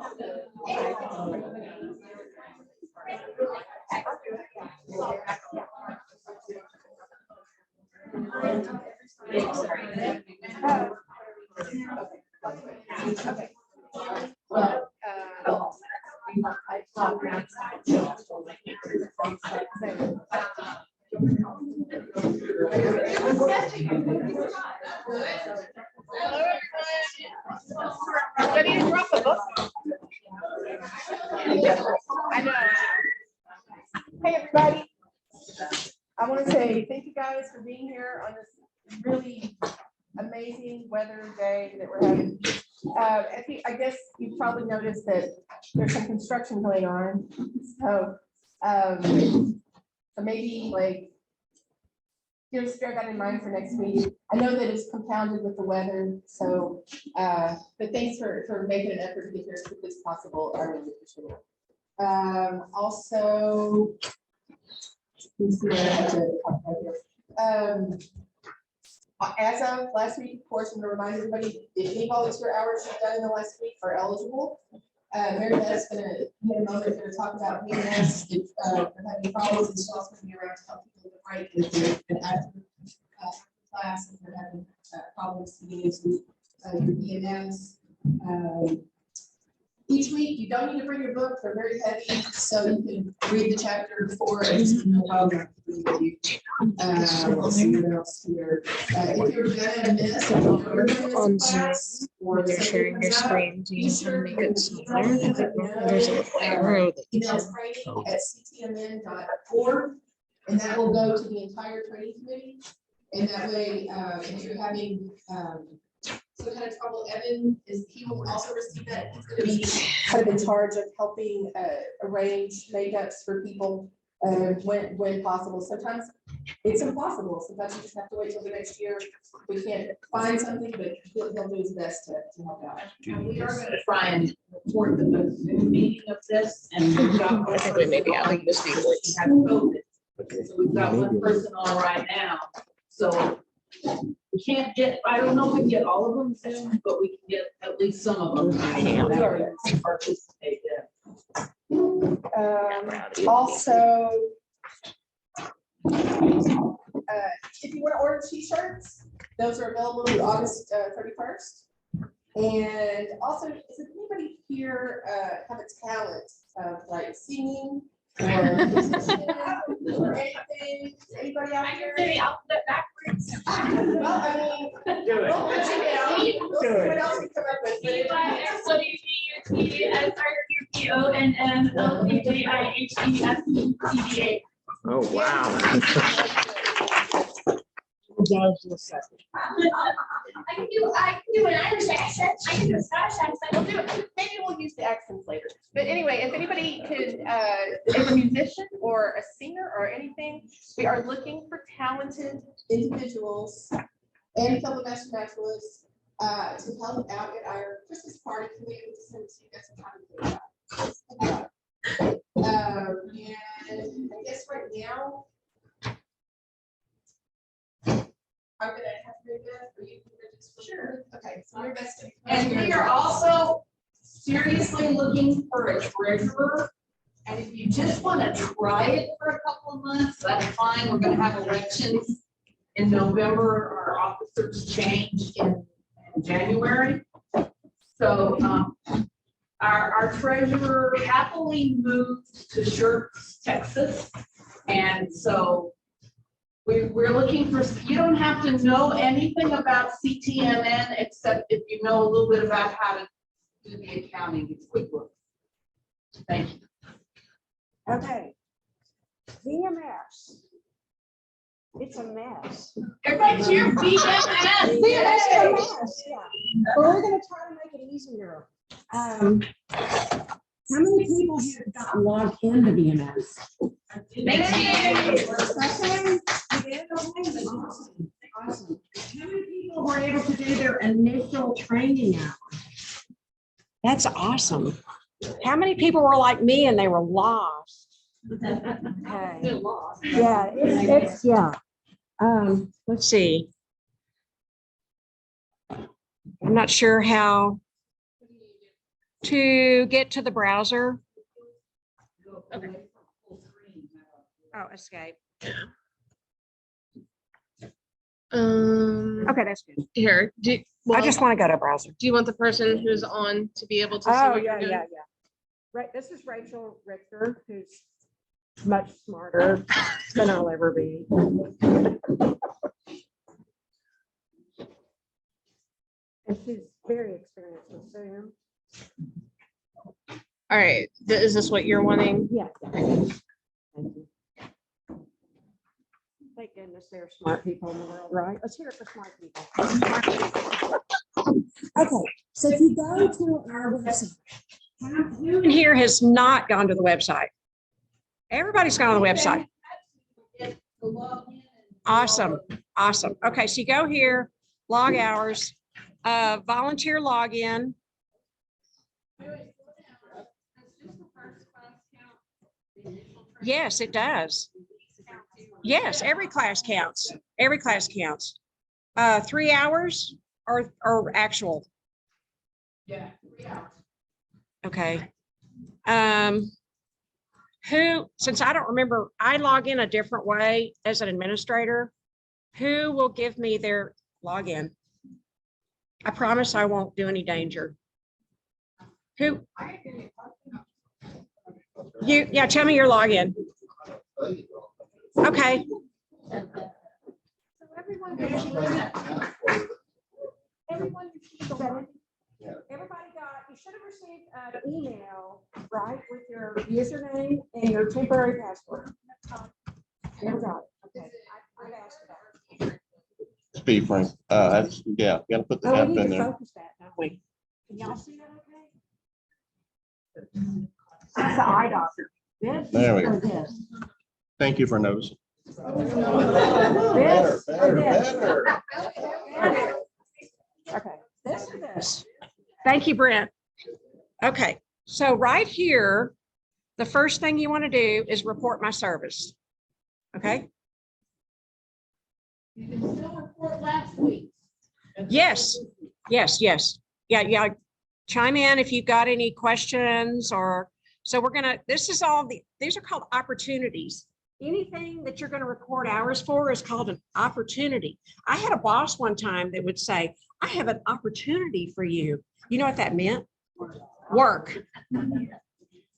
Hey everybody, I want to say thank you guys for being here on this really amazing weather day that we're having. I guess you've probably noticed that there's some construction going on, so maybe like just bear that in mind for next week. I know that it's compounded with the weather, so but thanks for making an effort to get here as quickly as possible. I really appreciate it. Also, let's see what I have to talk about here. As of last week, of course, I'm going to remind everybody, if any volunteer hours you've done in the last week are eligible. Mary Beth's going to, in a moment, going to talk about VMS. If they're having problems, and she's also going to be around to help people with the break if they're been after class, if they're having problems getting into your VMS. Each week, you don't need to bring your book, they're very heavy, so you can read the chapter before and just know how to read with you. We'll see what else here. If you're gonna miss On Zoom, when you're sharing your screen, do you want to make it smaller? There's a little arrow that you email training at CTMN.org, and that will go to the entire training committee. And that way, if you're having some kind of trouble, Evan he will also receive that. He's going to be kind of in charge of helping arrange makeups for people when possible. Sometimes it's impossible. Sometimes you just have to wait till the next year. We can't find something, but he'll do his best to help out. And we are going to try and report the Zoom meeting of this, and we've got I think we may be having this we have COVID. So we've got one person on right now. So we can't get, I don't know if we can get all of them Zoom, but we can get at least some of them. That we participate in. Also, if you want to order t-shirts, those are available through August 31st. And also, is anybody here have a talent of like singing or anything? Anybody out here? The alphabet backwards. Well, I mean, Do we'll let you know. We'll see what else we come up with. But if CYSWBUTSRUPONNLEJIHESCDA. Oh, wow. I can do an Irish accent. I can do a Scottish accent. We'll do it. Maybe we'll use the accents later. But anyway, if anybody could, is a musician or a singer or anything, we are looking for talented individuals and fellow master naturalists to help out at our Christmas party. Can we send to you guys some time to think about? And I guess right now, I'm gonna have to do that for you. Sure. Okay. So your best. And we are also seriously looking for a treasurer. And if you just want to try it for a couple of months, that's fine. We're going to have elections in November. Our officers change in January. So our treasurer happily moved to Shirts, Texas. And so we're looking for, you don't have to know anything about CTMN except if you know a little bit about how to do the accounting. It's QuickBooks. Thank you. Okay. VMS. It's a mess. Everybody cheer VMS. VMS is a mess, yeah. But we're going to try to make it easier. How many people here got logged into VMS? Awesome. How many people were able to do their initial training hours? That's awesome. How many people were like me and they were lost? Okay. Yeah, it's yeah. Let's see. I'm not sure how. to get to the browser. Oh, escape. Okay, that's good. Here, I just want to go to browser. do you want the person who's on to be able to see what you're doing? Yeah. Right, this is Rachel Richter, who's much smarter than I'll ever be. And she's very experienced with Zoom. All right, is this what you're wanting? Yeah. Thank you. Thank goodness there are smart people in the world, right? Let's hear it for smart people. Okay, so if you go to our website, who in here has not gone to the website? Everybody's gone to the website. Awesome. Okay, so you go here, log hours, volunteer login. Yes, it does. Yes, every class counts. Every class counts. 3 hours or actual? Yeah, 3 hours. Okay. Since I don't remember, I log in a different way as an administrator. Who will give me their login? I promise I won't do any danger. Who? Yeah, tell me your login. Okay. So everyone got, you should have received an email, right, with your username and your temporary password. Never got it. Okay. I've asked for that. Speed frame. That's, yeah, you gotta put the Oh, F we need in to there. focus that, don't we? Can y'all see that okay? That's the eye doctor. This There we or go. this? Thank you for noticing. This or this? Okay, this or this? Thank you, Brent. Okay, so right here, the first thing you want to do is report my service. Okay? You can still report last week. Yes. Yeah. Chime in if you've got any questions or, so we're gonna, these are called opportunities. Anything that you're gonna record hours for is called an opportunity. I had a boss one time that would say, I have an opportunity for you. You know what that meant? Work.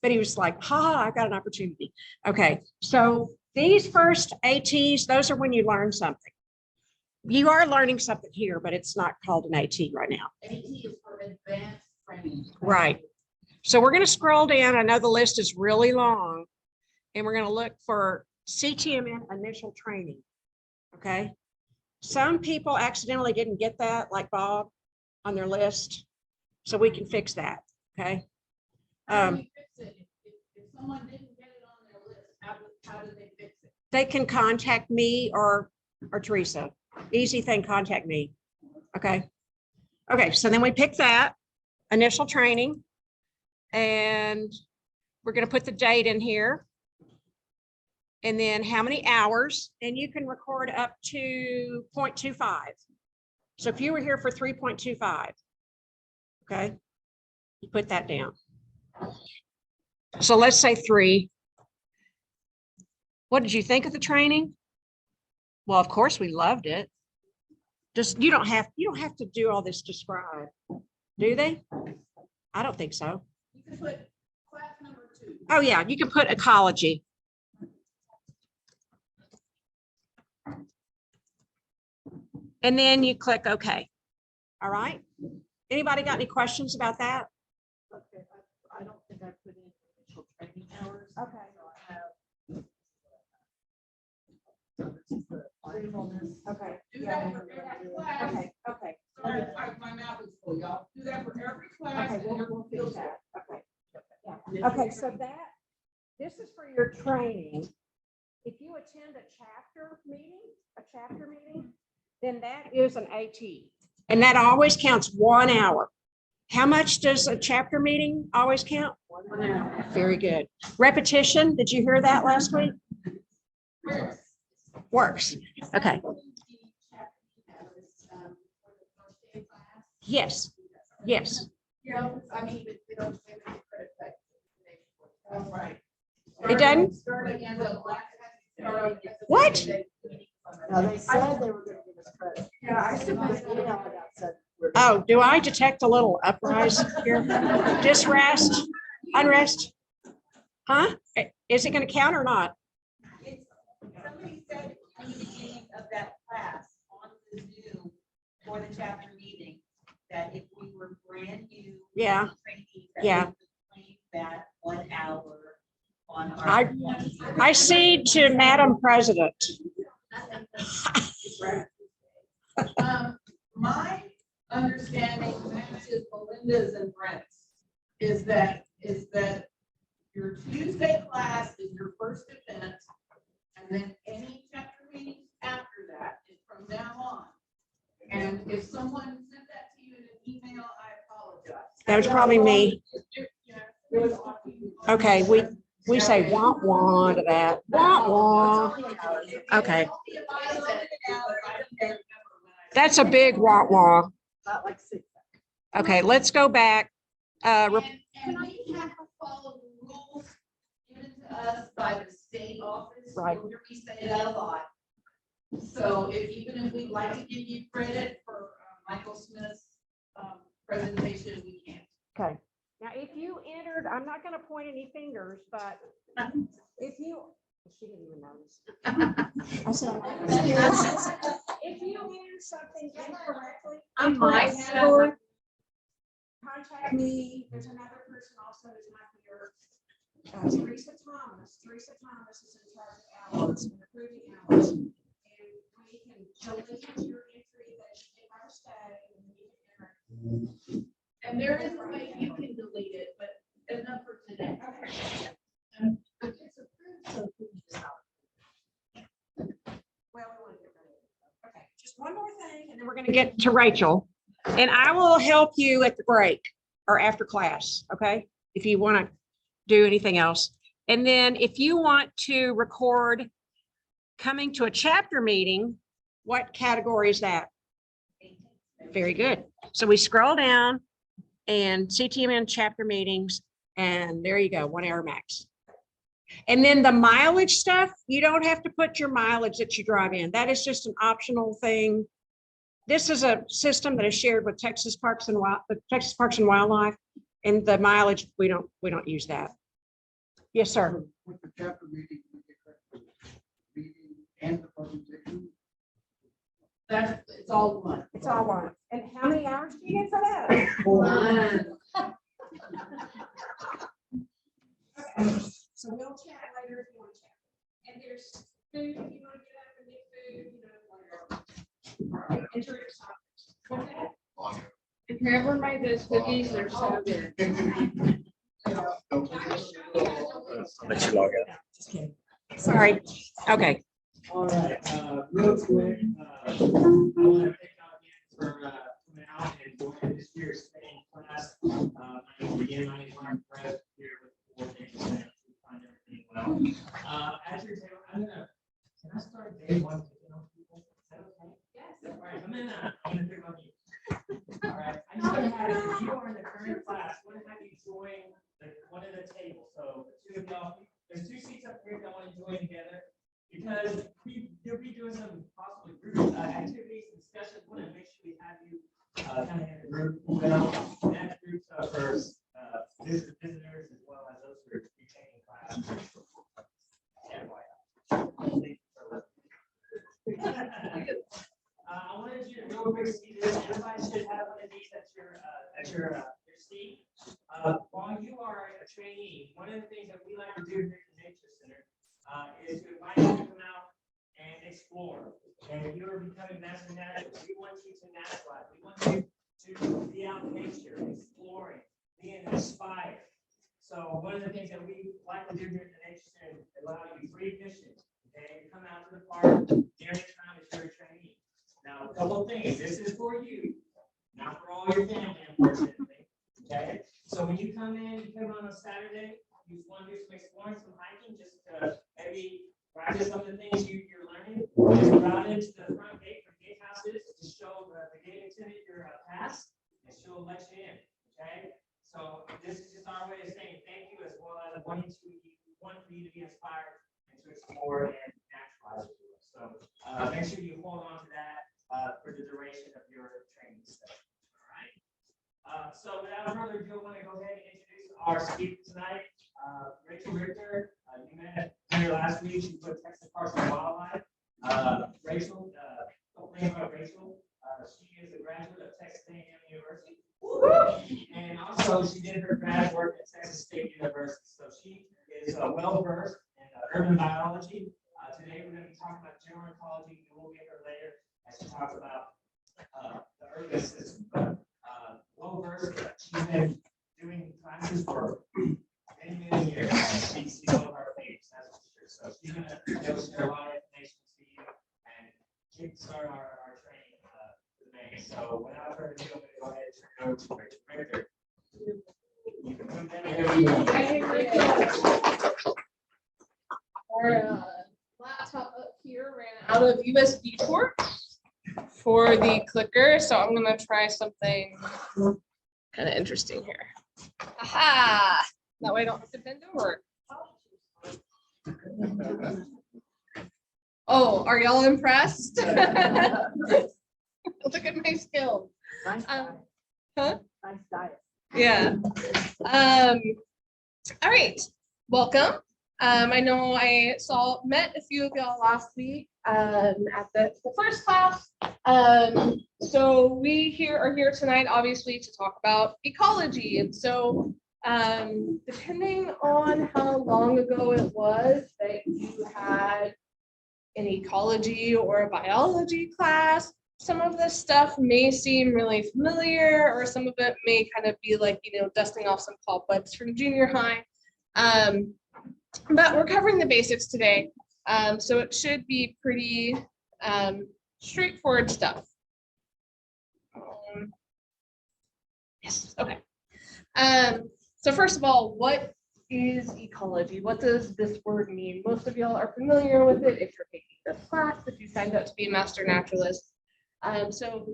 But he was like, I got an opportunity. Okay, so these first ATs, those are when you learn something. You are learning something here, but it's not called an AT right now. AT is for advanced training. Right. So we're going to scroll down. I know the list is really long, and we're going to look for CTMN initial training. Okay. Some people accidentally didn't get that, like Bob, on their list. So we can fix that. Okay. How do you fix it? If someone didn't get it on their list, how do they fix it? They can contact me or Teresa. Easy thing, contact me. Okay. Okay, so then we pick that initial training and we're going to put the date in here and then how many hours, and you can record up to 0.25. So if you were here for 3.25, okay, you put that down. So let's say 3. What did you think of the training? Well, of course we loved it. Just you don't have to do all this describe, do they? I don't think so. You can put class number 2. Oh yeah, you can put ecology. And then you click OK. All right. Anybody got any questions about that? Okay, I don't think I put in initial training hours. Okay. Okay. Do that for every class. Okay. Sorry, my mouth is full, y'all. Do that for every class. Okay, and we'll every fix field that. Okay. trip. Okay, so this is for your training. If you attend a chapter meeting, then that is an AT. And that always counts 1 hour. How much does a chapter meeting always count? 1 hour. Very good. Repetition, did you hear that last week? Works. Okay. Yes. You know, I mean, Oh, right. It doesn't? Starting as a black. starting as a- What? No, they said they were gonna give us credit. Yeah, I submitted. Email I got said we're- Oh, do I detect a little uprise here? Disrest, unrest? Huh? Is it gonna count or not? Somebody said in the beginning of that class on the Zoom for the chapter meeting, that if we were brand new. Yeah. trainees, that Yeah. we could claim that 1 hour on our. I cede to Madam President. My understanding, matches Melinda's and Brent's, is that your Tuesday class is your first event, and then any chapter meetings after that is from now on. And if someone sent that to you in an email, I apologize. That was probably me. Okay, we say wah wah to that. Wah wah. Okay, that's a big wah wah. Not like 6. Okay, let's go back. And we have to follow the rules given to us by the state office. Right. You'll hear me say that a lot. So even if we'd like to give you credit for Michael Smith's presentation, we can't. Okay, now if you entered, I'm not gonna point any fingers, but if you, she didn't even notice. I said, if you entered something incorrectly. I'm right right. now. Contact me. There's another person also who's not here. Teresa Thomas. Teresa Thomas is in charge of hours and approving hours. And we can delete your entry that you our stay. And you can enter. And there is a way you can delete it, but enough for today. Well, we want to get rid of it. Okay, just one more thing, and then we're gonna get to Rachel. And I will help you at the break or after class, okay? If you want to do anything else. And then if you want to record coming to a chapter meeting, what category is that? Very good. So we scroll down and CTMN chapter meetings, and there you go, 1 hour max. And then the mileage stuff, you don't have to put your mileage that you drive in. That is just an optional thing. This is a system that is shared with Texas Parks and Wildlife, and the mileage, we don't use that. Yes, sir. With the chapter meeting, we get the meeting and the presentation. It's all one. It's all one. And how many hours do you get for that? Okay. So we'll chat later if you want to chat. And there's food, if you want to get up and get food, you know, whatever. Enter your topics. Okay. If whoever made those cookies, they're so good. Let you log out. Just kidding. Sorry. Okay. All right, real quick, I want to thank y'all again for coming out and joining this year's spinning class. My name is Mark Press here with 4 days. Find everything well. As you're saying, can I start day 1 picking on people? Is that okay? Yes. All right, I'm gonna pick on you. All right, I just want to have, if you are in the current class, I want to have you join one of the tables. So the 2 of y'all, there's 2 seats up here that want to join together. Because you'll be doing some possibly group activities and discussions. We want to make sure we have you kind of in a group. And that group for visitors as well as those who are retaining class. I wanted you to real quick see this. Everybody should have one of these at your seat. While you are a trainee, one of the things that we like to do here at the Nature Center is to invite you to come out and explore. And if you are becoming master naturalist, we want you to naturalize. We want you to be out in nature, exploring, being inspired. So one of the things that we like to do here at the Nature Center is allow you free admission. Okay, you come out to the park during the time that you're a trainee. Now, a couple of things. This is for you, not for all your family, unfortunately. Okay, so when you come on a Saturday, you just want to do some exploring, some hiking, just to maybe practice some of the things you're learning. Just go out into the front gate for gatehouses to show the gate attendant your pass, and she'll let you in. Okay, So this is just our way of saying thank you, as well as wanting to want for you to be inspired and to explore and naturalize your work. So make sure you hold on to that for the duration of your training session. All right. So without further ado, I want to go ahead and introduce our speaker tonight, Rachel Richter. You met her last week. She put Texas Parks and Wildlife. Rachel, Rachel. She is a graduate of Texas A&M University. And also, she did her grad work at Texas State University. So she is well versed in urban biology. Today, we're going to be talking about general ecology. And we'll get her later as she talks about the urban system. But well versed, she's been doing classes for many years. She's one of our favorites, that's for sure. So she's going to share a lot of information to you and kickstart our training today. So without further ado, I'm going to go ahead and turn it over to Rachel Richter. You can move in. Our laptop up here ran out of USB ports for the clicker, so I'm gonna try something kind of interesting here. Aha! That way I don't have to bend over. Oh, are y'all impressed? Look at my skills. Nice diet. Huh? Nice diet. Yeah. All right. Welcome. I know I met a few of y'all last week at the first class. So we are here tonight, obviously, to talk about ecology. And so depending on how long ago it was that you had an ecology or a biology class, some of this stuff may seem really familiar, or some of it may kind of be like, dusting off some cobwebs from junior high. But we're covering the basics today, so it should be pretty straightforward stuff. Yes, okay. So first of all, what is ecology? What does this word mean? Most of y'all are familiar with it if you're taking this class, if you signed up to be a master naturalist. So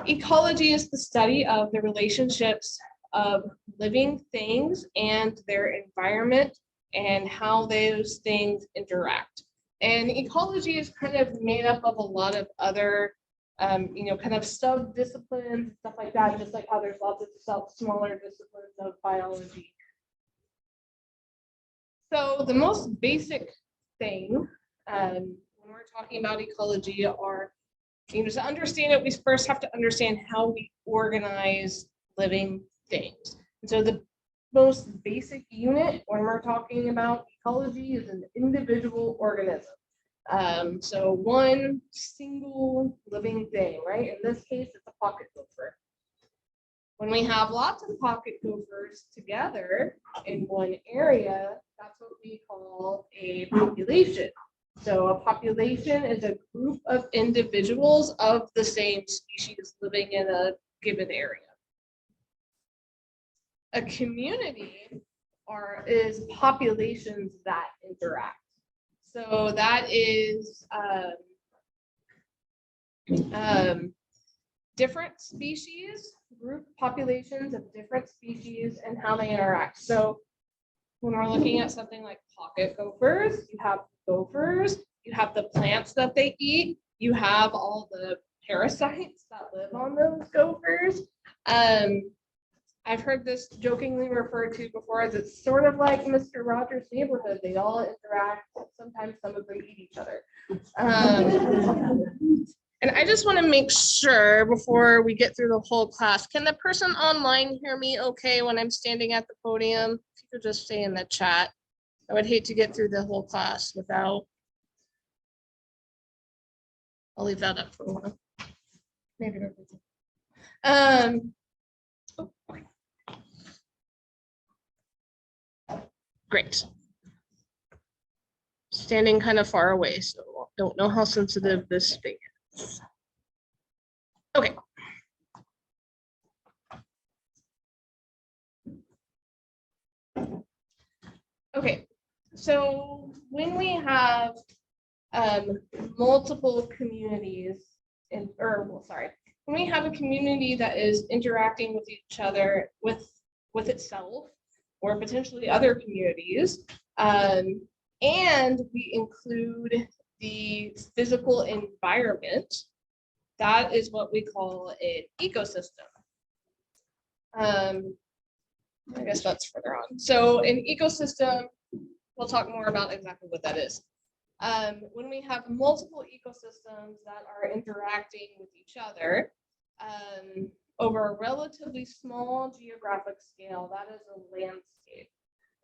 ecology is the study of the relationships of living things and their environment and how those things interact. And ecology is kind of made up of a lot of other, kind of sub-disciplines, stuff like that, just like how there's lots of smaller disciplines of biology. So the most basic thing when we're talking about ecology are, to understand it, we first have to understand how we organize living things. And so the most basic unit when we're talking about ecology is an individual organism. So one single living thing, right? In this case, it's a pocket gopher. When we have lots of pocket gophers together in one area, that's what we call a population. So a population is a group of individuals of the same species living in a given area. A community is populations that interact. So that is different species, group populations of different species and how they interact. So when we're looking at something like pocket gophers, you have gophers, you have the plants that they eat, you have all the parasites that live on those gophers. I've heard this jokingly referred to before as it's sort of like Mr. Rogers' Neighborhood. They all interact. Sometimes some of them eat each other. And I just want to make sure before we get through the whole class, can the person online hear me okay when I'm standing at the podium? If you could just say in the chat. I would hate to get through the whole class without. I'll leave that up for a while. Maybe. Oh, okay. Great. Standing kind of far away, so don't know how sensitive this space is. Okay. Okay, so when we have multiple communities, when we have a community that is interacting with each other, with with itself or potentially other communities. And we include the physical environment. That is what we call an ecosystem. I guess that's further on. So an ecosystem, we'll talk more about exactly what that is. When we have multiple ecosystems that are interacting with each other over a relatively small geographic scale, that is a landscape.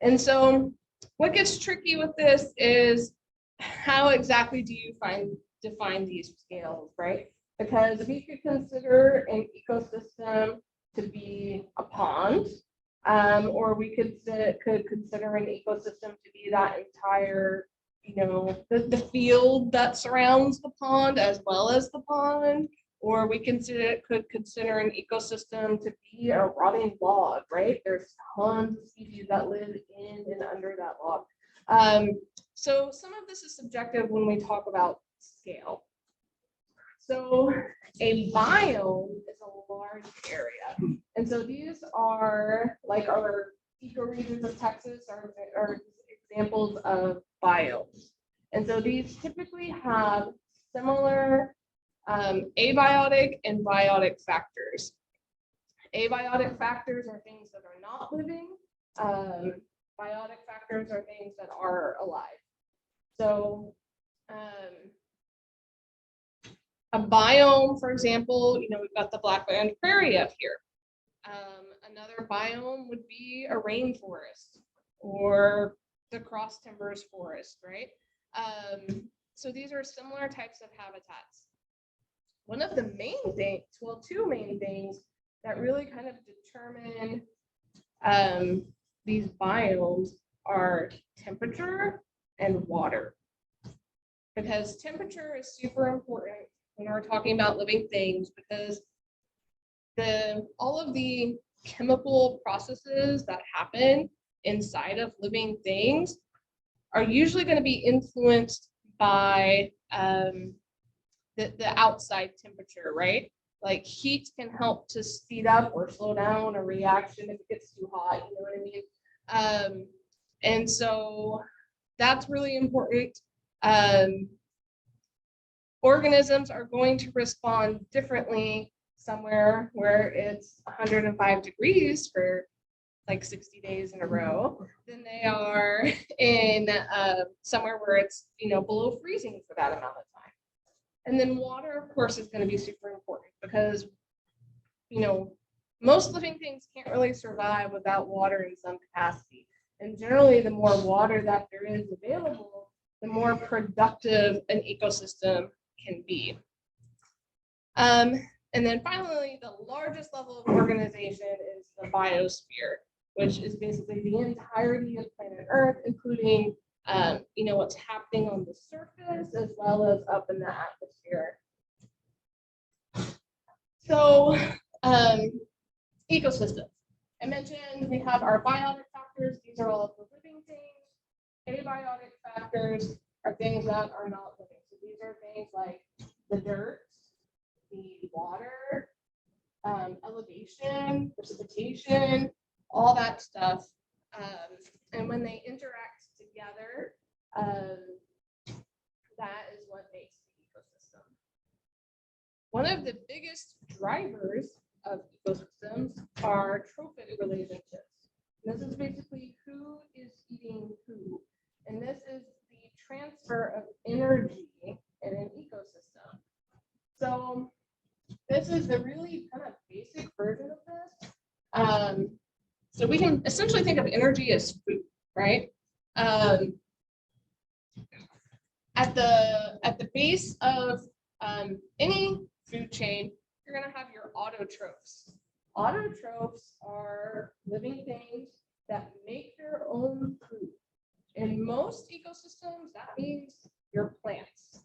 And so what gets tricky with this is how exactly do you define these scales, right? Because we could consider an ecosystem to be a pond, or we could consider an ecosystem to be that entire, the field that surrounds the pond as well as the pond, or we could consider an ecosystem to be a rotting log, right? There's tons of species that live in and under that log. So some of this is subjective when we talk about scale. So a biome is a large area. And so these are like our ecoregions of Texas are examples of biomes. And so these typically have similar abiotic and biotic factors. Abiotic factors are things that are not living. Biotic factors are things that are alive. So a biome, for example, we've got the Blackland Prairie up here. Another biome would be a rainforest or the cross timbers forest, right? So these are similar types of habitats. One of the main things, well, two main things that really kind of determine these biomes are temperature and water. Because temperature is super important when we're talking about living things, because all of the chemical processes that happen inside of living things are usually going to be influenced by the outside temperature, right? Like heat can help to speed up or slow down a reaction if it gets too hot, you know what I mean? And so that's really important. Organisms are going to respond differently somewhere where it's 105 degrees for like 60 days in a row than they are in somewhere where it's below freezing for that amount of time. And then water, of course, is going to be super important because most living things can't really survive without water in some capacity. And generally, the more water that there is available, the more productive an ecosystem can be. And then finally, the largest level of organization is the biosphere, which is basically the entirety of planet Earth, including what's happening on the surface as well as up in the atmosphere. So ecosystems. I mentioned we have our biotic factors. These are all of the living things. Abiotic factors are things that are not living. So these are things like the dirt, the water, elevation, precipitation, all that stuff. And when they interact together, that is what makes the ecosystem. One of the biggest drivers of ecosystems are trophic relationships. And this is basically who is eating who. And this is the transfer of energy in an ecosystem. So this is the really kind of basic version of this. So we can essentially think of energy as food, right? At the base of any food chain, you're going to have your autotrophs. Autotrophs are living things that make their own food. In most ecosystems, that means your plants.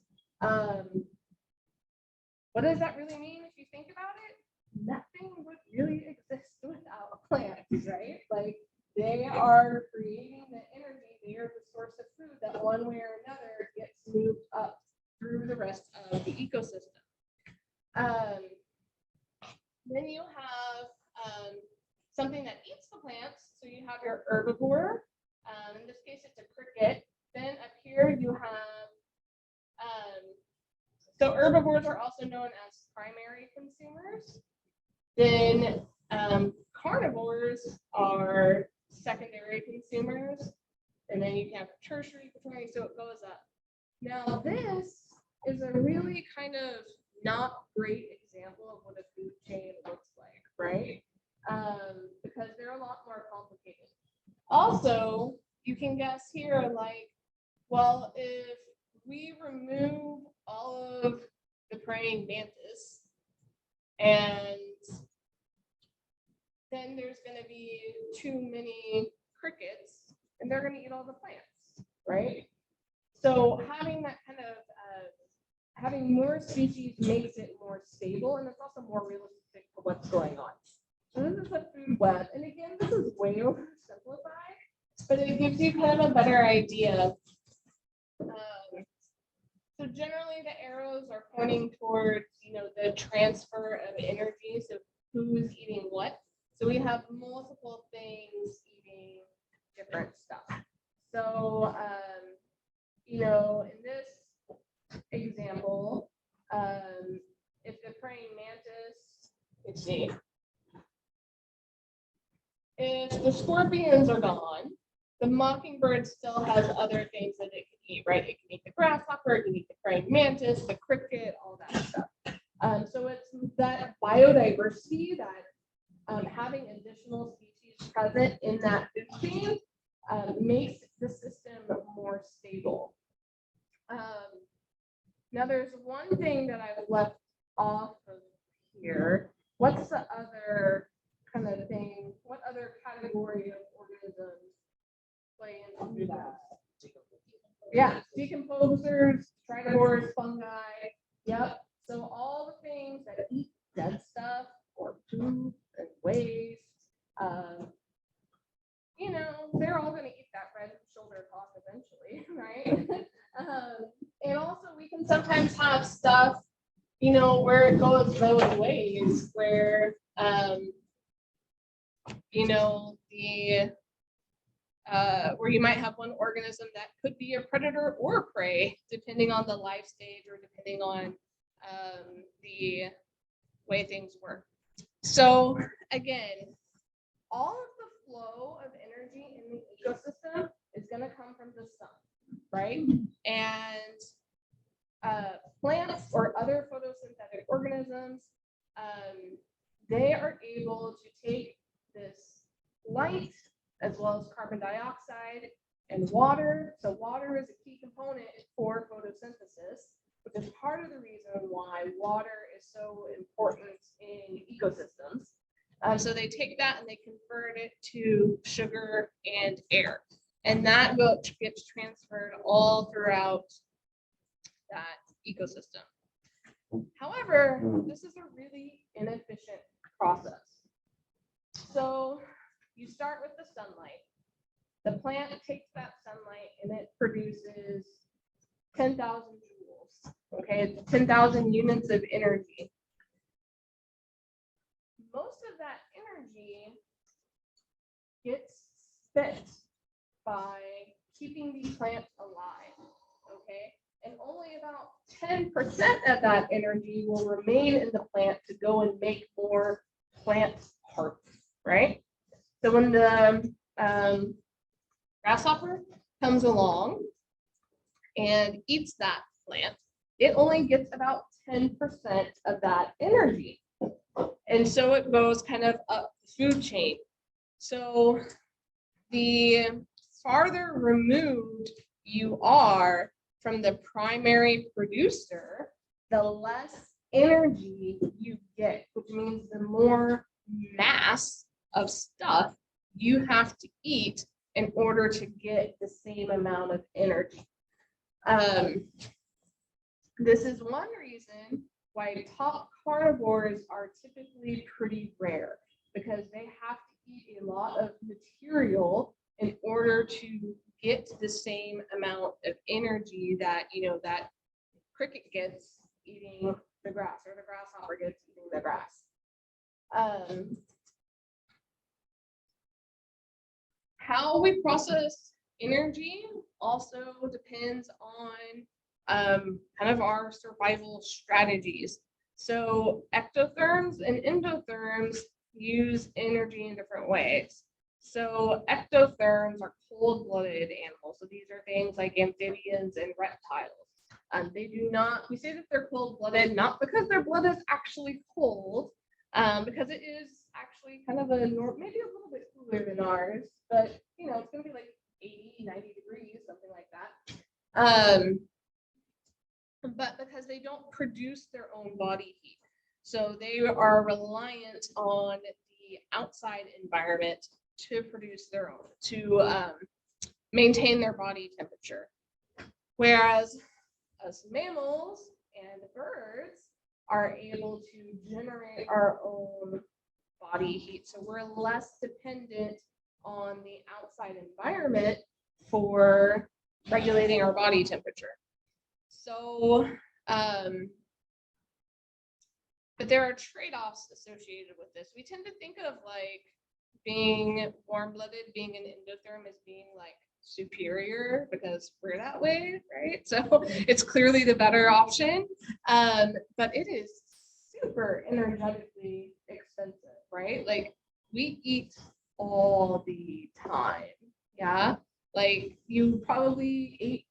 What does that really mean if you think about it? Nothing would really exist without plants, right? Like they are creating the energy, they are the source of food that one way or another gets moved up through the rest of the ecosystem. Then you have something that eats the plant, herbivore. In this case, it's a cricket. Then up here you have, so herbivores are also known as primary consumers. Then carnivores are secondary consumers. And then you can have tertiary, quaternary, so it goes up. Now this is a really kind of not great example of what a food chain looks like, right? Because they're a lot more complicated. Also, you can guess here, like, well, if we remove all of the praying mantis, and then there's going to be too many crickets, and they're going to eat all the plants, right? So having that kind of having more species makes it more stable, and it's also more realistic for what's going on. So this is a food web, and again, this is way oversimplified, but it gives you kind of a better idea. So generally, the arrows are pointing towards, the transfer of energy. So who's eating what? So we have multiple things eating different stuff. So, in this example, if the praying mantis, let's see, if the scorpions are gone, the mockingbird still has other things that it can eat, right? It can eat the grasshopper, it can eat the praying mantis, the cricket, all that stuff. So it's that biodiversity that having additional species present in that food chain makes the system more stable. Now there's one thing that I've left off of here. What's the other kind of thing? What other category of organisms play into that? Yeah, decomposers, trinivores, fungi. Yep. So all the things that eat dead stuff or poop and waste, they're all going to eat that red shoulder cock eventually, right? And also we can sometimes have stuff, where it goes those ways, where, where you might have one organism that could be a predator or prey, depending on the life stage or depending on the way things work. So again, all of the flow of energy in the ecosystem is going to come from the sun, right? And plants or other photosynthetic organisms, they are able to take this light as well as carbon dioxide and water. So water is a key component for photosynthesis, which is part of the reason why water is so important in ecosystems. So they take that and they convert it to sugar and air. And that gets transferred all throughout that ecosystem. However, this is a really inefficient process. So you start with the sunlight. The plant takes that sunlight and it produces 10,000 joules. Okay, it's 10,000 units of energy. Most of that energy gets spent by keeping these plants alive, okay? And only about 10% of that energy will remain in the plant to go and make more plant parts, right? So when the grasshopper comes along and eats that plant, it only gets about 10% of that energy. And so it goes kind of up the food chain. So the farther removed you are from the primary producer, the less energy you get, which means the more mass of stuff you have to eat in order to get the same amount of energy. This is one reason why top carnivores are typically pretty rare, because they have to eat a lot of material in order to get the same amount of energy that, that cricket gets eating the grass, or the grasshopper gets eating the grass. how we process energy also depends on kind of our survival strategies. So ectotherms and endotherms use energy in different ways. So ectotherms are cold-blooded animals. So these are things like amphibians and reptiles. They do not, we say that they're cold-blooded, not because their blood is actually cold, because it is actually kind of maybe a little bit cooler than ours, but you know, it's gonna be like 80, 90 degrees, something like that. But because they don't produce their own body heat. So they are reliant on the outside environment to produce their own, to maintain their body temperature. Whereas us mammals and birds are able to generate our own body heat. So we're less dependent on the outside environment for regulating our body temperature. So, but there are trade-offs associated with this. We tend to think of like being warm-blooded, being an endotherm as being like superior because we're that way, right? So it's clearly the better option, but it is super energetically expensive, right? Like we eat all the time, yeah? Like you probably ate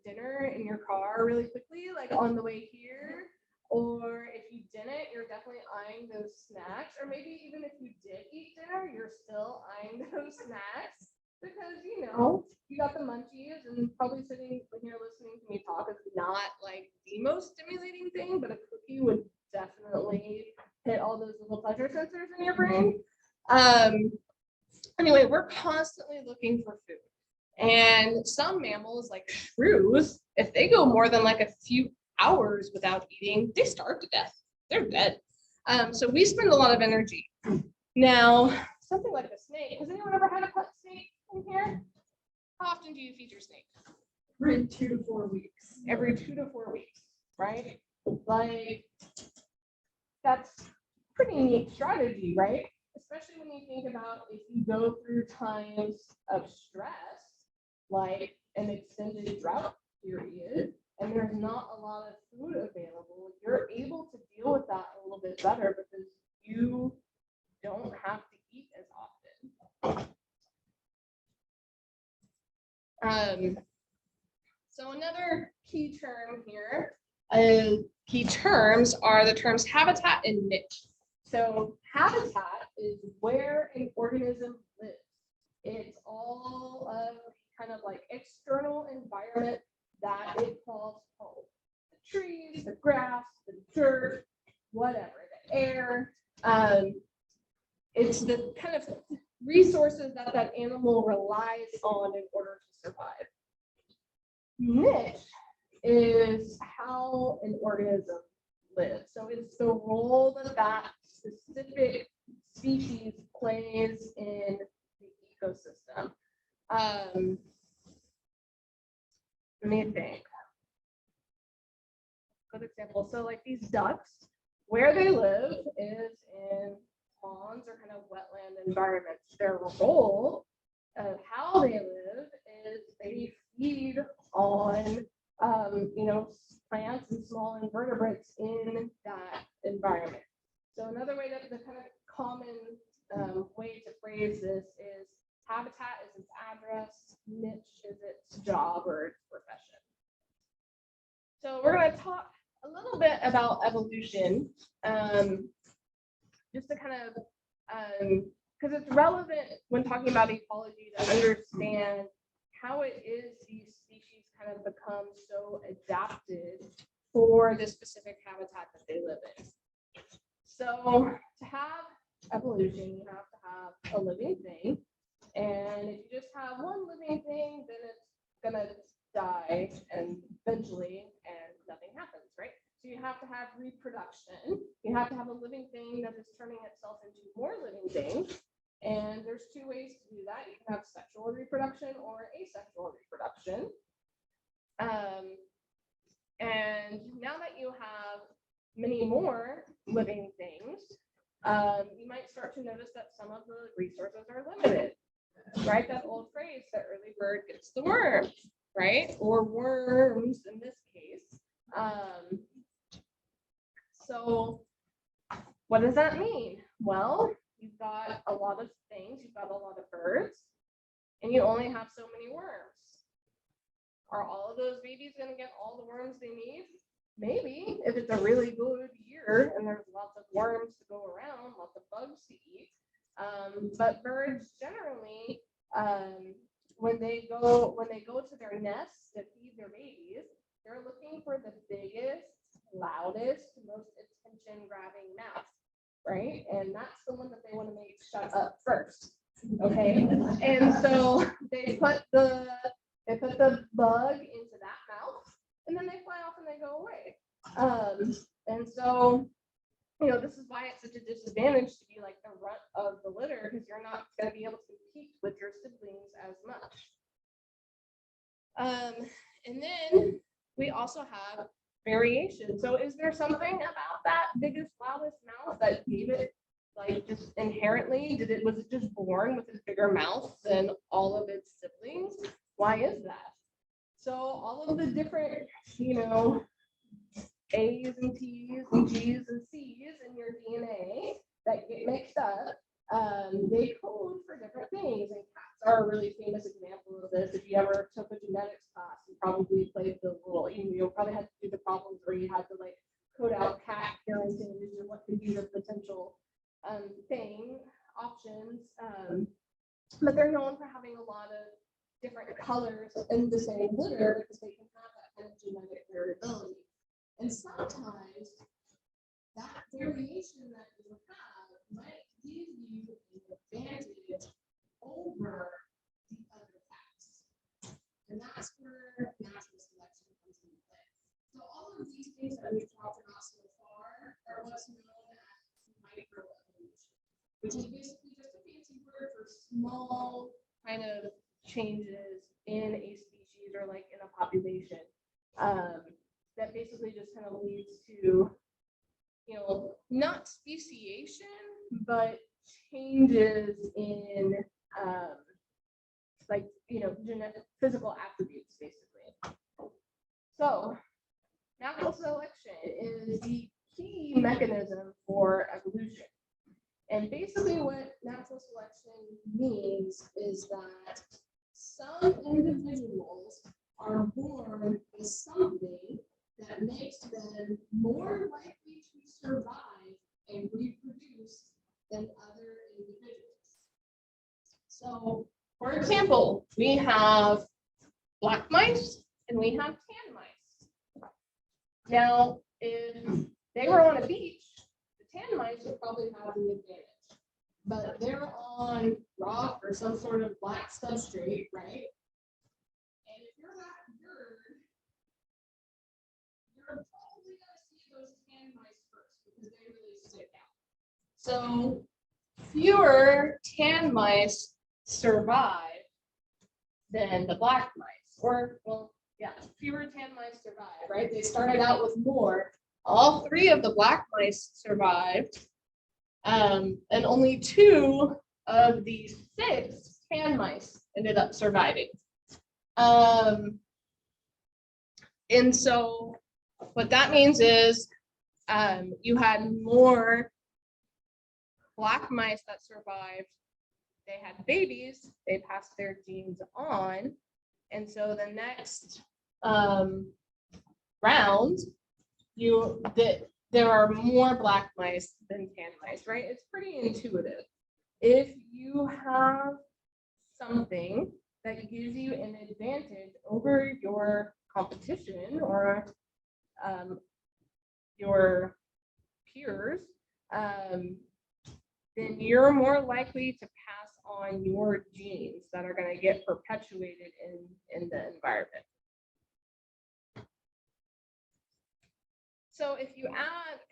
dinner in your car really quickly, like on the way here, or if you didn't, you're definitely eyeing those snacks, or maybe even if you did eat dinner, you're still eyeing those snacks because you know you got the munchies, and probably sitting when you're listening to me talk is not like the most stimulating thing, but a cookie would definitely hit all those little pleasure sensors in your brain. Anyway, we're constantly looking for food. And some mammals, like shrews, if they go more than like a few hours without eating, they starve to death. They're dead. So we spend a lot of energy. Now, something like a snake. Has anyone ever had a pet snake in here? How often do you feed your snake? Every 2 to 4 weeks. Every 2 to 4 weeks, right? Like, that's pretty neat strategy, right? Especially when you think about if you go through times of stress, like an extended drought period, and there's not a lot of food available, you're able to deal with that a little bit better because you don't have to eat as often. So another key term here, key terms are the terms habitat and niche. So habitat is where an organism lives. It's all of kind of like external environment that it calls home. The trees, the grass, the dirt, whatever, the air. It's the kind of resources that that animal relies on in order to survive. Niche is how an organism lives. So it's the role that that specific species plays in the ecosystem. Let me think. Good example. So like these ducks, where they live is in ponds or kind of wetland environments. Their role of how they live is they feed on plants and small invertebrates in that environment. So another way that the kind of common way to phrase this is habitat is its address, niche is its job or its profession. So we're going to talk a little bit about evolution, just to kind of, because it's relevant when talking about ecology to understand how it is these species kind of become so adapted for the specific habitat that they live in. So to have evolution, you have to have a living thing. And if you just have one living thing, then it's gonna die and eventually, and nothing happens, right? So you have to have reproduction. You have to have a living thing that is turning itself into more living things. And there's two ways to do that. You can have sexual reproduction or asexual reproduction. And now that you have many more living things, you might start to notice that some of the resources are limited. right? That old phrase, the early bird gets the worm, right? Or worms in this case. So what does that mean? Well, you've got a lot of things, you've got a lot of birds, and you only have so many worms. Are all of those babies going to get all the worms they need? Maybe, if it's a really good year and there's lots of worms to go around, lots of bugs to eat. But birds generally, when they go to their nests to feed their babies, they're looking for the biggest, loudest, most attention-grabbing mouse, right? And that's the one that they want to make shut up first. Okay, and so they put the bug into that mouth, and then they fly off and they go away. And so, this is why it's such a disadvantage to be like the runt of the litter, because you're not going to be able to compete with your siblings as much. And then we also have variation. So is there something about that biggest, loudest mouth that gave it like just inherently, was it just born with a bigger mouth than all of its siblings? Why is that? So all of the different, A's and T's and G's and C's in your DNA that get mixed up, they code for different things. And cats are a really famous example of this. If you ever took a genetics class, you probably played the role. You probably had to do the problems where you had to like code out cat parentage and what could be the potential options. But they're known for having a lot of different colors in the same litter because they can have that kind of genetic variability. And sometimes that variation that you have might give you an advantage over the other cats. And that's where natural selection comes into play. So all of these things that we've talked about so far are what's known as microevolution, which is basically just a fancy word for small kind of changes in a species or like in a population. That basically just kind of leads to, not speciation, but changes in genetic physical attributes, basically. So natural selection is the key mechanism for evolution. And basically what natural selection means is that some individuals are born with something that makes them more likely to survive and reproduce than other individuals. So, for example, we have black mice and we have tan mice. Now, if they were on a beach, the tan mice would probably have the advantage, but they're on rock or some sort of black substrate, right? And if you're that bird, you're probably going to see those tan mice first because they really stick out. So fewer tan mice survive than the black mice, or fewer tan mice survive, right? They started out with more. All 3 of the black mice survived, and only 2 of the 6 tan mice ended up surviving. And so what that means is you had more black mice that survived. They had babies, they passed their genes on. And so the next round, there are more black mice than tan mice, right? It's pretty intuitive. If you have something that gives you an advantage over your competition or your peers, then you're more likely to pass on your genes that are going to get perpetuated in the environment. So if you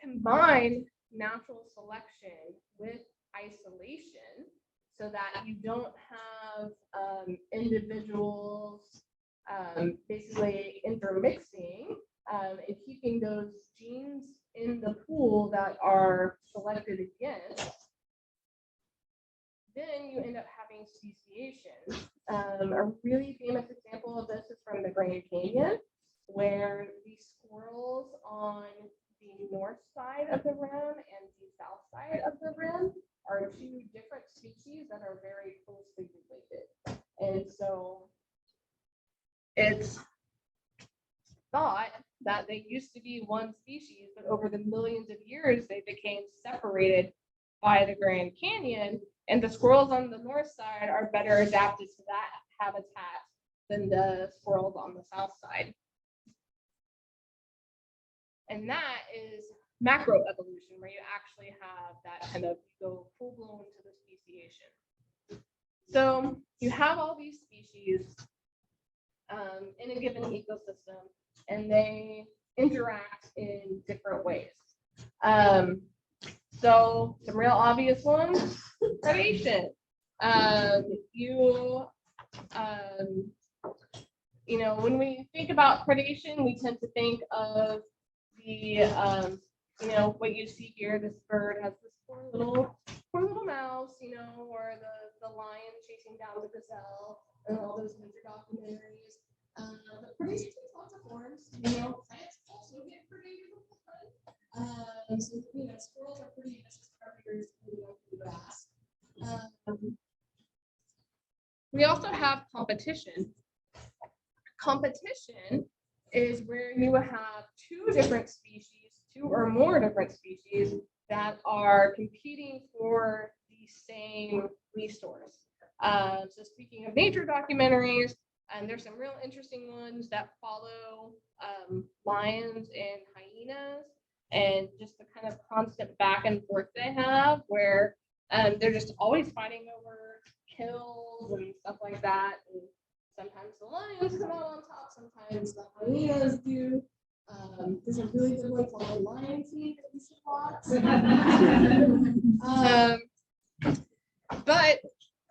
combine natural selection with isolation so that you don't have individuals basically intermixing and keeping those genes in the pool that are selected against, then you end up having speciation. A really famous example of this is from the Grand Canyon, where the squirrels on the north side of the rim and the south side of the rim are two different species that are very closely related. And so it's thought that they used to be one species, but over the millions of years, they became separated by the Grand Canyon, and the squirrels on the north side are better adapted to that habitat than the squirrels on the south side. And that is macroevolution, where you actually have that kind of go full blown to the speciation. So you have all these species in a given ecosystem, and they interact in different ways. So some real obvious ones, predation. You know, when we think about predation, we tend to think of the, you know, what you see here. This bird has this poor little mouse, you know, or the lion chasing down the gazelle, and all those nature documentaries. But predation takes lots of forms. You know, plants also get predated with the hunt. So you know, squirrels are pretty vicious predators in the grass. We also have competition. Competition is where you have two different species, two or more different species that are competing for the same resource. So speaking of nature documentaries, and there's some real interesting ones that follow lions and hyenas, and just the kind of constant back and forth they have, where they're just always fighting over kills and stuff like that. And sometimes the lions come out on top, sometimes the hyenas do. There's a really good one called the Lion King that you should watch. But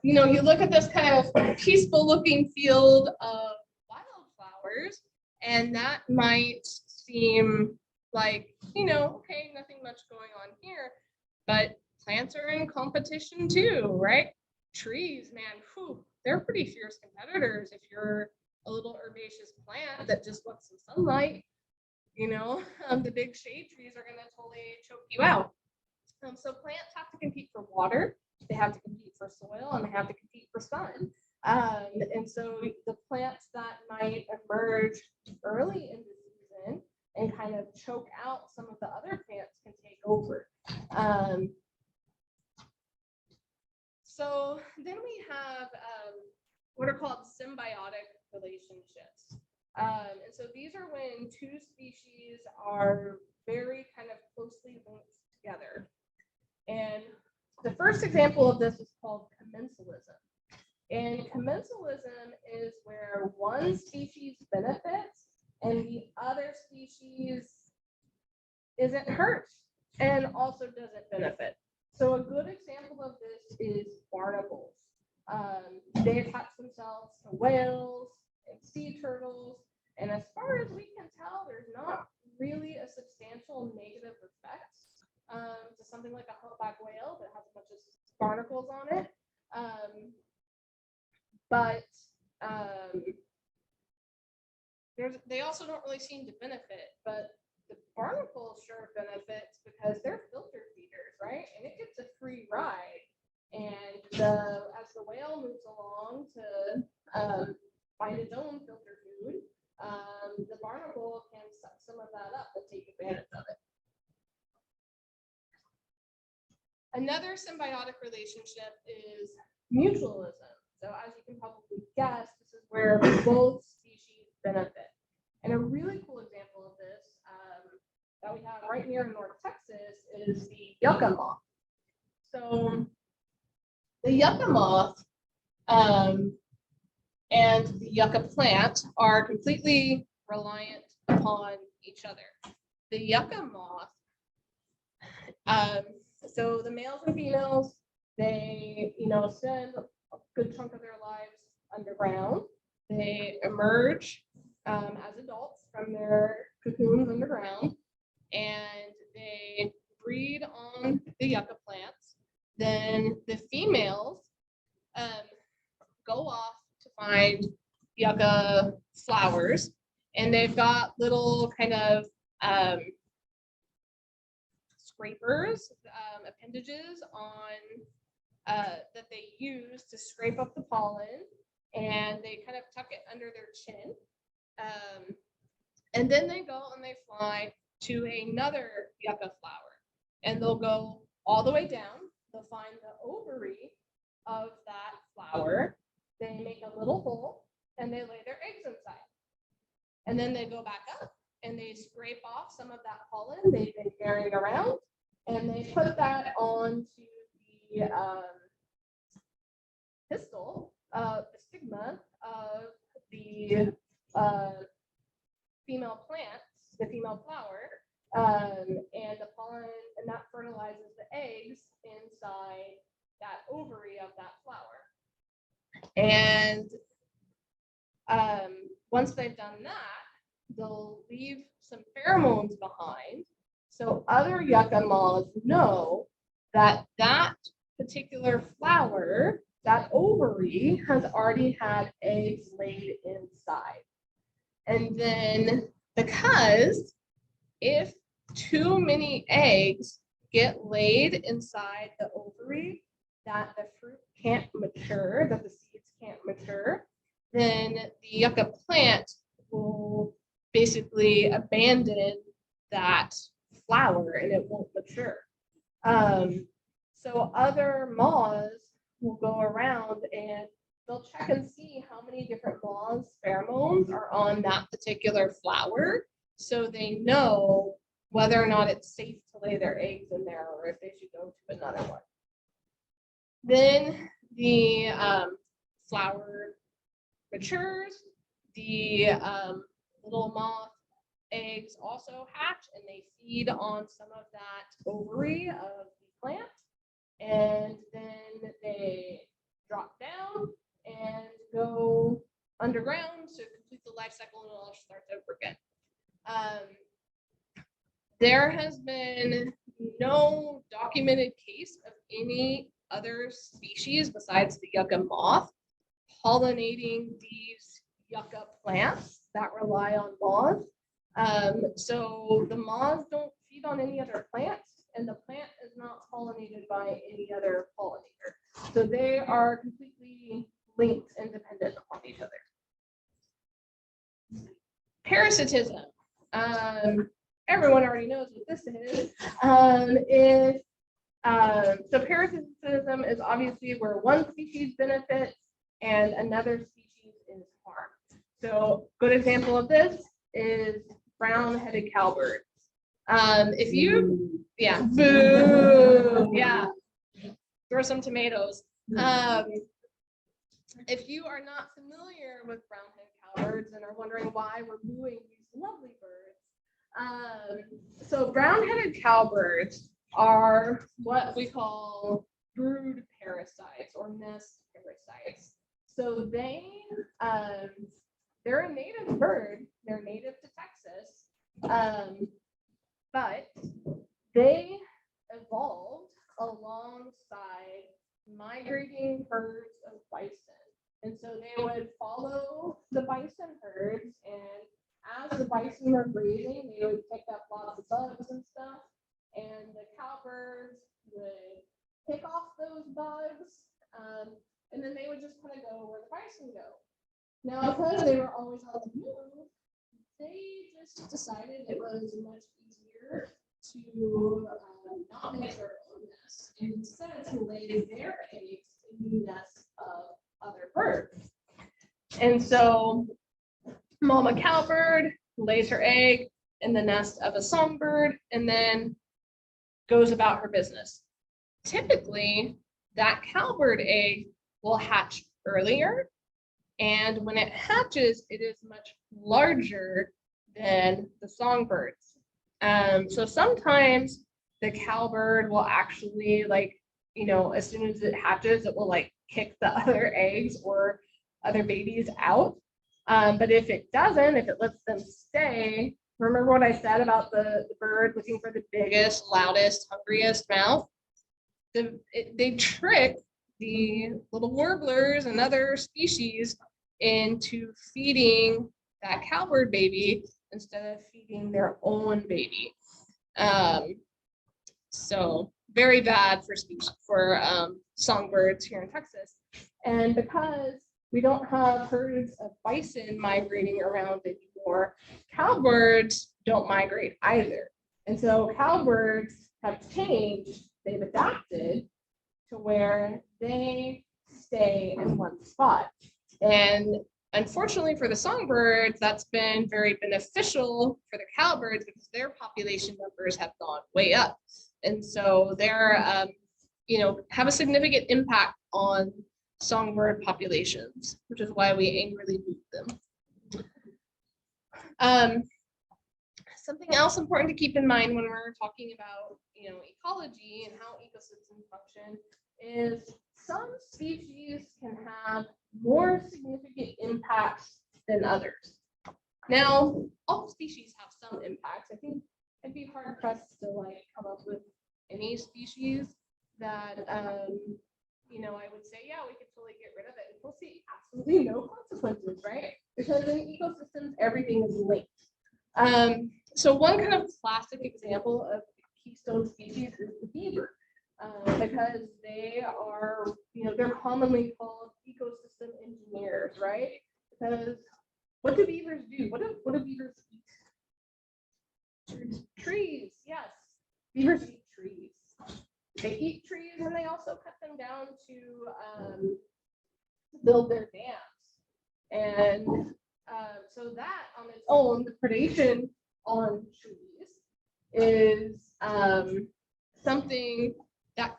you know, you look at this kind of peaceful looking field of wildflowers, and that might seem like, you know, okay, nothing much going on here, but plants are in competition too, right? Trees, man, whew, they're pretty fierce competitors. If you're a little herbaceous plant that just wants some sunlight, you know, the big shade trees are going to totally choke you out. So plants have to compete for water, they have to compete for soil, and they have to compete for sun. And so the plants that might emerge early in the season and kind of choke out some of the other plants can take over. So then we have what are called symbiotic relationships. And so these are when two species are very kind of closely linked together. And the first example of this is called commensalism. And commensalism is where one species benefits and the other species isn't hurt and also doesn't benefit. So a good example of this is barnacles. They attach themselves to whales and sea turtles, and as far as we can tell, there's not really a substantial negative effect to something like a humpback whale that has a bunch of barnacles on it. They also don't really seem to benefit, but the barnacles sure benefits because they're filter feeders, right? And it gets a free ride. And as the whale moves along to find its own filter food, the barnacle can suck some of that up and take advantage of it. Another symbiotic relationship is mutualism. So as you can probably guess, this is where both species benefit. And a really cool example of this that we have right here in North Texas is the yucca moth. So the yucca moth and the yucca plant are completely reliant upon each other. The yucca moth, so the males and females, they, you know, spend a good chunk of their lives underground. They emerge as adults from their cocoons underground, and they breed on the yucca plants. Then the females go off to find yucca flowers, and they've got little kind of scrapers, appendages on that they use to scrape up the pollen, and they kind of tuck it under their chin. And then they go and they fly to another yucca flower, and they'll go all the way down. They'll find the ovary of that flower. They make a little hole and they lay their eggs inside. And then they go back up and they scrape off some of that pollen they've been carrying around, and they put that onto the pistil, the stigma of the female plant, the female flower, and the pollen, and that fertilizes the eggs inside that ovary of that flower. And once they've done that, they'll leave some pheromones behind, so other yucca moths know that that particular flower, that ovary, has already had eggs laid inside. And then, because if too many eggs get laid inside the ovary, that the fruit can't mature, that the seeds can't mature, then the yucca plant will basically abandon that flower and it won't mature. So other moths will go around and they'll check and see how many different moths' pheromones are on that particular flower, so they know whether or not it's safe to lay their eggs in there or if they should go to another one. Then the flower matures, the little moth eggs also hatch, and they feed on some of that ovary of the plant, and then they drop down and go underground to complete the life cycle, and it all starts over again. There has been no documented case of any other species besides the yucca moth pollinating these yucca plants that rely on moths. So the moths don't feed on any other plants, and the plant is not pollinated by any other pollinator. So they are completely linked and dependent on each other. Parasitism. Everyone already knows what this is. So parasitism is obviously where one species benefits and another species is harmed. So good example of this is brown-headed cowbirds. If you, yeah, boo, yeah, throw some tomatoes. If you are not familiar with brown-headed cowbirds and are wondering why we're booing these lovely birds, so brown-headed cowbirds are what we call brood parasites or nest parasites. So they're a native bird. They're native to Texas, but they evolved alongside migrating herds of bison. And so they would follow the bison herds, and as the bison were grazing, they would pick up lots of bugs and stuff, and the cowbirds would pick off those bugs, and then they would just kind of go where the bison go. Now, because they were always on the move, they just decided it was much easier to not make their own nest, and instead to lay their eggs in the nests of other birds. And so mama cowbird lays her egg in the nest of a songbird and then goes about her business. Typically, that cowbird egg will hatch earlier, and when it hatches, it is much larger than the songbirds. So sometimes the cowbird will actually, like, you know, as soon as it hatches, it will like kick the other eggs or other babies out. But if it doesn't, if it lets them stay, remember what I said about the bird looking for the biggest, loudest, hungriest mouth? They trick the little warblers and other species into feeding that cowbird baby instead of feeding their own baby. So very bad for songbirds here in Texas. And because we don't have herds of bison migrating around anymore, cowbirds don't migrate either. And so cowbirds have changed, they've adapted to where they stay in one spot. And unfortunately for the songbirds, that's been very beneficial for the cowbirds because their population numbers have gone way up. And so they're, have a significant impact on songbird populations, which is why we angrily move them. Something else important to keep in mind when we're talking about, ecology and how ecosystems function is some species can have more significant impacts than others. Now, all species have some impacts. I think I'd be hard pressed to come up with any species that I would say, yeah, we could totally get rid of it. We'll see absolutely no consequences, right? Because in ecosystems, everything is linked. So one kind of classic example of keystone species is the beaver, because they are, they're commonly called ecosystem engineers, right? Because what do beavers do? What do beavers eat? Trees, yes. Beavers eat trees. They eat trees and they also cut them down to build their dams. And so that on its own, the predation on trees is something that,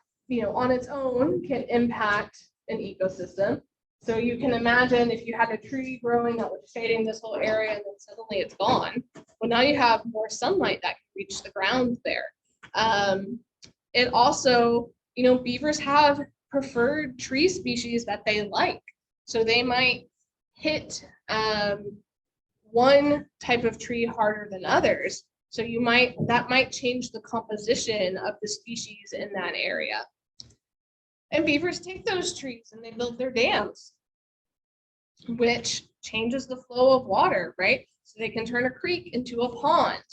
on its own can impact an ecosystem. So you can imagine if you had a tree growing that was shading this whole area and then suddenly it's gone. Well, now you have more sunlight that can reach the ground there. It also, beavers have preferred tree species that they like. So they might hit one type of tree harder than others. So that might change the composition of the species in that area. And beavers take those trees and they build their dams, which changes the flow of water, right? So they can turn a creek into a pond,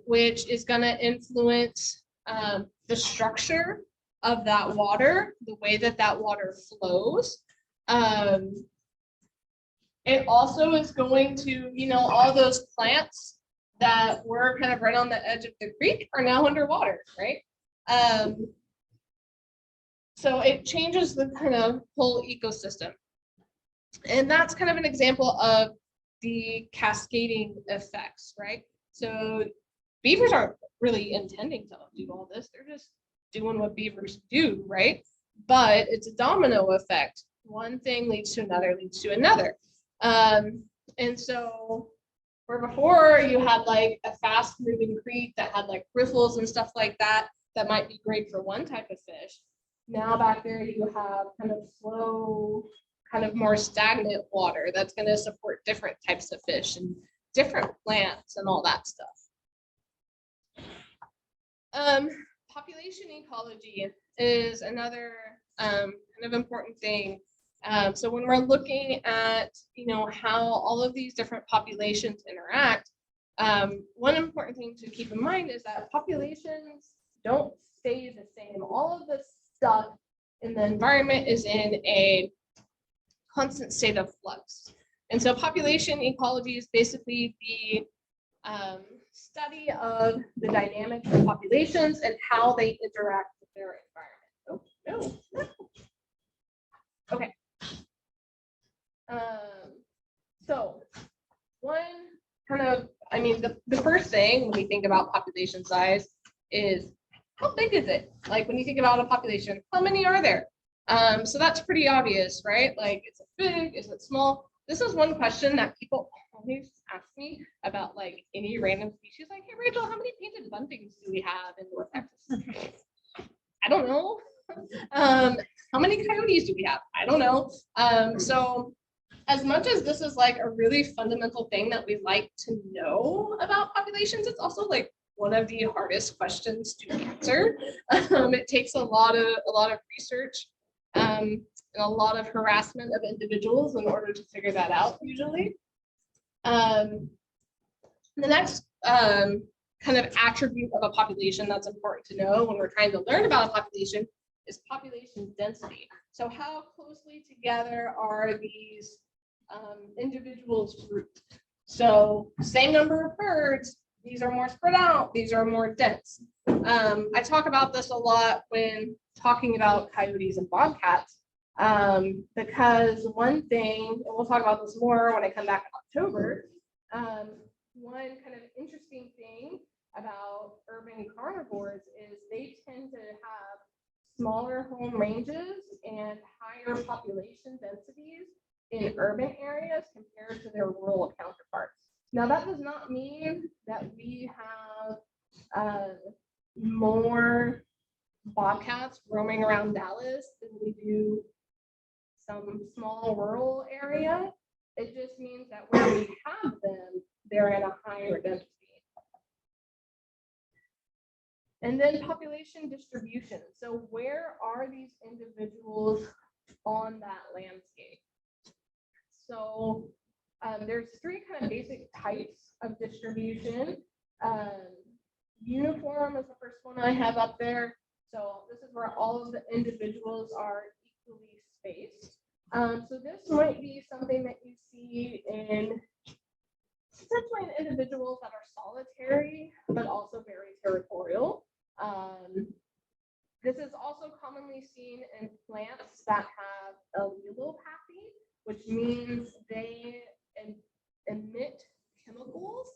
which is going to influence the structure of that water, the way that water flows. It also is going to, all those plants that were kind of right on the edge of the creek are now underwater, right? So it changes the kind of whole ecosystem. And that's kind of an example of the cascading effects, right? So beavers aren't really intending to do all this. They're just doing what beavers do, right? But it's a domino effect. One thing leads to another, leads to another. And so where before you had like a fast moving creek that had like riffles and stuff like that, that might be great for one type of fish. Now back there you have kind of slow, kind of more stagnant water that's going to support different types of fish and different plants and all that stuff. Population ecology is another kind of important thing. So when we're looking at, how all of these different populations interact, one important thing to keep in mind is that populations don't stay the same. All of the stuff in the environment is in a constant state of flux. And so population ecology is basically the study of the dynamics of populations and how they interact with their environment. Oh, no. Okay. So one kind of, the first thing when we think about population size is how big is it? Like when you think about a population, how many are there? So that's pretty obvious, right? Like, is it big? Is it small? This is one question that people always ask me about, like any random species. Like, hey, Rachel, how many painted buntings do we have in North Texas? I don't know. How many coyotes do we have? I don't know. So as much as this is like a really fundamental thing that we like to know about populations, it's also like one of the hardest questions to answer. It takes a lot of research and a lot of harassment of individuals in order to figure that out usually. The next kind of attribute of a population that's important to know when we're trying to learn about a population is population density. So how closely together are these individuals grouped? So same number of birds, these are more spread out, these are more dense. I talk about this a lot when talking about coyotes and bobcats, because one thing, and we'll talk about this more when I come back in October, one kind of interesting thing about urban carnivores is they tend to have smaller home ranges and higher population densities in urban areas compared to their rural counterparts. Now, that does not mean that we have more bobcats roaming around Dallas than we do some small rural area. It just means that where we have them, they're in a higher density. And then population distribution. So where are these individuals on that landscape? So there's three kind of basic types of distribution. Uniform is the first one I have up there. So this is where all of the individuals are equally spaced. So this might be something that you see in essentially in individuals that are solitary, but also very territorial. This is also commonly seen in plants that have allelopathy, which means they emit chemicals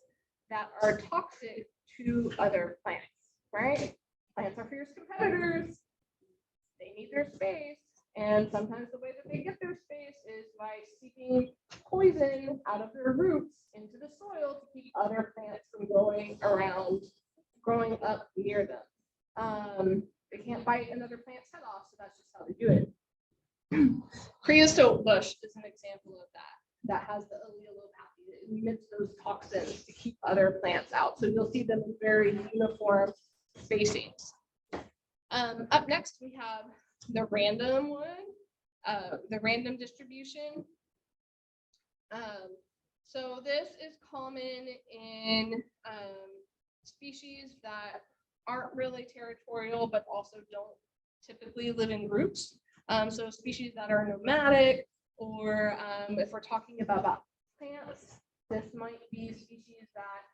that are toxic to other plants, right? Plants are fierce competitors. They need their space. And sometimes the way that they get their space is by seeping poison out of their roots into the soil to keep other plants from growing up near them. They can't bite another plant's head off, so that's just how they do it. Creosote bush is an example of that has the allelopathy. It emits those toxins to keep other plants out. So you'll see them in very uniform spacings. Up next, we have the random one, the random distribution. So this is common in species that aren't really territorial, but also don't typically live in groups. So species that are nomadic, or if we're talking about plants, this might be species that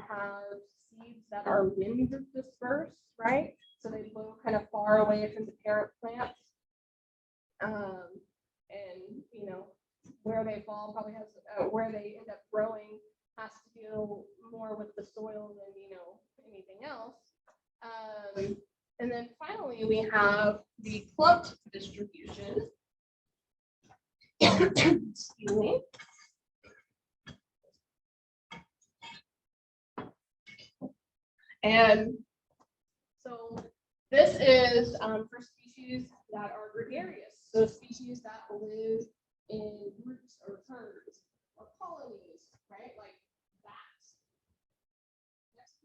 have seeds that are wind dispersed, right? So they blow kind of far away from the parent plants. And, you know, where they fall probably has, where they end up growing has to deal more with the soil than, you know, anything else. And then finally, we have the clumped distribution. Excuse me. And so this is for species that are gregarious. So species that live in groups or herds or colonies, right? Like bats.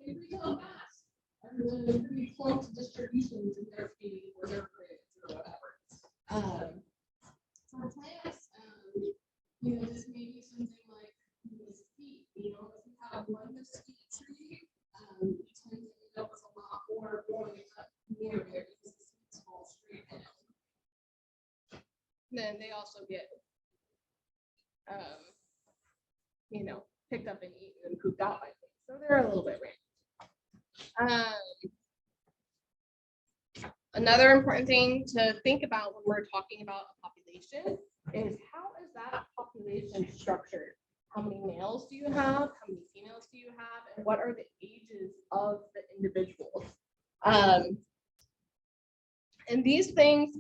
Retail bats are really pretty clumped distributions in their feeding or their grids or whatever. For plants, you know, this may be something like mesquite. You know, if you have one mesquite tree, you tend to end up with a lot more growing up near there because the seeds fall straight down. Then they also get, you know, picked up and eaten and pooped out by things. So they're a little bit random. Another important thing to think about when we're talking about a population is how is that population structured? How many males do you have? How many females do you have? And what are the ages of the individuals? And these things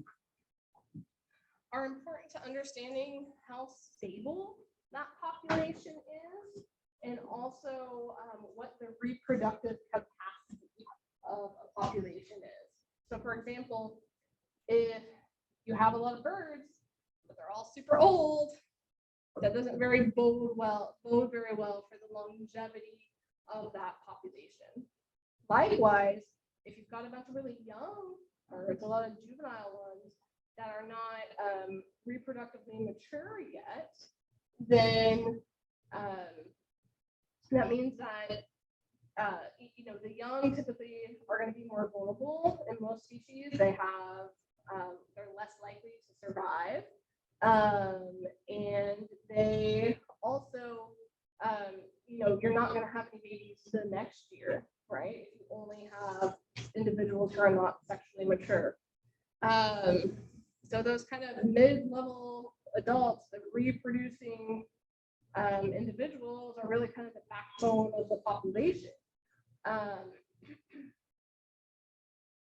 are important to understanding how stable that population is, and also what the reproductive capacity of a population is. So for example, if you have a lot of birds, but they're all super old, that doesn't bode very well for the longevity of that population. Likewise, if you've got a bunch of really young birds, a lot of juvenile ones, that are not reproductively mature yet, then that means that the young typically are going to be more vulnerable in most species. They have they're less likely to survive, and they also you're not going to have any babies the next year, right? If you only have individuals who are not sexually mature. So those kind of mid-level adults, the reproducing individuals are really kind of the backbone of the population.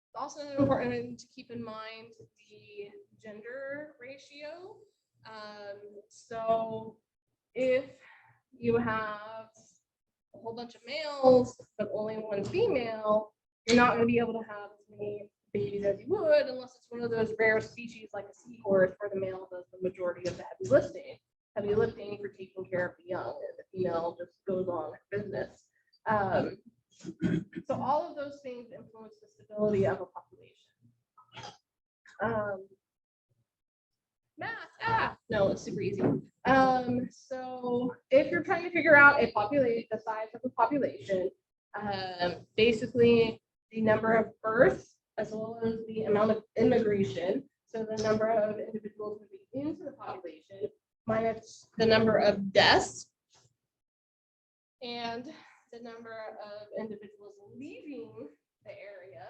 It's also important to keep in mind the gender ratio. So if you have a whole bunch of males, but only one female, you're not going to be able to have as many babies as you would, unless it's one of those rare species like a seahorse where the male does the majority of the heavy lifting for taking care of the young, and the female just goes on her business. So all of those things influence the stability of a population. Math, no, it's super easy. So if you're trying to figure out the size of a population, basically the number of births as well as the amount of immigration, so the number of individuals moving into the population minus the number of deaths and the number of individuals leaving the area,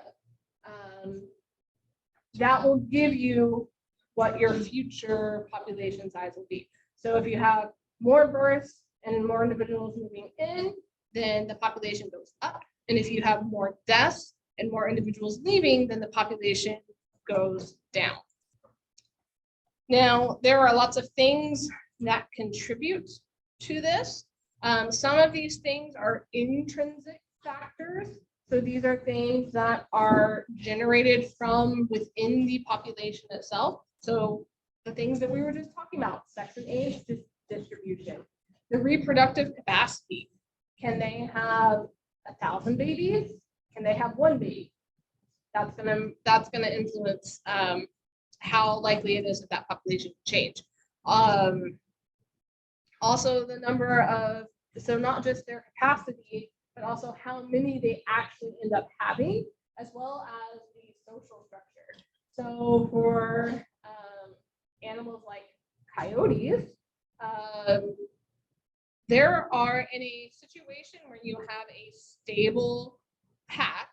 that will give you what your future population size will be. So if you have more births and more individuals moving in, then the population goes up. And if you have more deaths and more individuals leaving, then the population goes down. Now, there are lots of things that contribute to this. Some of these things are intrinsic factors. So these are things that are generated from within the population itself. So the things that we were just talking about, sex and age distribution, the reproductive capacity. Can they have 1,000 babies? Can they have one baby? That's gonna influence how likely it is that population will change. Also the number of, so not just their capacity, but also how many they actually end up having, as well as the social structure. So for animals like coyotes, there are in a situation where you have a stable pack,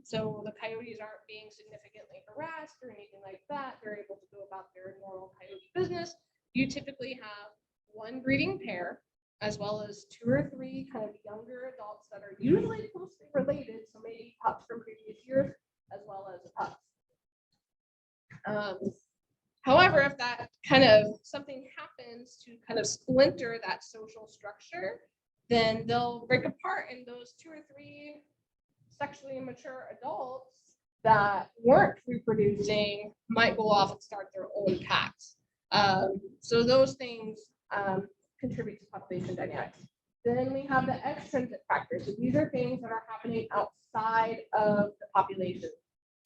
so the coyotes aren't being significantly harassed or anything like that, they're able to go about their normal coyote business. You typically have one breeding pair, as well as 2 or 3 kind of younger adults that are usually closely related, so maybe pups from previous years, as well as pups. However, if that kind of something happens to kind of splinter that social structure, then they'll break apart, and those 2 or 3 sexually immature adults that weren't reproducing might go off and start their own packs. So those things contribute to population dynamics. Then we have the extrinsic factors. So these are things that are happening outside of the population.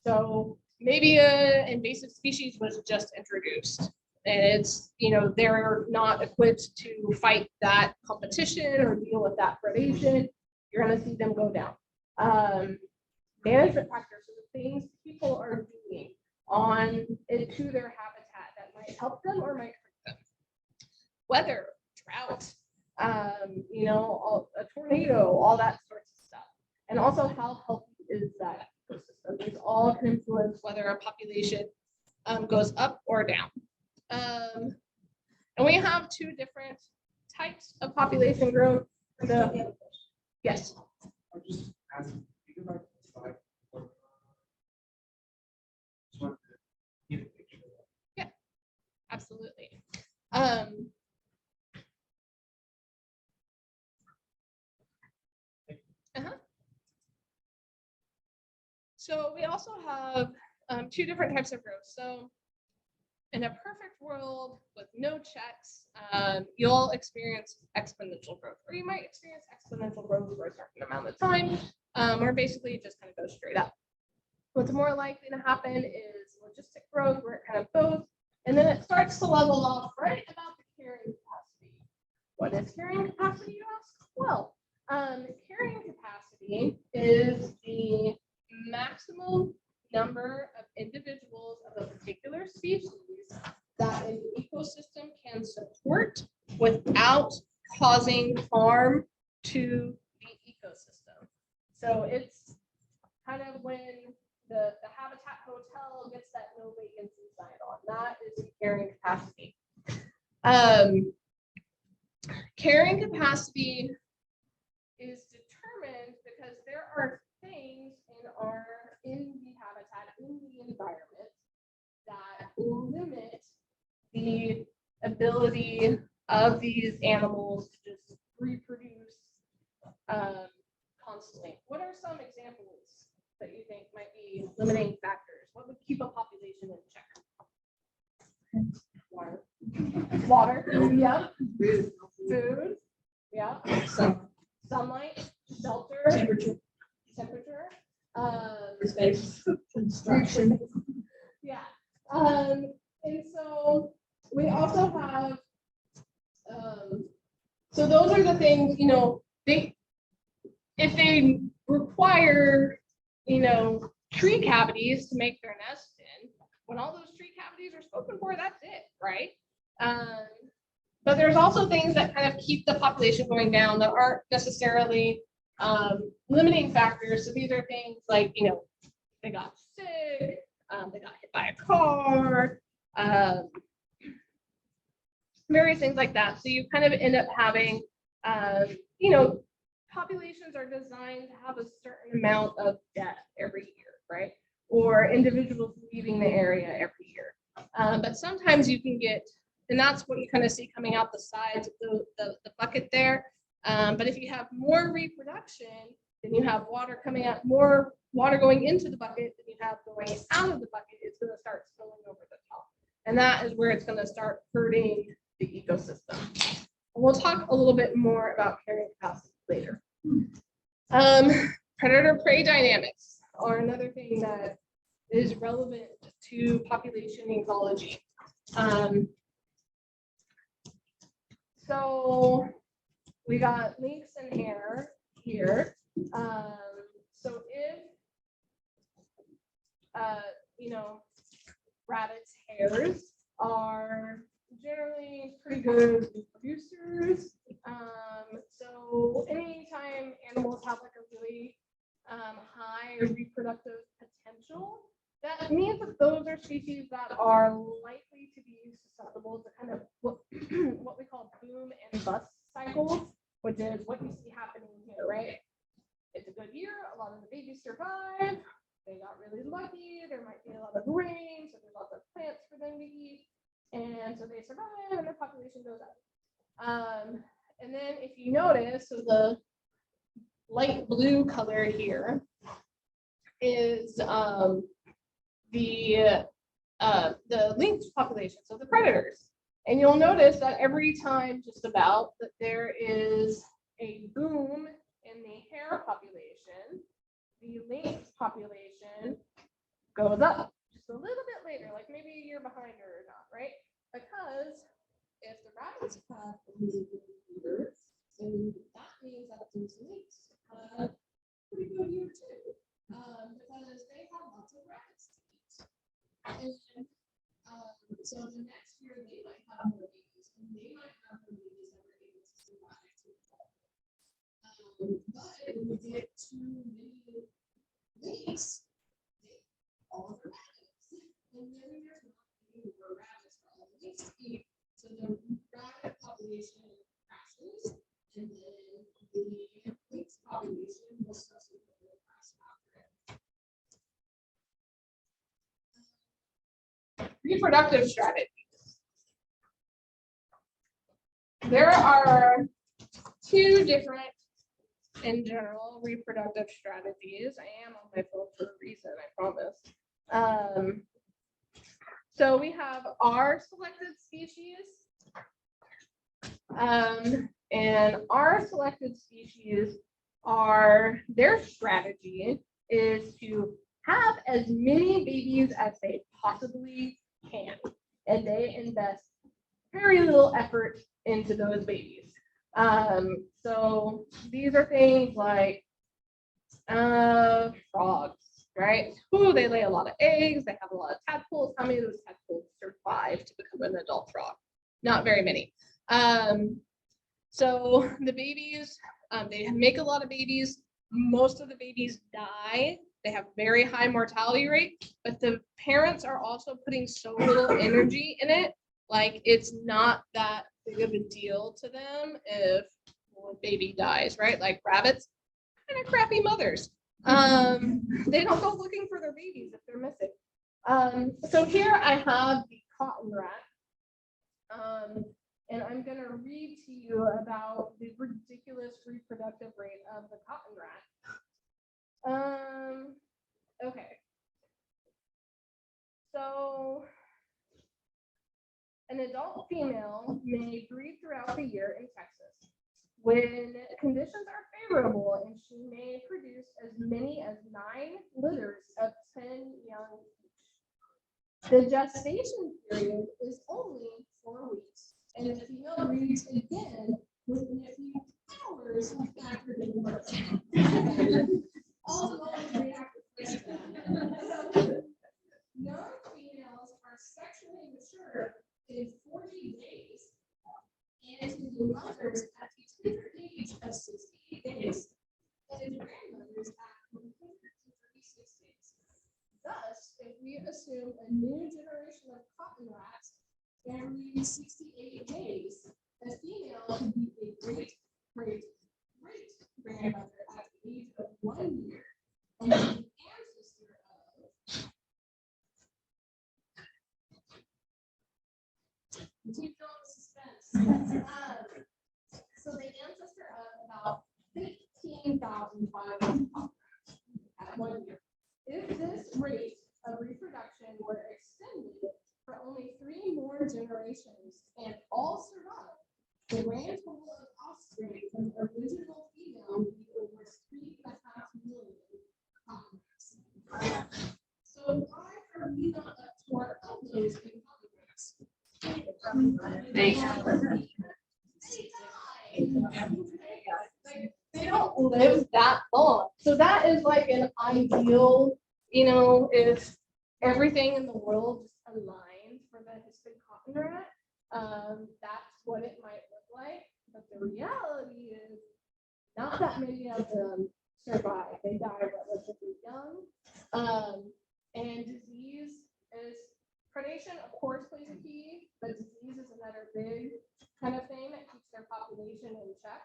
So maybe an invasive species was just introduced, and it's, they're not equipped to fight that competition or deal with that predation. You're going to see them go down. Management factors are the things people are doing into their habitat that might help them or might hurt them. Weather, drought, a tornado, all that sorts of stuff. And also how healthy is that ecosystem. These all can influence whether a population goes up or down. And we have 2 different types of population growth. Yes. I'm just asking, you go back to the slide. Just wanted to get a picture of that. Yeah, absolutely. So we also have 2 different types of growth. So in a perfect world with no checks, you'll experience exponential growth, or you might experience exponential growth for a certain amount of time, or basically it just kind of goes straight up. What's more likely to happen is logistic growth where it kind of goes, and then it starts to level off right about the carrying capacity. What is carrying capacity, you ask? Well, carrying capacity is the maximum number of individuals of a particular species that an ecosystem can support without causing harm to the ecosystem. So it's kind of when the Habitat Hotel gets that no vacancy sign on. That is carrying capacity. Carrying capacity is determined because there are things in the habitat, in the environment, that limit the ability of these animals to just reproduce constantly. What are some examples that you think might be limiting factors? What would keep a population in check? Water. Water, yeah. Food, yeah. Sunlight, shelter. Temperature. Space. Construction. Yeah. And so we also have, so those are the things, if they require, tree cavities to make their nest in, when all those tree cavities are spoken for, that's it, right? But there's also things that kind of keep the population going down that aren't necessarily limiting factors. So these are things like, they got sick, they got hit by a car, various things like that. So you kind of end up having, populations are designed to have a certain amount of death every year, right? Or individuals leaving the area every year. But sometimes you can get, and that's what you kind of see coming out the sides of the bucket there. But if you have more reproduction, then you have water coming out, more water going into the bucket than you have going out of the bucket. It's going to start spilling over the top. And that is where it's going to start hurting the ecosystem. We'll talk a little bit more about carrying capacity later. Predator-prey dynamics are another thing that is relevant to population ecology. So we got lynx and hare here. So if, rabbits, hares are generally pretty good producers. So anytime animals have like a really high reproductive potential, that means that those are species that are likely to be susceptible to kind of what we call boom and bust cycles, which is what you see happening here, right? It's a good year, a lot of the babies survive, they got really lucky, there might be a lot of rain, so there's lots of plants for them to eat, and so they survive and their population goes up. And then if you notice, so the light blue color here is the lynx population, so the predators. And you'll notice that every time just about that there is a boom in the hare population, the lynx population goes up just a little bit later, like maybe a year behind her or not, right? Because if the rabbits have a really good year, then that means that these lynx have a pretty good year too, because they have lots of rabbits to eat. And so the next year they might have more babies, and they might have more babies that are able to survive to the fall. But when you get too many lynx, all of the rabbits, and then there's not any more rabbits for all the lynx to eat. So the rabbit population crashes, and then the lynx population will subsequently crash after it. Reproductive strategies. There are two different, in general, reproductive strategies. I am on my phone for a reason, I promise. So we have our selected species. And our selected species their strategy is to have as many babies as they possibly can. And they invest very little effort into those babies. So these are things like frogs, right? Ooh, they lay a lot of eggs. They have a lot of tadpoles. How many of those tadpoles survive to become an adult frog? Not very many. So the babies, they make a lot of babies. Most of the babies die. They have very high mortality rate, but the parents are also putting so little energy in it. Like it's not that big of a deal to them if a baby dies, right? Like rabbits, kind of crappy mothers. They don't go looking for their babies if they're missing. So here I have the cotton rat. And I'm going to read to you about the ridiculous reproductive rate of the cotton rat. Okay. So an adult female may breed throughout the year in Texas. When conditions are favorable, and she may produce as many as 9 litters of 10 young each. The gestation period is only 4 weeks, and the female breeds again within a few hours after giving birth. All young females are sexually mature in 40 days, and to be mothers at the tender age of 68 days, and grandmothers at 136 days. Thus, if we assume a new generation of cotton rats every 68 days, a female could be a great grandmother at the age of 1 year, and the ancestor of. Keep going suspense. So the ancestor of about 15,500 at 1 year. If this rate of reproduction were extended for only 3 more generations and all survive, the grand total of offspring from the original female would be over 3.5 million cotton rats. So why are we not up to our elbows in cotton rats? They don't live that long. So that is like an ideal, if everything in the world just aligned for the Hispanic cotton rat, that's what it might look like. But the reality is not that many of them survive. They die relatively young. And disease is predation, of course, plays a key, but disease is another big kind of thing that keeps their population in check.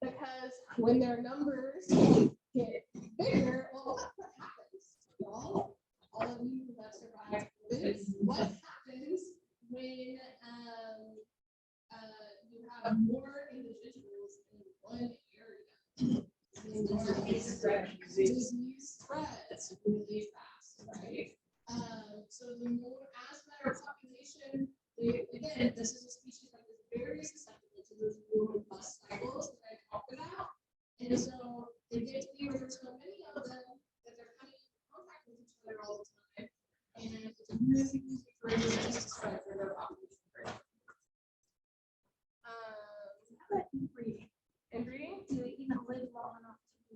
Because when their numbers get bigger, well, what happens? All of you who have survived this, what happens when you have more individuals in one area? Disease spreads really fast, right? So the more as matter population, again, this is a species that is very susceptible to those robust cycles that I talked about. And so they get to be around so many of them that they're coming in contact with each other all the time. And it's really easy for disease to spread for their population. How about inbreeding? Inbreeding? Do they even live long enough to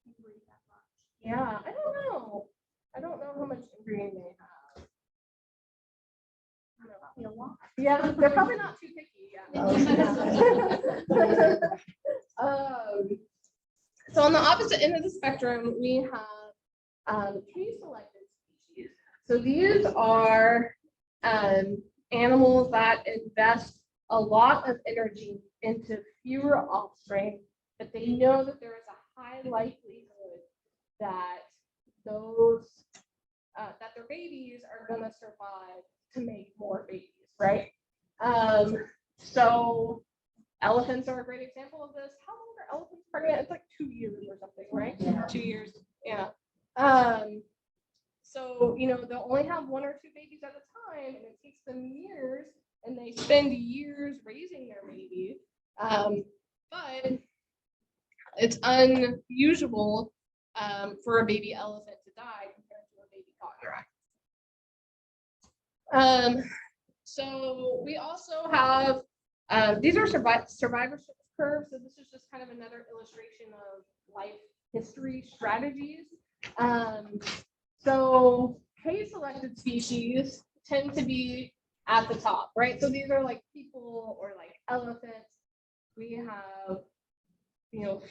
inbreed that much? Yeah, I don't know. I don't know how much inbreeding they have. A lot. Yeah, they're probably not too picky. Yeah. So on the opposite end of the spectrum, we have case-selected species. So these are animals that invest a lot of energy into fewer offspring, but they know that there is a high likelihood that that their babies are going to survive to make more babies, right? So elephants are a great example of this. How long are elephants pregnant? It's like 2 years or something, right? Yeah. 2 years. Yeah. So, they'll only have 1 or 2 babies at a time, and it takes them years, and they spend years raising their baby. But it's unusual for a baby elephant to die compared to a baby cottontail. So we also have, these are survivorship curves. So this is just kind of another illustration of life history strategies. So K-selected species tend to be at the top, right? So these are like people or like elephants. We have,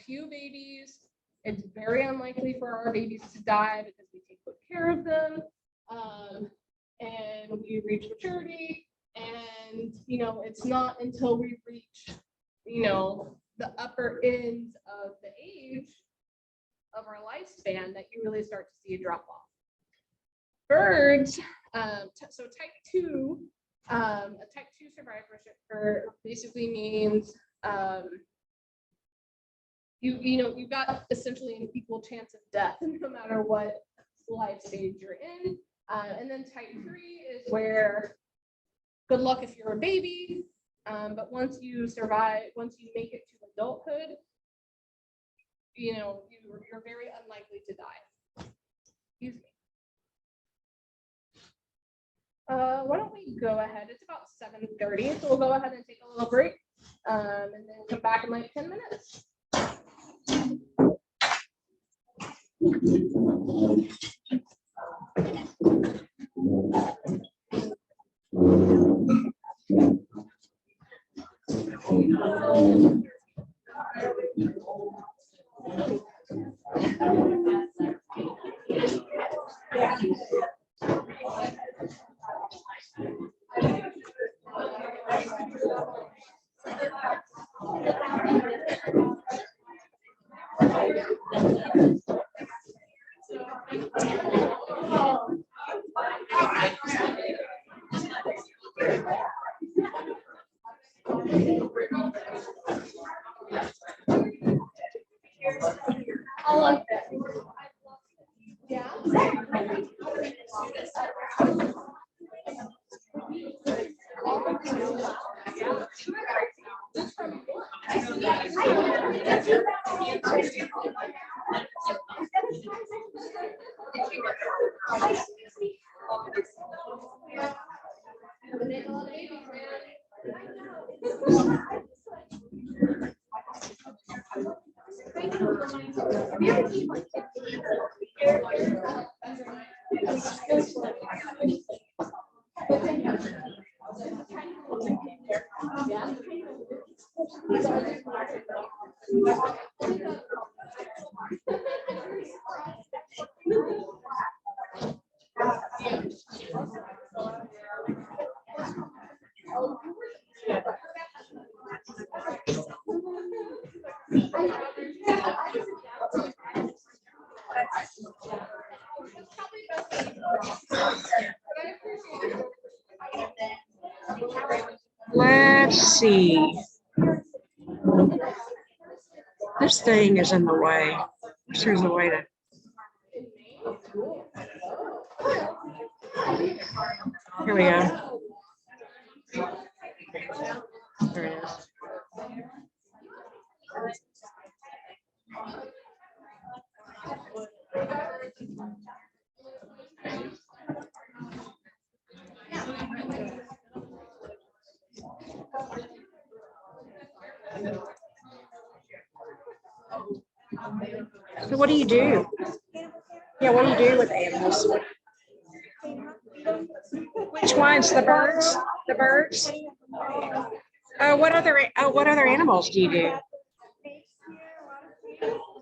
few babies. It's very unlikely for our babies to die because we take good care of them. And we reach maturity. And, it's not until we reach, the upper ends of the age of our lifespan that you really start to see a drop off. Birds, so type 2, a type 2 survivorship curve basically means you've got essentially an equal chance of death no matter what life stage you're in. And then type 3 is where good luck if you're a baby, but once you survive, once you make it to adulthood, you're very unlikely to die. Excuse me. Why don't we go ahead? It's about 7:30, so we'll go ahead and take a little break, and then come back in like 10 minutes. Let's see. This thing is in the way. There's a way to. Here we go. There it is. So what do you do? Yeah, what do you do with animals? Which ones? The birds? The birds? What other animals do you do?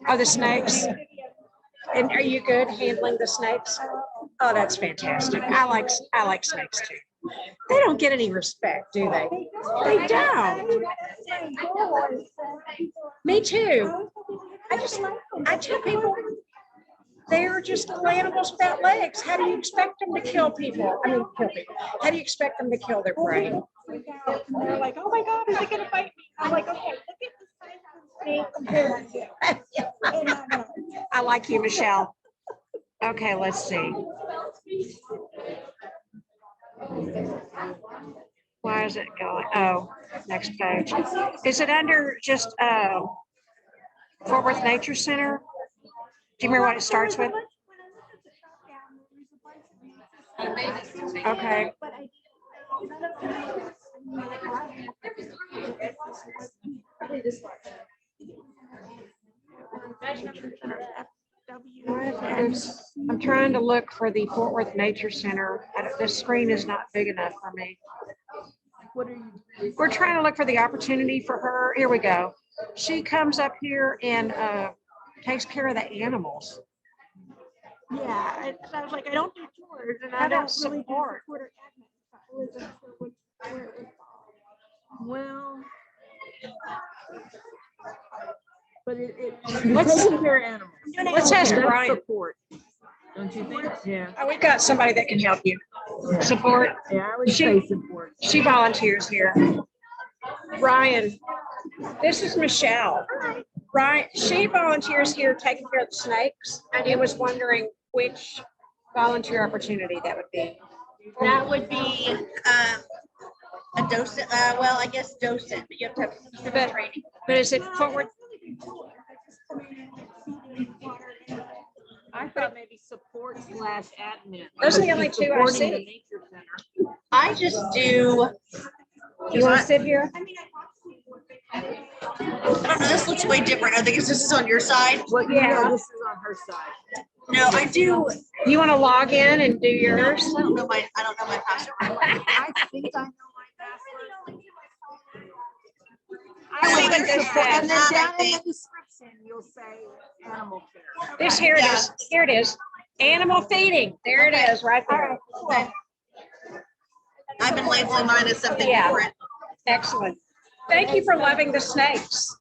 Oh, the snakes. And are you good handling the snakes? Oh, that's fantastic. I like snakes too. They don't get any respect, do they? They don't. Me too. I tell people they're just little animals without legs. How do you expect them to kill people? I mean, kill people. How do you expect them to kill their prey? And they're like, oh my God, is it gonna bite me? I'm like, okay, look at the size of the snake compared to you. I like you, Michelle. Okay, let's see. Why is it going? Oh, next page. Is it under just Fort Worth Nature Center? Do you remember what it starts with? Okay. I'm trying to look for the Fort Worth Nature Center. This screen is not big enough for me. We're trying to look for the opportunity for her. Here we go. She comes up here and takes care of the animals. Yeah, I was like, I don't do tours and How I don't about really do support? support or admin. So I wasn't sure where it would fall. Well. But Let's- taking care of animals. Let's ask That's Brian. support. Don't you think? Yeah. Oh, we've got somebody that can help you. Support. Yeah, I would She- say support. She volunteers here. Ryan, this is Michelle. Ryan, she volunteers here taking care of the snakes, and he was wondering which volunteer opportunity that would be. That would be a docent, well, I guess docent, but you have to have some But- training. But is it forward? I thought maybe support/admin. Those are the only two I Supporting the see. nature center. I just do. You want to sit here? I don't know, this looks way different. I think it's just on your side. Well, Yeah. this is on her side. No, I do. You want to log in and do yours? I don't know my password. I think I know my password. I I would would just just put and then that, I down in the think. description, you'll say animal care. This here it is. Here it is. Animal feeding. There it is, right there. Okay. I've been labeling mine as something Yeah. different. Excellent. Thank you for loving the snakes.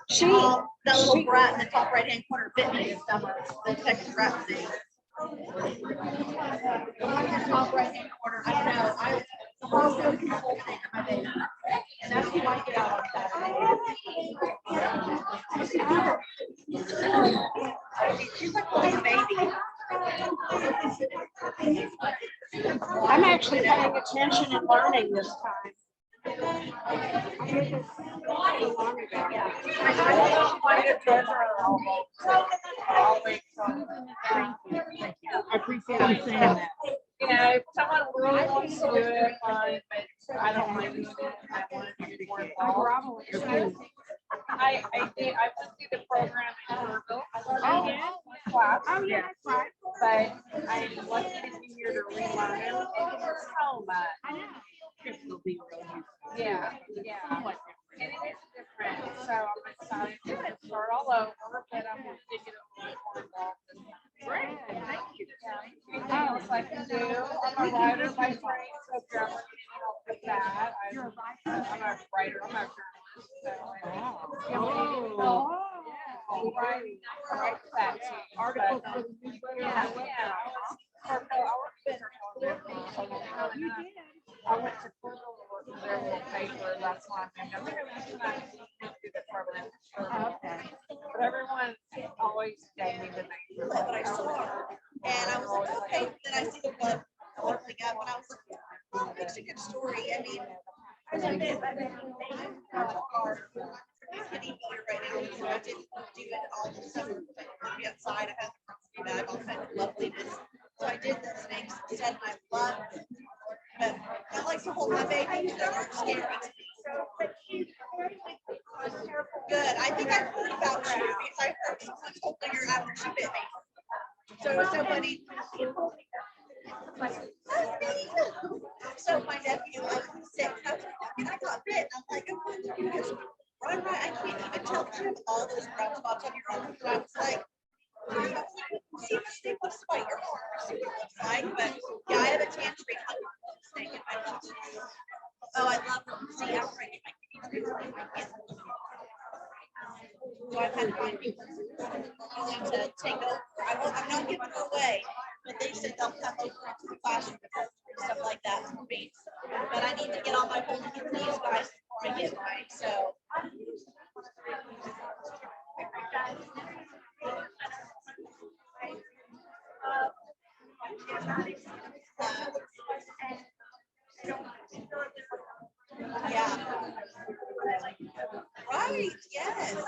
She, That little brat in the top right-hand corner bit me this summer. The Texas rat thing. The one in the top right-hand corner, I don't know. The whole thing in my baby. And that's who I get out on Saturday. She's like a little baby. I'm actually paying attention and learning this time. I did this so long ago. I appreciate you saying that. Yeah, if someone really wants to do it, fine, but I don't mind doing it. I want to be more involved. I did, I went through the program in Louisville. Oh, yeah. Class. Oh, yeah, that's right. But I wasn't here to relearn it. So much. I know. It'll be really useful. Yeah, yeah. And it is different, so I'm excited to start all over, but I'm gonna dig it a little more involved this time. Great, thank you. Anything else I can do? I'm a writer by trade, so if you're ever needing help with that, I'm a writer, I'm a journalist. So, if you need help, I'll write that too. Articles But, for the newsletter. yeah, I worked with her for a long time. I went to school to work with their little paper, that's why I think I'm really do the program. Okay. But everyone always gave me the name. But I saw her and I was like, okay, then I see the blood opening up and I was like, oh, it makes a good story. I mean, I'm getting better right now, so I didn't do it all the summer. I'd be outside, I had to bag, all kind of loveliness. So I did the snakes instead, and I loved it. But I like to hold my babies that aren't scary to me. Good. I think I've heard about you because I heard someone told me you're after she bit me. So somebody. So my nephew was sick. And I was like, and I got bit. And I'm like, I'm going to do this. Run right. I can't even tell that you have all those brown spots on your arm. So I was like, see if a snake wants to bite your arm. See what it looks like. But yeah, I have a tangerine snake in my house. Oh, I love them. See, I'm trying to get my kids. So I've had to find people willing to take over. I'm not giving her away, but they said they'll come over into the classroom and stuff like that for me. But I need to get on my phone with these guys before I get mine. So. Yeah. Right, yes.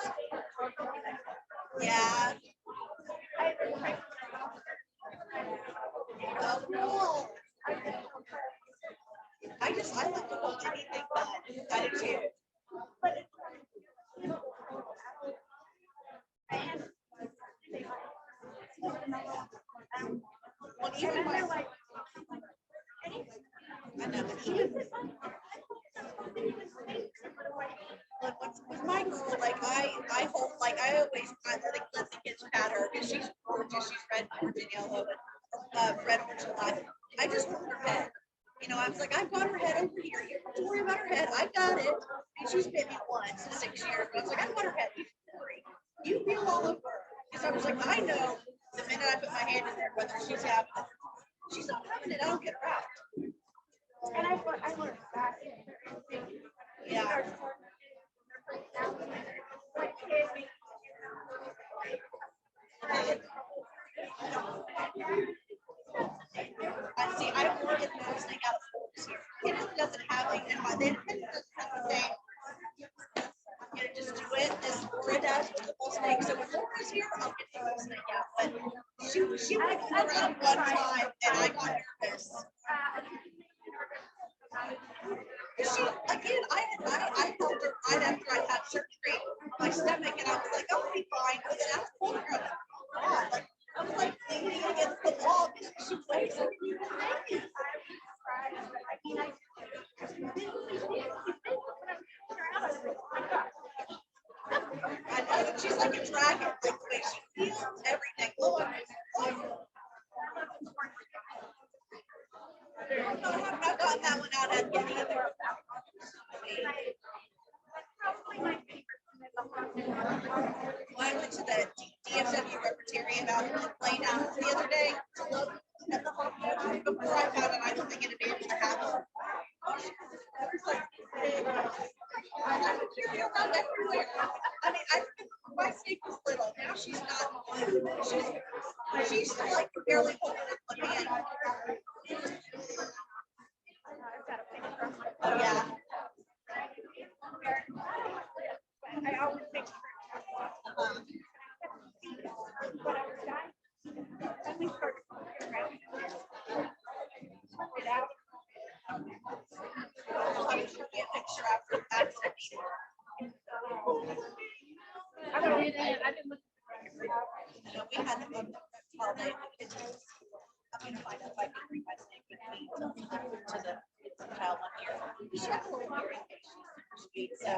Yeah. I hold, like, I always, I think Lindsay gets pat her because she's gorgeous. She's red, orange, and yellow, and red, orange, and black. I just hold her head. You know, I was like, I've got her head over here. You don't have to worry about her head. I got it. And she's bit me once in 6 years. But I was like, I've got her head. You don't worry. You feel all over her. Because I was like, I know the minute I put my hand in there, whether she's having it. She's not having it. I don't get her out. And I learned that. Yeah. I see. I don't want to get the snake out of focus here. It doesn't have like, and my then it doesn't have the same. You know, just do it as Laura does with the bull snake. So when Laura's here, I'll get the bull snake out. But she went around one time, and I got nervous. She again, I felt it right after I had surgery on my stomach, and I was like, I'll be fine. But then I was pulling her up. God, like, I was like leaning against the wall because she weighs like you can. I know that she's like a dragon, like the way she feels everything. Lord, I've gotten that one out at getting it there. Well, I went to the DFW Repertory about laying out the other day to look at the home before I found out I was thinking to be able to have them. I would carry around everywhere. I mean, my snake was little. Now she's not. She's still like barely holding it in my hand. Yeah. I always make sure. When I was dying, then we started looking around. It out. I'll show you a picture after the meeting. I don't need it. I didn't look. We had them up all day in the kitchen. I'm gonna find out if I can bring my snake with me to the child up here. She has a little hearing aid. She's super sweet, so.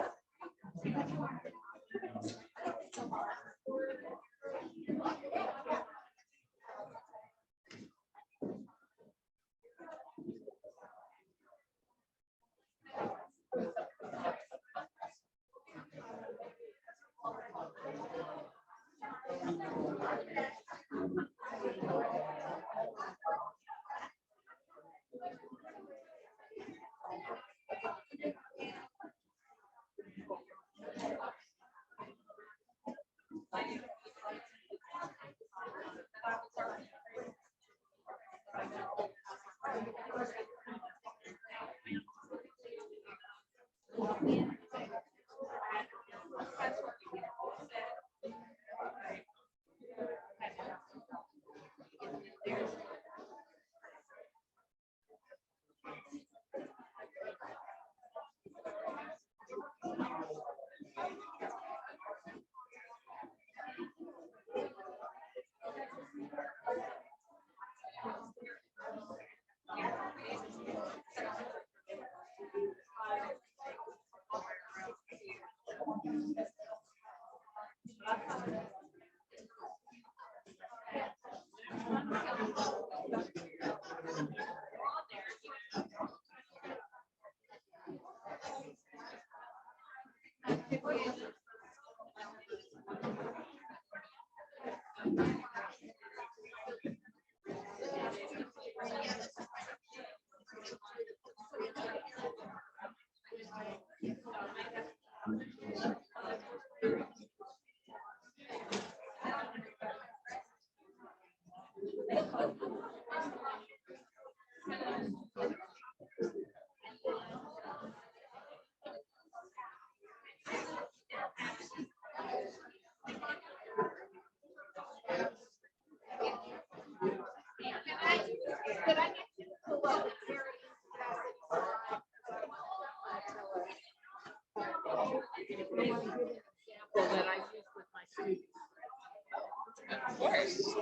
Of course. She's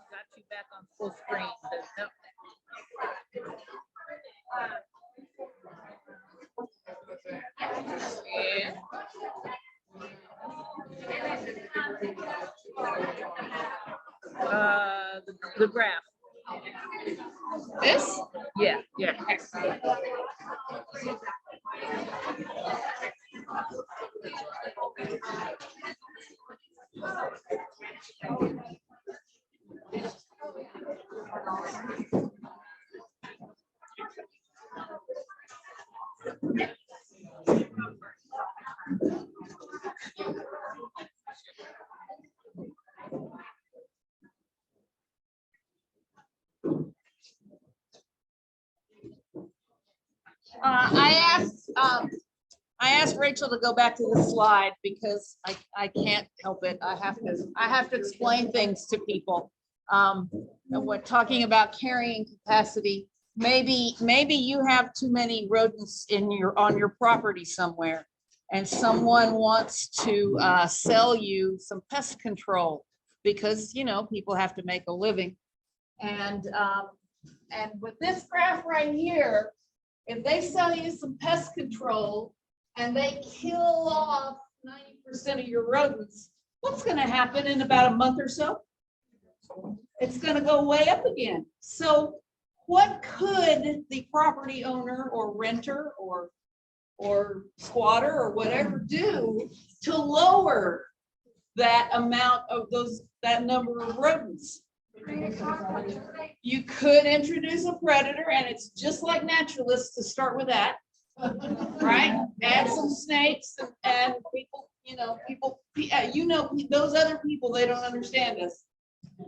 got you back on full screen. So no. Yeah. The graph. This? Yeah, yeah. I asked Rachel to go back to the slide because I can't help it. I have to explain things to people. And we're talking about carrying capacity. Maybe you have too many rodents on your property somewhere, and someone wants to sell you some pest control because, you know, people have to make a living. And with this graph right here, if they sell you some pest control and they kill off 90% of your rodents, what's going to happen in about a month or so? It's going to go way up again. So what could the property owner or renter or squatter or whatever do to lower that amount of that number of rodents? You could introduce a predator, and it's just like naturalists to start with that, right? Add some snakes and people, those other people, they don't understand us.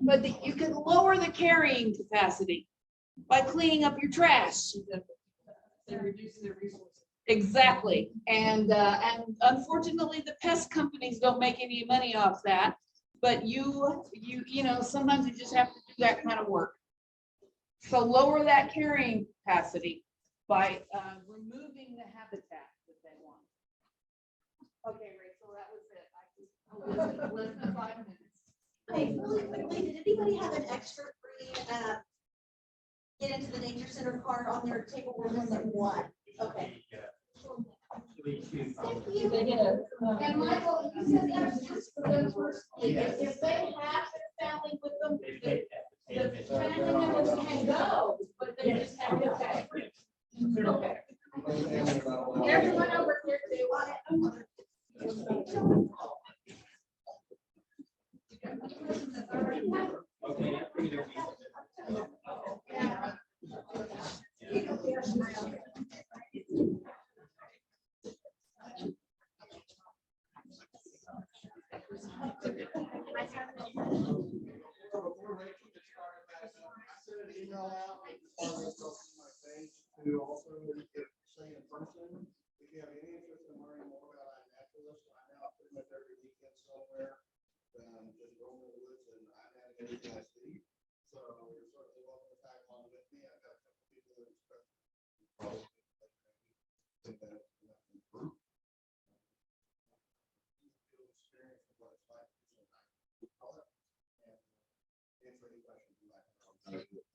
But you can lower the carrying capacity by cleaning up your trash. They reduce their resources. Exactly. And unfortunately, the pest companies don't make any money off that. But you know, sometimes you just have to do that kind of work. So lower that carrying capacity by removing the habitat that they want. Okay, Rachel, that was it. I just less than 5 minutes. Okay, really quickly, did anybody have an extra free get into the nature center card on their table? We're missing one. Okay. Thank you. And Michael, you said that's just for them personally. If they have their family with them, the family members can go, but they just have to pay. Okay. Everyone over here To also say in person, if you have any interest in learning more about our naturalists, I'm out pretty much every weekend somewhere. Just roaming the woods, and I'm at anything I see. So you're certainly welcome to tag along with me. I've got a couple people that express group. Experience of what it's like to do some color and answer any questions you might have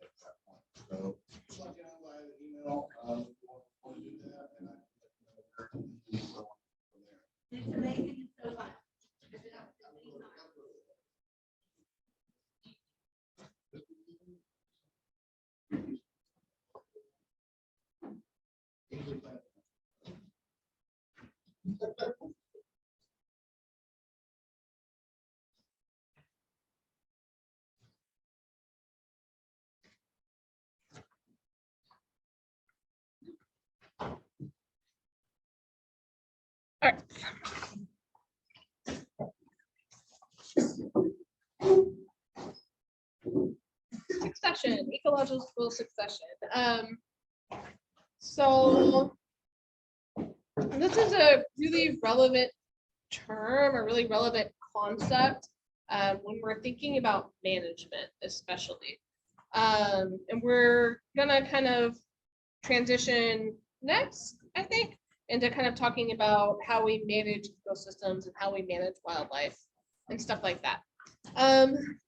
at that point. So just let me know by the email. Want to do that, and I can let you know where to go from there. It's amazing. It's so fun. All right. Succession, ecological succession. So this is a really relevant term, a really relevant concept when we're thinking about management, especially. And we're gonna kind of transition next, I think, into kind of talking about how we manage ecosystems and how we manage wildlife and stuff like that.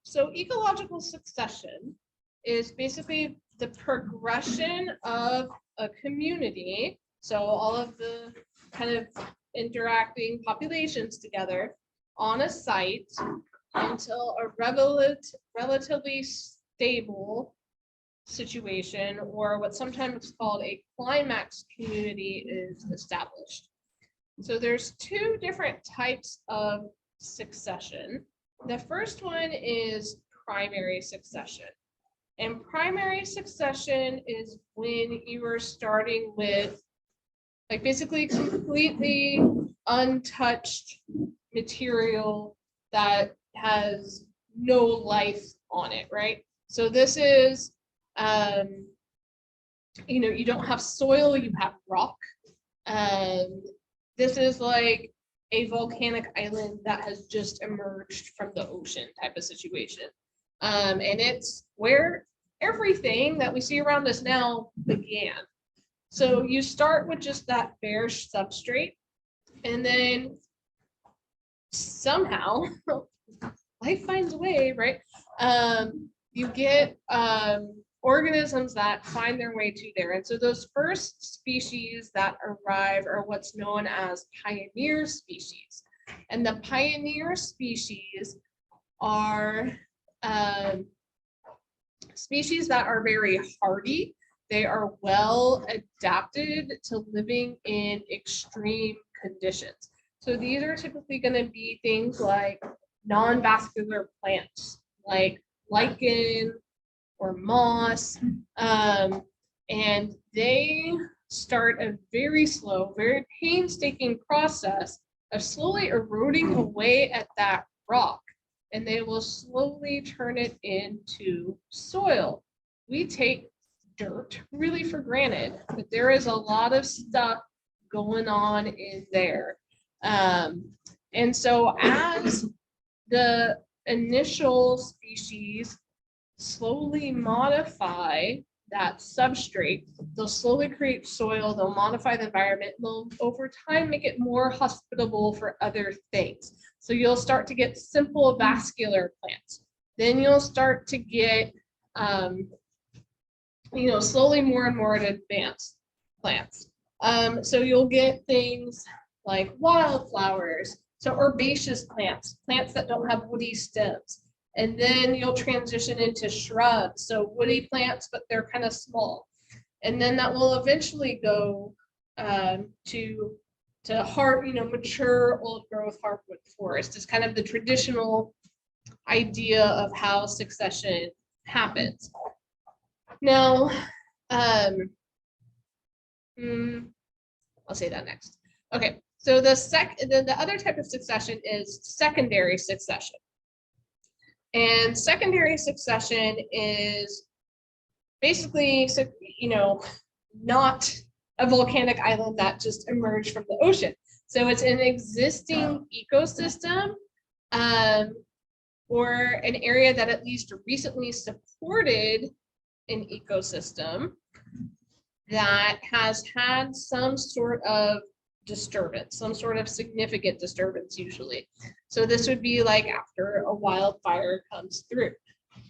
So ecological succession is basically the progression of a community. So all of the kind of interacting populations together on a site until a relatively stable situation, or what's sometimes called a climax community, is established. So there's two different types of succession. The first one is primary succession. And primary succession is when you are starting with like basically completely untouched material that has no life on it, right? So this is, you don't have soil, you have rock. This is like a volcanic island that has just emerged from the ocean type of situation. And it's where everything that we see around us now began. So you start with just that bare substrate, and then somehow life finds a way, right? You get organisms that find their way to there. And so those first species that arrive are what's known as pioneer species. And the pioneer species are species that are very hardy. They are well adapted to living in extreme conditions. So these are typically going to be things like non-vascular plants, like lichen or moss, and they start a very slow, very painstaking process of slowly eroding away at that rock, and they will slowly turn it into soil. We take dirt really for granted, but there is a lot of stuff going on in there. And so as the initial species slowly modify that substrate, they'll slowly create soil, they'll modify the environment, they'll over time make it more hospitable for other things. So you'll start to get simple vascular plants. Then you'll start to get, slowly more and more advanced plants. So you'll get things like wildflowers, so herbaceous plants, plants that don't have woody stems. And then you'll transition into shrubs, so woody plants, but they're kind of small. And then that will eventually go to mature old growth hardwood forest is kind of the traditional idea of how succession happens. Now, I'll say that next. Okay, so the other type of succession is secondary succession. And secondary succession is basically, not a volcanic island that just emerged from the ocean. So it's an existing ecosystem or an area that at least recently supported an ecosystem that has had some sort of disturbance, some sort of significant disturbance usually. So this would be like after a wildfire comes through,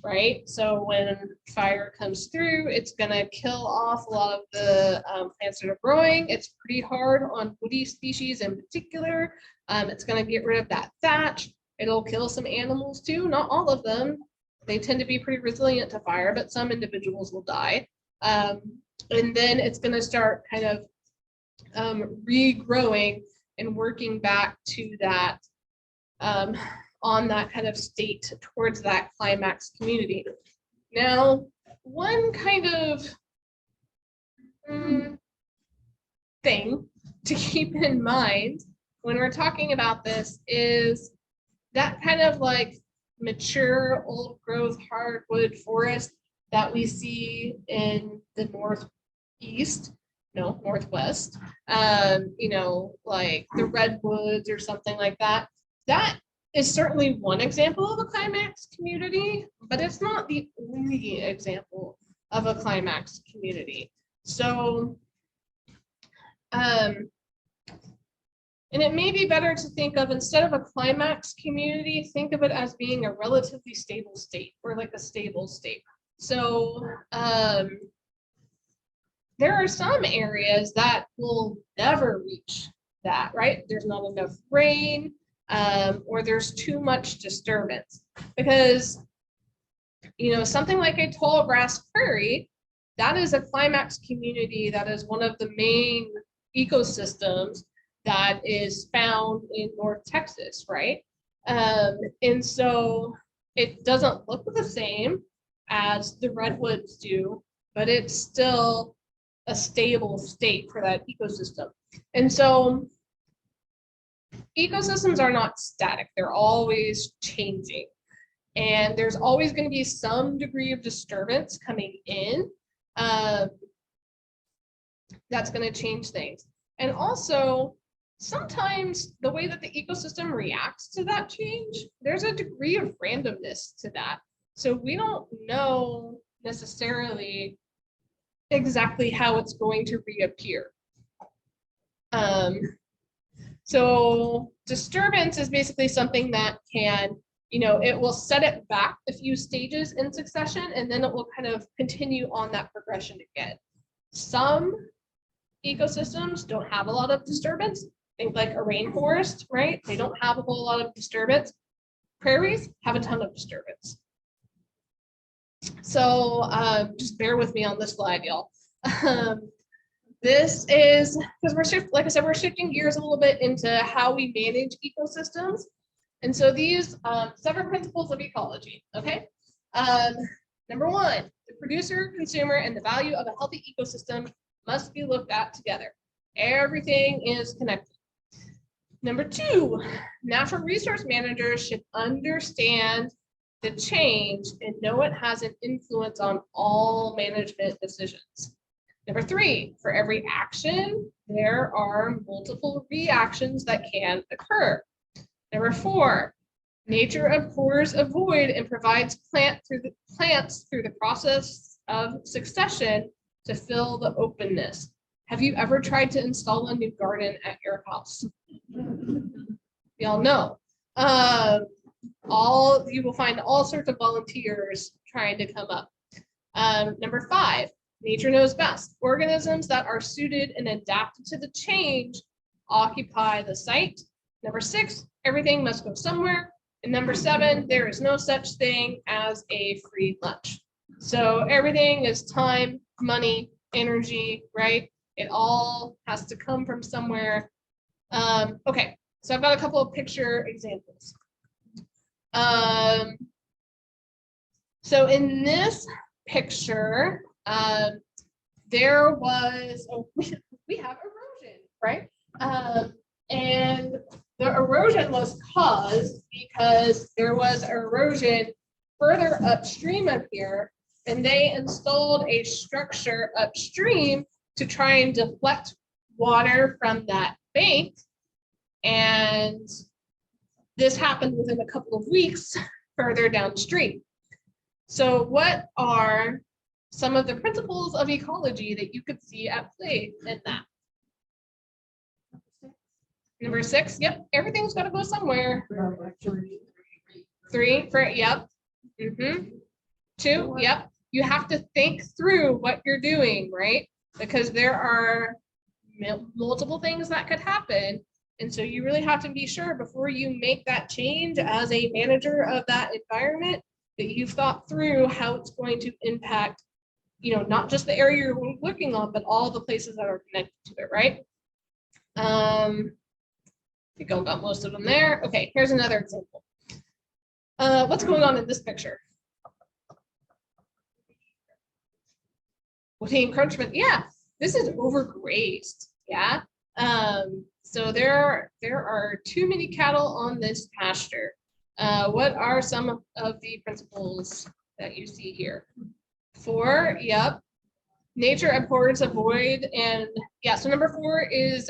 right? So when fire comes through, it's gonna kill off a lot of the plants that are growing. It's pretty hard on woody species in particular. It's gonna get rid of that thatch. It'll kill some animals too, not all of them. They tend to be pretty resilient to fire, but some individuals will die. And then it's gonna start kind of regrowing and working back to that on that kind of state towards that climax community. Now, one kind of thing to keep in mind when we're talking about this is that kind of like mature old growth hardwood forest that we see in the northwest, like the redwoods or something like that. That is certainly one example of a climax community, but it's not the only example of a climax community. So, and it may be better to think of, instead of a climax community, think of it as being a relatively stable state, or like a stable state. So, there are some areas that will never reach that, right? There's not enough rain, or there's too much disturbance, because You know, something like a tall grass prairie, that is a climax community that is one of the main ecosystems that is found in North Texas, right? And so it doesn't look the same as the redwoods do, but it's still a stable state for that ecosystem. And so ecosystems are not static, they're always changing. And there's always going to be some degree of disturbance coming in that's going to change things. And also, sometimes the way that the ecosystem reacts to that change, there's a degree of randomness to that. So we don't know necessarily exactly how it's going to reappear. So disturbance is basically something that can, you know, it will set it back a few stages in succession, and then it will kind of continue on that progression again. Some ecosystems don't have a lot of disturbance. Think like a rainforest, right? They don't have a whole lot of disturbance. Prairies have a ton of disturbance. So just bear with me on this slide, y'all. This is, because like I said, we're shifting gears a little bit into how we manage ecosystems. And so these 7 principles of ecology, okay? Number 1, the producer, consumer, and the value of a healthy ecosystem must be looked at together. Everything is connected. Number 2, natural resource managers should understand the change and know it has an influence on all management decisions. Number 3, for every action, there are multiple reactions that can occur. Number 4, nature abhors a void and provides plants through the process of succession to fill the openness. Have you ever tried to install a new garden at your house? Y'all know. You will find all sorts of volunteers trying to come up. Number 5, nature knows best. Organisms that are suited and adapted to the change occupy the site. Number 6, everything must go somewhere. And number 7, there is no such thing as a free lunch. So everything is time, money, energy, right? It all has to come from somewhere. Okay, so I've got a couple of picture examples. So in this picture, there was, we have erosion, right? And the erosion was caused because there was erosion further upstream of here, and they installed a structure upstream to try and deflect water from that bank. And this happened within a couple of weeks further downstream. So what are some of the principles of ecology that you could see at play in that? Number 6, yep, everything's got to go somewhere. 3, yep. 2, yep. You have to think through what you're doing, right? Because there are multiple things that could happen. And so you really have to be sure before you make that change as a manager of that environment that you've thought through how it's going to impact, you know, not just the area you're working on, but all the places that are connected to it, right? I think I got most of them there. Okay, here's another example. What's going on in this picture? Woody encroachment. Yeah, this is overgrazed. Yeah. So there are too many cattle on this pasture. What are some of the principles that you see here? 4, yep. Nature abhors a void, and yeah, so number 4 is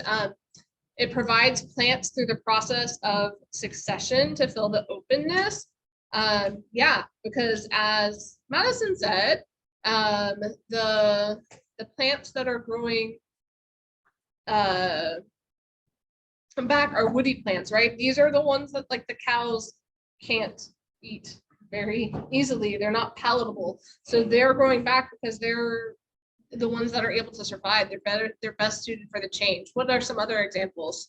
it provides plants through the process of succession to fill the openness. Yeah, because as Madison said, the plants that are growing back are woody plants, right? These are the ones that like the cows can't eat very easily. They're not palatable. So they're growing back because they're the ones that are able to survive. They're best suited for the change. What are some other examples?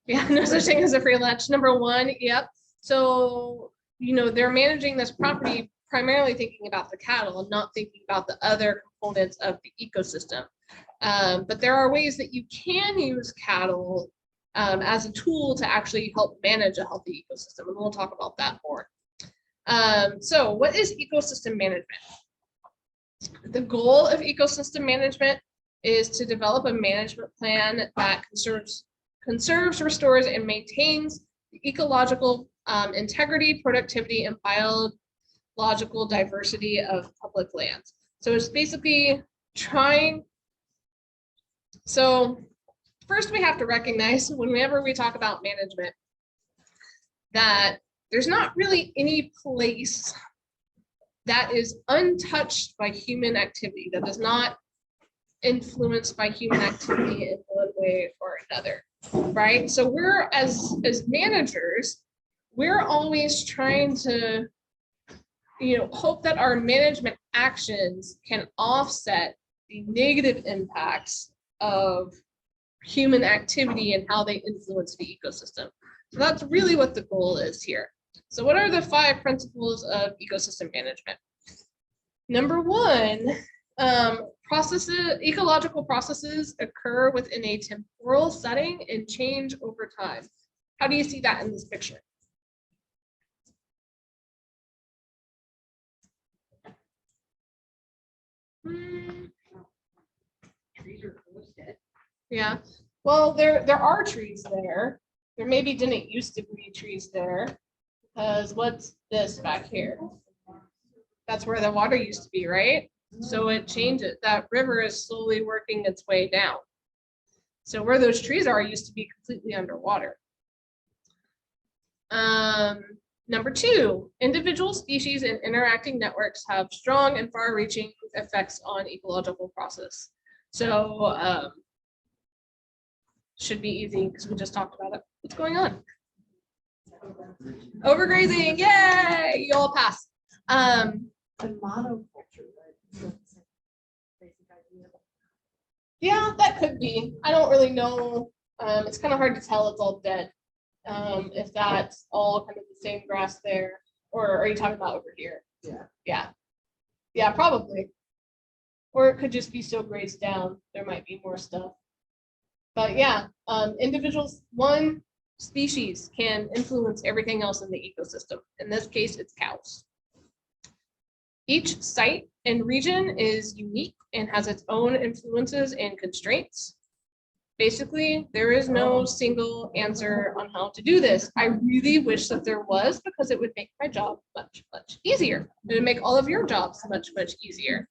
Yeah, no such thing as a free lunch. Number 1, yep. So, they're managing this property primarily thinking about the cattle and not thinking about the other components of the ecosystem. But there are ways that you can use cattle as a tool to actually help manage a healthy ecosystem, and we'll talk about that more. So what is ecosystem management? The goal of ecosystem management is to develop a management plan that conserves, restores, and maintains the ecological integrity, productivity, and biological diversity of public lands. So it's basically so first we have to recognize whenever we talk about management that there's not really any place that is untouched by human activity, that is not influenced by human activity in one way or another, right? So we're, as managers, we're always trying to, hope that our management actions can offset the negative impacts of human activity and how they influence the ecosystem. So that's really what the goal is here. So what are the 5 principles of ecosystem management? Number 1, ecological processes occur within a temporal setting and change over time. How do you see that in this picture? Trees are dead. Yeah, well, there are trees there. There maybe didn't used to be trees there, because what's this back here? That's where the water used to be, right? So it changes. That river is slowly working its way down. So where those trees are used to be completely underwater. Number 2, individual species and interacting networks have strong and far-reaching effects on ecological process. So should be easy because we just talked about it. What's going on? Overgrazing, yay! You all pass. Yeah, that could be. I don't really know. It's kind of hard to tell. It's all dead. If that's all kind of the same grass there, or are you talking about over here? Yeah, probably. Or it could just be so grazed down. There might be more stuff. But yeah, one species can influence everything else in the ecosystem. In this case, it's cows. Each site and region is unique and has its own influences and constraints. Basically, there is no single answer on how to do this. I really wish that there was, because it would make my job much, much easier. It would make all of your jobs much, much easier.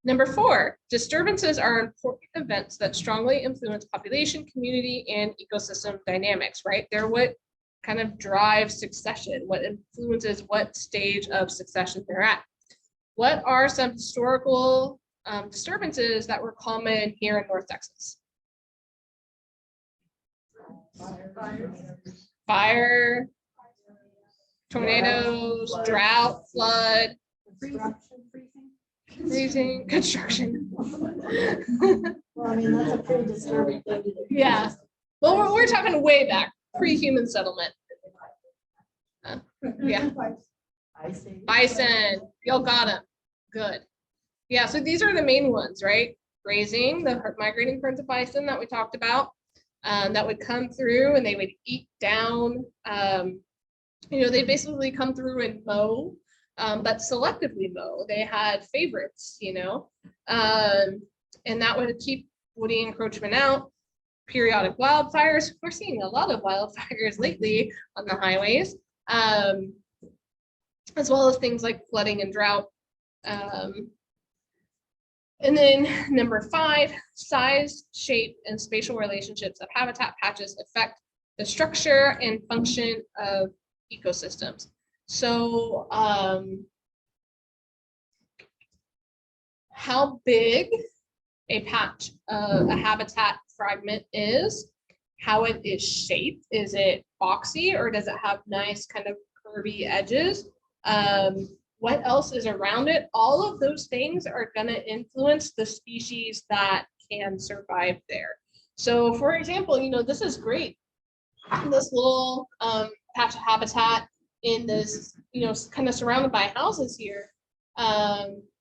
Number 4, disturbances are important events that strongly influence population, community, and ecosystem dynamics, right? They're what kind of drives succession, what influences what stage of succession they're at. What are some historical disturbances that were common here in North Texas? Fire, tornadoes, drought, flood, freezing, construction. Well, I mean, that's a pretty disturbing thing to do. Yeah. Well, we're talking way back, pre-human settlement. Yeah. Bison, y'all got them. Good. Yeah, so these are the main ones, right? Grazing, the migrating herds of bison that we talked about, that would come through and they would eat down. They basically come through and mow, but selectively mow. They had favorites, and that would keep woody encroachment out. Periodic wildfires. We're seeing a lot of wildfires lately on the highways, as well as things like flooding and drought. And then number 5, size, shape, and spatial relationships of habitat patches affect the structure and function of ecosystems. So how big a patch of a habitat fragment is, how it is shaped. Is it boxy or does it have nice kind of curvy edges? What else is around it? All of those things are going to influence the species that can survive there. So for example, this is great. this little patch of habitat in this, kind of surrounded by houses here.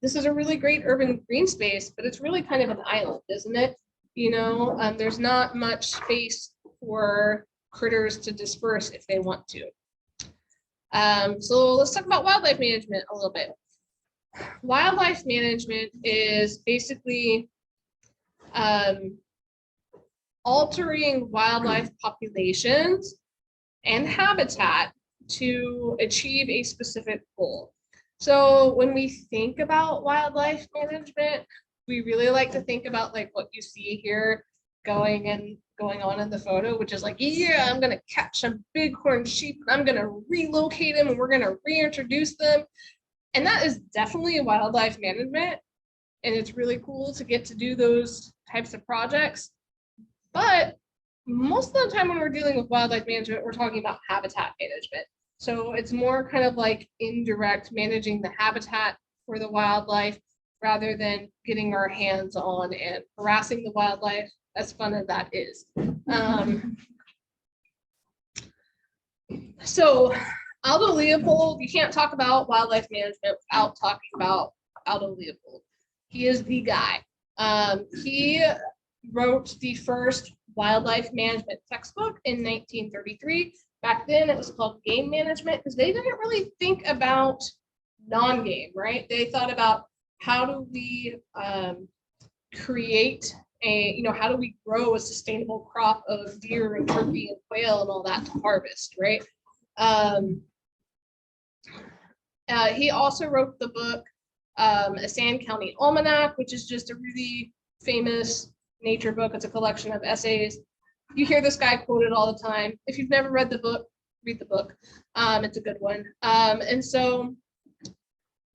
This is a really great urban green space, but it's really kind of an island, isn't it? There's not much space for critters to disperse if they want to. So let's talk about wildlife management a little bit. Wildlife management is basically altering wildlife populations and habitat to achieve a specific goal. So when we think about wildlife management, we really like to think about like what you see here going on in the photo, which is like, yeah, I'm gonna catch some bighorn sheep, and I'm gonna relocate them, and we're gonna reintroduce them. And that is definitely wildlife management. And it's really cool to get to do those types of projects. But most of the time when we're dealing with wildlife management, we're talking about habitat management. So it's more kind of like indirect managing the habitat for the wildlife rather than getting our hands on and harassing the wildlife, as fun as that is. So Aldo Leopold, you can't talk about wildlife management without talking about Aldo Leopold. He is the guy. He wrote the first wildlife management textbook in 1933. Back then it was called game management because they didn't really think about non-game, right? They thought about how do we create how do we grow a sustainable crop of deer and turkey and quail and all that to harvest, right? He also wrote the book, A Sand County Almanac, which is just a really famous nature book. It's a collection of essays. You hear this guy quoted all the time. If you've never read the book, read the book. It's a good one. And so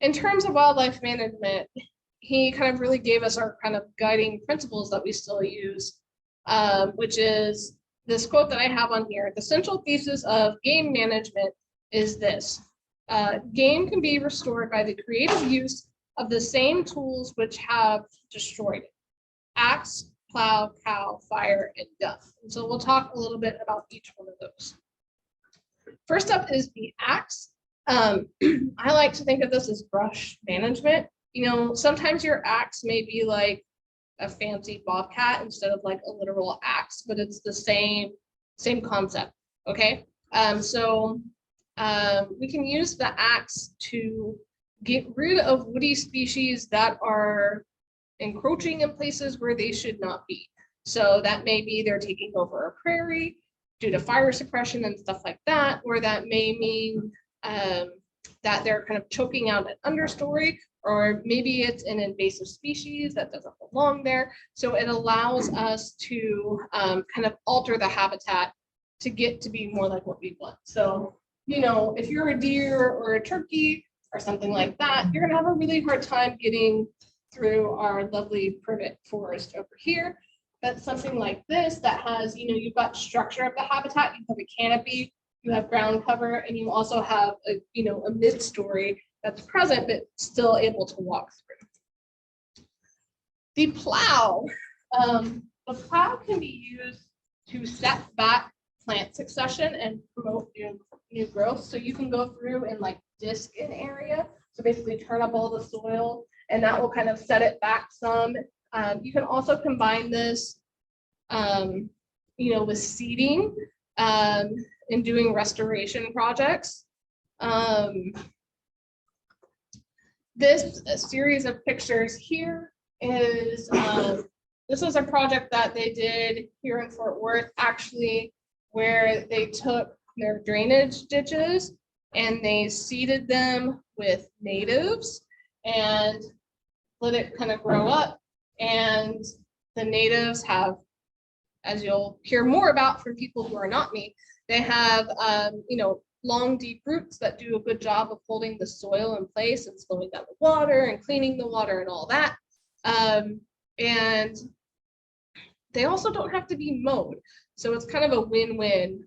in terms of wildlife management, he kind of really gave us our kind of guiding principles that we still use, which is this quote that I have on here. The central thesis of game management is this. Game can be restored by the creative use of the same tools which have destroyed it. Axe, plow, cow, fire, and gun. And so we'll talk a little bit about each one of those. First up is the axe. I like to think of this as brush management. Sometimes your axe may be like a fancy bobcat instead of like a literal axe, but it's the same concept, okay? So we can use the axe to get rid of woody species that are encroaching in places where they should not be. So that may be they're taking over a prairie due to fire suppression and stuff like that, or that may mean that they're kind of choking out an understory, or maybe it's an invasive species that doesn't belong there. So it allows us to kind of alter the habitat to get to be more like what we want. So, if you're a deer or a turkey or something like that, you're gonna have a really hard time getting through our lovely privet forest over here. But something like this that has, you've got structure of the habitat, you have a canopy, you have ground cover, and you also have a mid-story that's present but still able to walk through. The plow can be used to set back plant succession and promote new growth. So you can go through and like disc an area, so basically turn up all the soil, and that will kind of set it back some. You can also combine this, with seeding and doing restoration projects. This series of pictures here is, this was a project that they did here in Fort Worth, actually, where they took their drainage ditches and they seeded them with natives and let it kind of grow up. And the natives have, as you'll hear more about from people who are not me, they have, long, deep roots that do a good job of holding the soil in place and slowing down the water and cleaning the water and all that. And they also don't have to be mowed. So it's kind of a win-win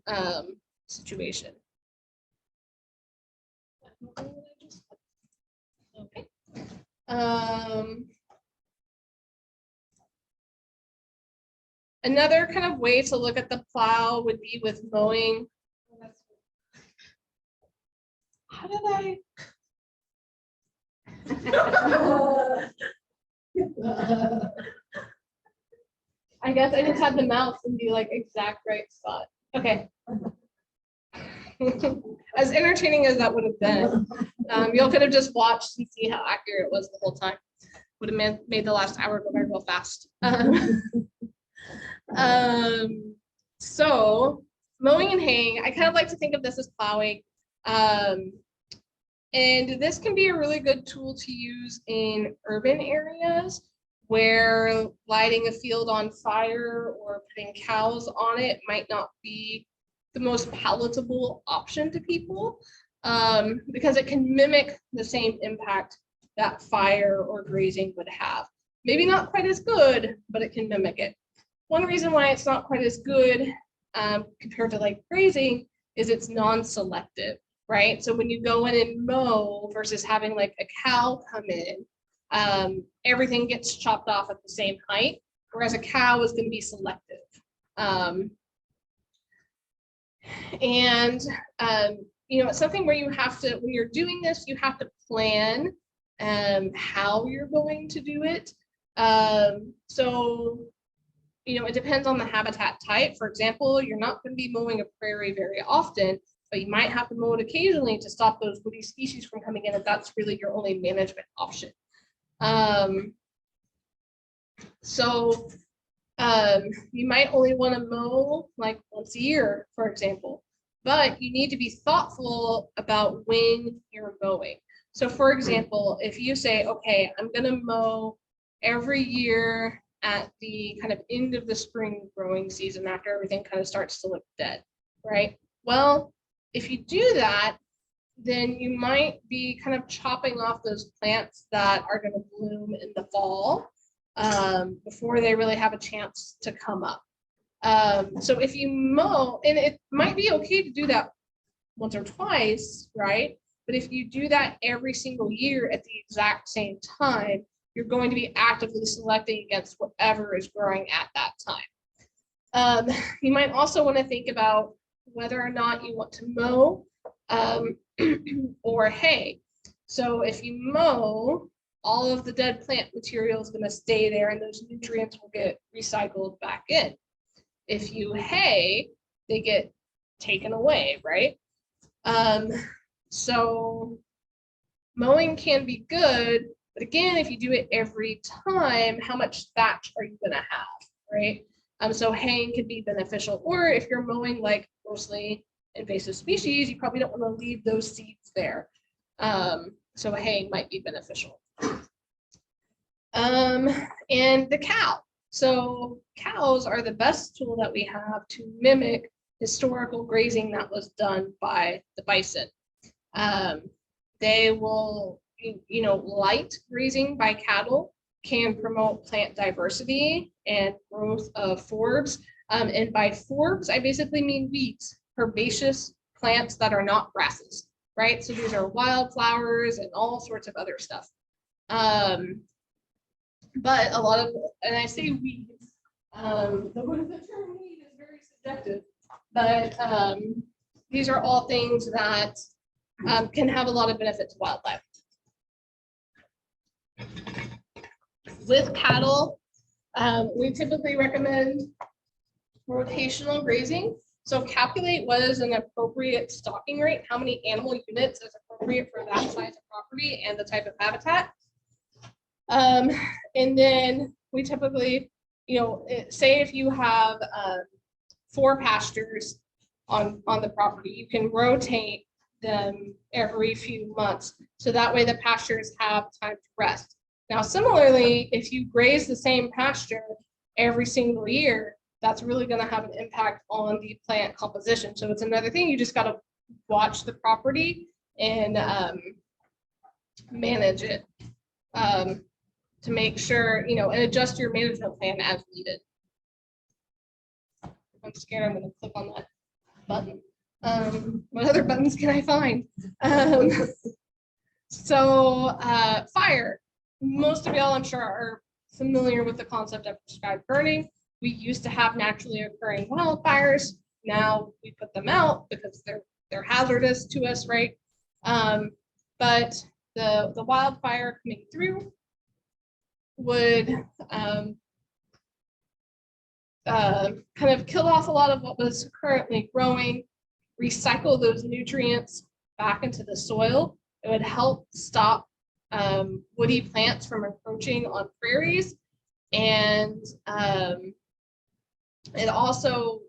situation. Okay. Another kind of way to look at the plow would be with mowing. How did I? I guess I just had the mouse in the like exact right spot. Okay. As entertaining as that would have been, y'all could have just watched and see how accurate it was the whole time. Would have made the last hour go by real fast. So mowing and haying, I kind of like to think of this as plowing. And this can be a really good tool to use in urban areas where lighting a field on fire or putting cows on it might not be the most palatable option to people, because it can mimic the same impact that fire or grazing would have. Maybe not quite as good, but it can mimic it. One reason why it's not quite as good compared to like grazing is it's non-selective, right? So when you go in and mow versus having like a cow come in, everything gets chopped off at the same height, whereas a cow is going to be selective. You know, it's something where you have to, when you're doing this, you have to plan how you're going to do it. So, you know, it depends on the habitat type. For example, you're not going to be mowing a prairie very often, but you might have to mow it occasionally to stop those woody species from coming in if that's really your only management option. You might only want to mow like once a year, for example, but you need to be thoughtful about when you're mowing. So for example, if you say, okay, I'm going to mow every year at the kind of end of the spring growing season after everything kind of starts to look dead, right? Well, if you do that, then you might be kind of chopping off those plants that are going to bloom in the fall before they really have a chance to come up. So if you mow, and it might be okay to do that once or twice, right? But if you do that every single year at the exact same time, you're going to be actively selecting against whatever is growing at that time. You might also want to think about whether or not you want to mow or hay. So if you mow, all of the dead plant material is going to stay there and those nutrients will get recycled back in. If you hay, they get taken away, right? So mowing can be good, but again, if you do it every time, how much thatch are you going to have, right? So haying can be beneficial, or if you're mowing like mostly invasive species, you probably don't want to leave those seeds there. So haying might be beneficial. And the cow. So cows are the best tool that we have to mimic historical grazing that was done by the bison. They will, you know, light grazing by cattle can promote plant diversity and growth of forbs. And by forbs, I basically mean weeds, herbaceous plants that are not grasses, right? So these are wildflowers and all sorts of other stuff. But a lot of, and I say weeds, the term weed is very subjective, but these are all things that can have a lot of benefit to wildlife. With cattle, we typically recommend rotational grazing. So calculate what is an appropriate stocking rate, how many animal units is appropriate for that size of property and the type of habitat. And then we typically, you know, say if you have 4 pastures on the property, you can rotate them every few months. So that way the pastures have time to rest. Now, similarly, if you graze the same pasture every single year, that's really going to have an impact on the plant composition. So it's another thing, you just got to watch the property and manage it to make sure, you know, and adjust your management plan as needed. I'm scared I'm going to click on that button. What other buttons can I find? Fire. Most of y'all, I'm sure, are familiar with the concept of prescribed burning. we used to have naturally occurring wildfires. Now we put them out because they're hazardous to us, right? But the wildfire coming through would kind of kill off a lot of what was currently growing, recycle those nutrients back into the soil. It would help stop woody plants from encroaching on prairies. And it also,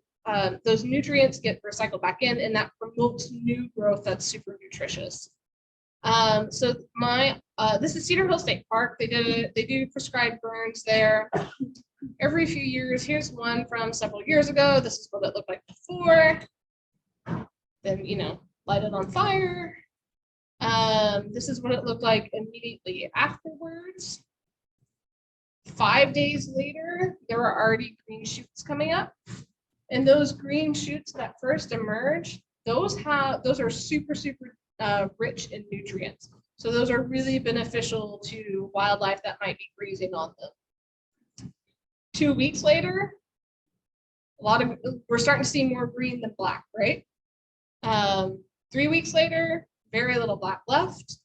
those nutrients get recycled back in, and that promotes new growth that's super nutritious. So this is Cedar Hill State Park. They do prescribed burns there every few years. Here's one from several years ago. This is what it looked like before. Then, light it on fire. This is what it looked like immediately afterwards. 5 days later, there were already green shoots coming up. And those green shoots that first emerge, those are super, super rich in nutrients. So those are really beneficial to wildlife that might be grazing on them. 2 weeks later, we're starting to see more green than black, right? 3 weeks later, very little black left.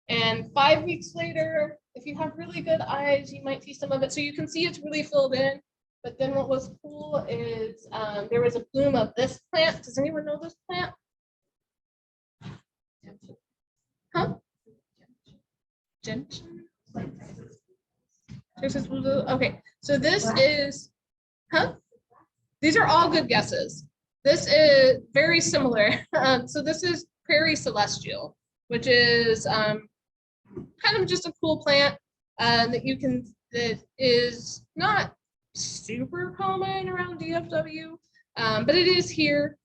And 5 weeks later, if you have really good eyes, you might see some of it. So you can see it's really filled in. But then what was cool is there was a bloom of this plant. Does anyone know this plant? Huh? Gentian? Okay, so this is, these are all good guesses. This is very similar. So this is prairie celestial, which is kind of just a cool plant that is not super common around DFW, but it is here.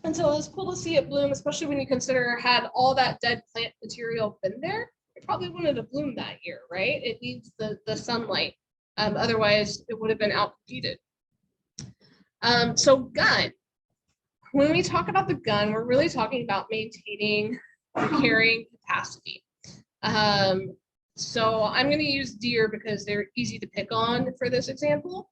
And so it's cool to see it bloom, especially when you consider had all that dead plant material been there, it probably wouldn't have bloomed that year, right? It needs the sunlight. Otherwise, it would have been outcompeted. So gun. When we talk about the gun, we're really talking about maintaining the carrying capacity. So I'm going to use deer because they're easy to pick on for this example.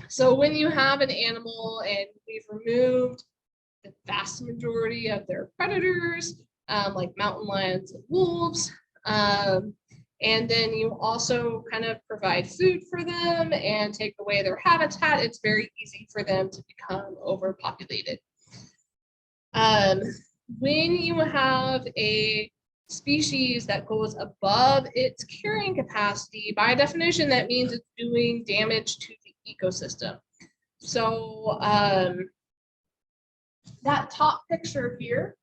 So when you have an animal and we've removed the vast majority of their predators, like mountain lions and wolves, and then you also kind of provide food for them and take away their habitat, it's very easy for them to become overpopulated. When you have a species that goes above its carrying capacity, by definition, that means it's doing damage to the ecosystem. So that top picture here,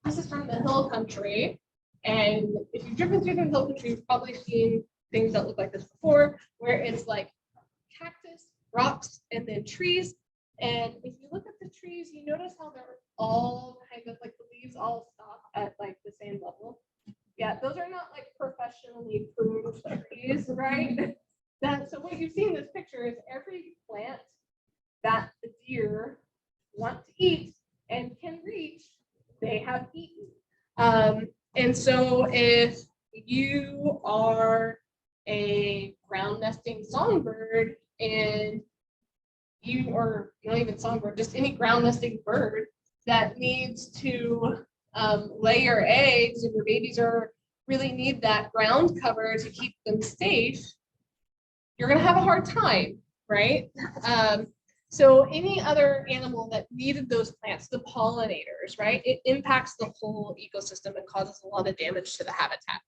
this is from the hill country. And if you've driven through the hill country, you've probably seen things that look like this before, where it's like cactus, rocks, and then trees. And if you look at the trees, you notice how they're all kind of like the leaves all stop at like the same level. Yeah, those are not like professionally pruned trees, right? So what you see in this picture is every plant that the deer want to eat and can reach, they have eaten. And so if you are a ground nesting songbird and or not even songbird, just any ground nesting bird that needs to lay your eggs, and your babies really need that ground cover to keep them safe, you're going to have a hard time, right? So any other animal that needed those plants, the pollinators, right? It impacts the whole ecosystem and causes a lot of damage to the habitat.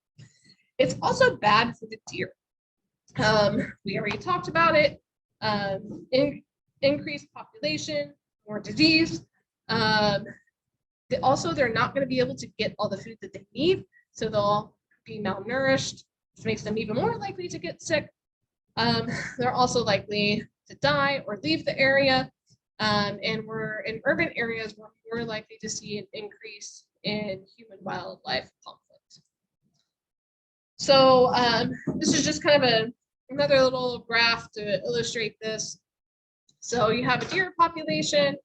It's also bad for the deer. We already talked about it. Increased population, more disease. Also, they're not going to be able to get all the food that they need, so they'll be malnourished, which makes them even more likely to get sick. They're also likely to die or leave the area. And we're in urban areas, we're more likely to see an increase in human-wildlife conflict. So this is just kind of another little graph to illustrate this. So you have a deer population.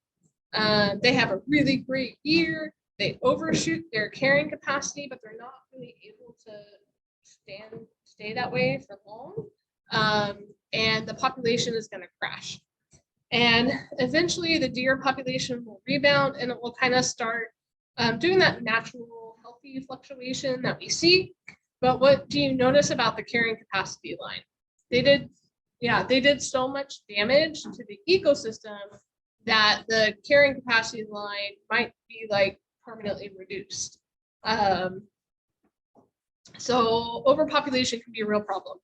They have a really great year. they overshoot their carrying capacity, but they're not really able to stay that way for long. And the population is going to crash. And eventually the deer population will rebound and it will kind of start doing that natural healthy fluctuation that we see. But what do you notice about the carrying capacity line? They did so much damage to the ecosystem that the carrying capacity line might be like permanently reduced. So overpopulation can be a real problem.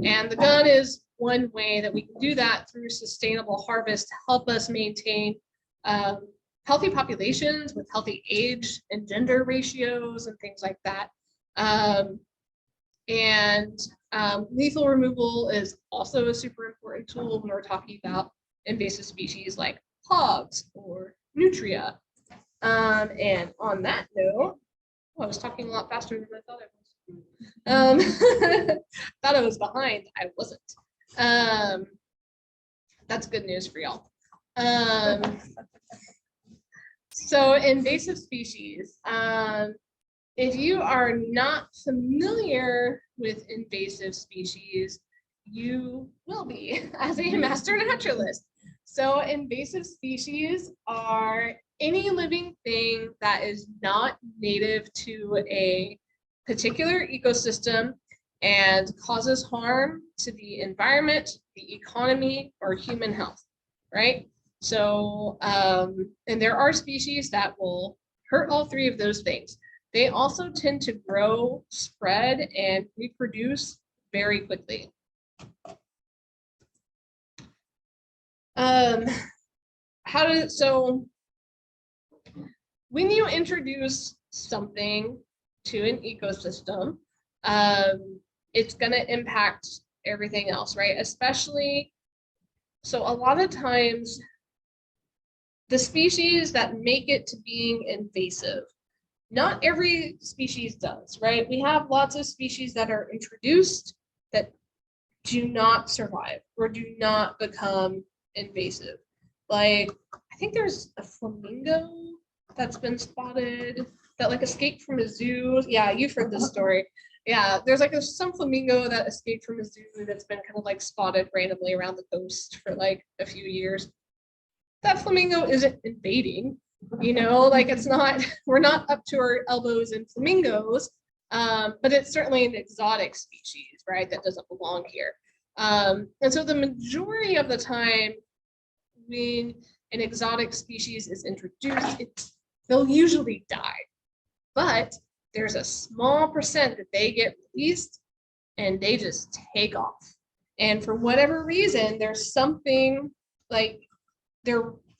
And the gun is one way that we can do that through sustainable harvest to help us maintain healthy populations with healthy age and gender ratios and things like that. Lethal removal is also a super important tool when we're talking about invasive species like hogs or nutria. And on that note, I was talking a lot faster than I thought I was. Thought I was behind. I wasn't. That's good news for y'all. So invasive species. If you are not familiar with invasive species, you will be as a master naturalist. So invasive species are any living thing that is not native to a particular ecosystem and causes harm to the environment, the economy, or human health, right? So, and there are species that will hurt all three of those things. They also tend to grow, spread, and reproduce very quickly. So when you introduce something to an ecosystem, it's going to impact everything else, right? Especially, so a lot of times the species that make it to being invasive, not every species does, right? We have lots of species that are introduced that do not survive or do not become invasive. Like, I think there's a flamingo that's been spotted that like escaped from a zoo. Yeah, you've heard this story. Yeah, there's like some flamingo that escaped from a zoo that's been kind of like spotted randomly around the coast for like a few years. That flamingo isn't invading, you know, like it's not, we're not up to our elbows in flamingos, but it's certainly an exotic species, right, that doesn't belong here. And so the majority of the time when an exotic species is introduced, they'll usually die, but there's a small percent that they get released and they just take off. And for whatever reason, there's something like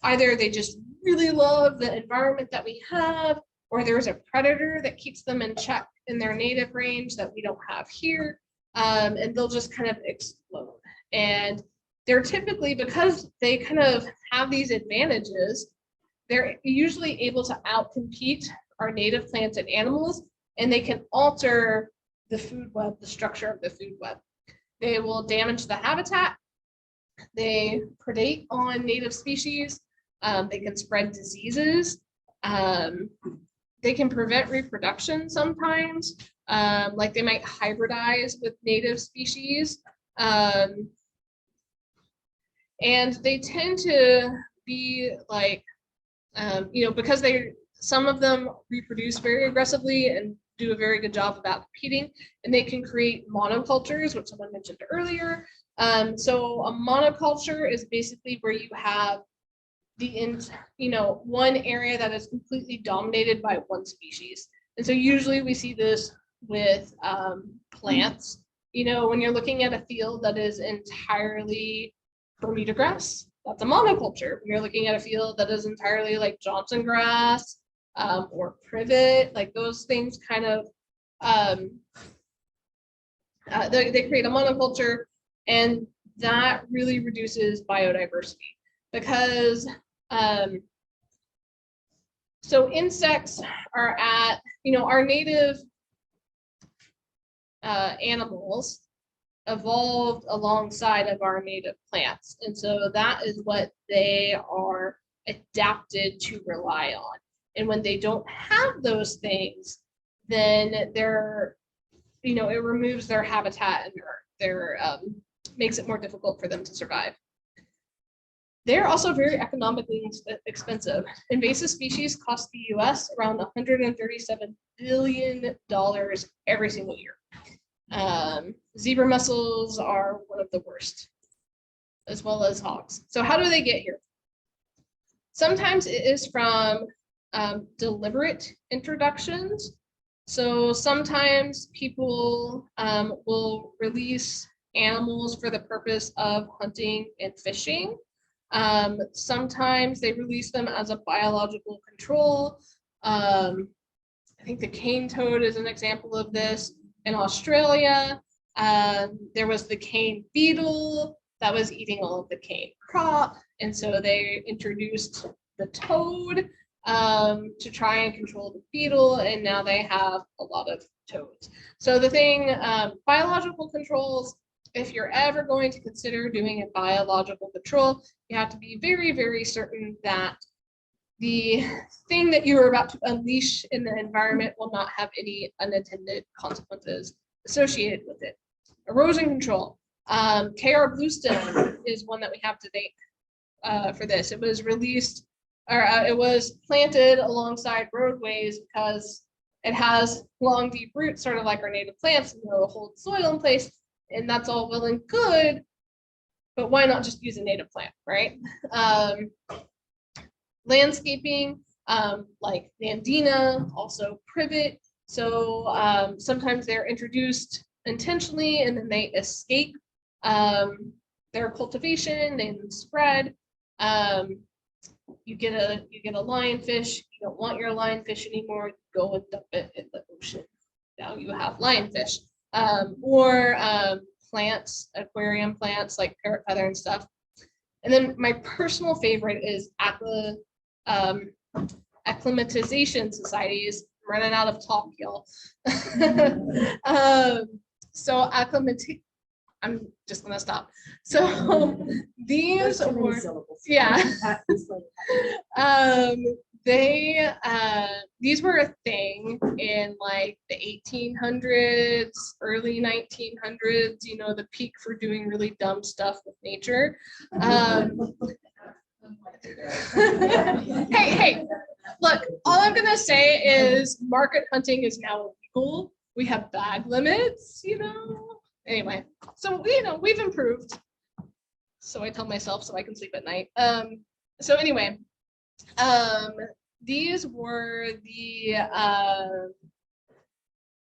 either they just really love the environment that we have, or there's a predator that keeps them in check in their native range that we don't have here, and they'll just kind of explode. And they're typically, because they kind of have these advantages, they're usually able to outcompete our native plants and animals, and they can alter the food web, the structure of the food web. They will damage the habitat. They predate on native species. They can spread diseases. They can prevent reproduction sometimes. Like they might hybridize with native species. And they tend to be like, you know, because some of them reproduce very aggressively and do a very good job about competing, and they can create monocultures, which someone mentioned earlier. So a monoculture is basically where you have one area that is completely dominated by one species. And so usually we see this with plants. You know, when you're looking at a field that is entirely Bermuda grass, that's a monoculture. When you're looking at a field that is entirely like Johnson grass or privet, like those things kind of, they create a monoculture, and that really reduces biodiversity because so insects are at, you know, our native animals evolved alongside of our native plants. And so that is what they are adapted to rely on. And when they don't have those things, then they're, you know, it removes their habitat and their makes it more difficult for them to survive. They're also very economically expensive. Invasive species cost the US around $137 billion every single year. Zebra mussels are one of the worst, as well as hogs. So how do they get here? Sometimes it is from deliberate introductions. So sometimes people will release animals for the purpose of hunting and fishing. Sometimes they release them as a biological control. I think the cane toad is an example of this. In Australia, there was the cane beetle that was eating all of the cane crop. And so they introduced the toad to try and control the beetle. And now they have a lot of toads. So the thing, biological controls, if you're ever going to consider doing a biological control, you have to be very, very certain that the thing that you are about to unleash in the environment will not have any unintended consequences associated with it. Erosion control. KR bluestone is one that we have to date for this. It was released, or it was planted alongside roadways because it has long, deep roots, sort of like our native plants, you know, hold soil in place. And that's all well and good, but why not just use a native plant, right? Landscaping, like Nandina, also privet. So sometimes they're introduced intentionally and then they escape their cultivation, they spread. You get a lionfish, you don't want your lionfish anymore, go and dump it in the ocean. Now you have lionfish. Or plants, aquarium plants like parrot feather and stuff. And then my personal favorite is acclimatization societies. I'm running out of talk, y'all. So I'm just gonna stop. So these were, yeah. These were a thing in like the 1800s, early 1900s, you know, the peak for doing really dumb stuff with nature. Hey, look, all I'm gonna say is market hunting is now illegal. We have bag limits, you know. Anyway, so you know, we've improved. So I tell myself so I can sleep at night. So anyway, these were the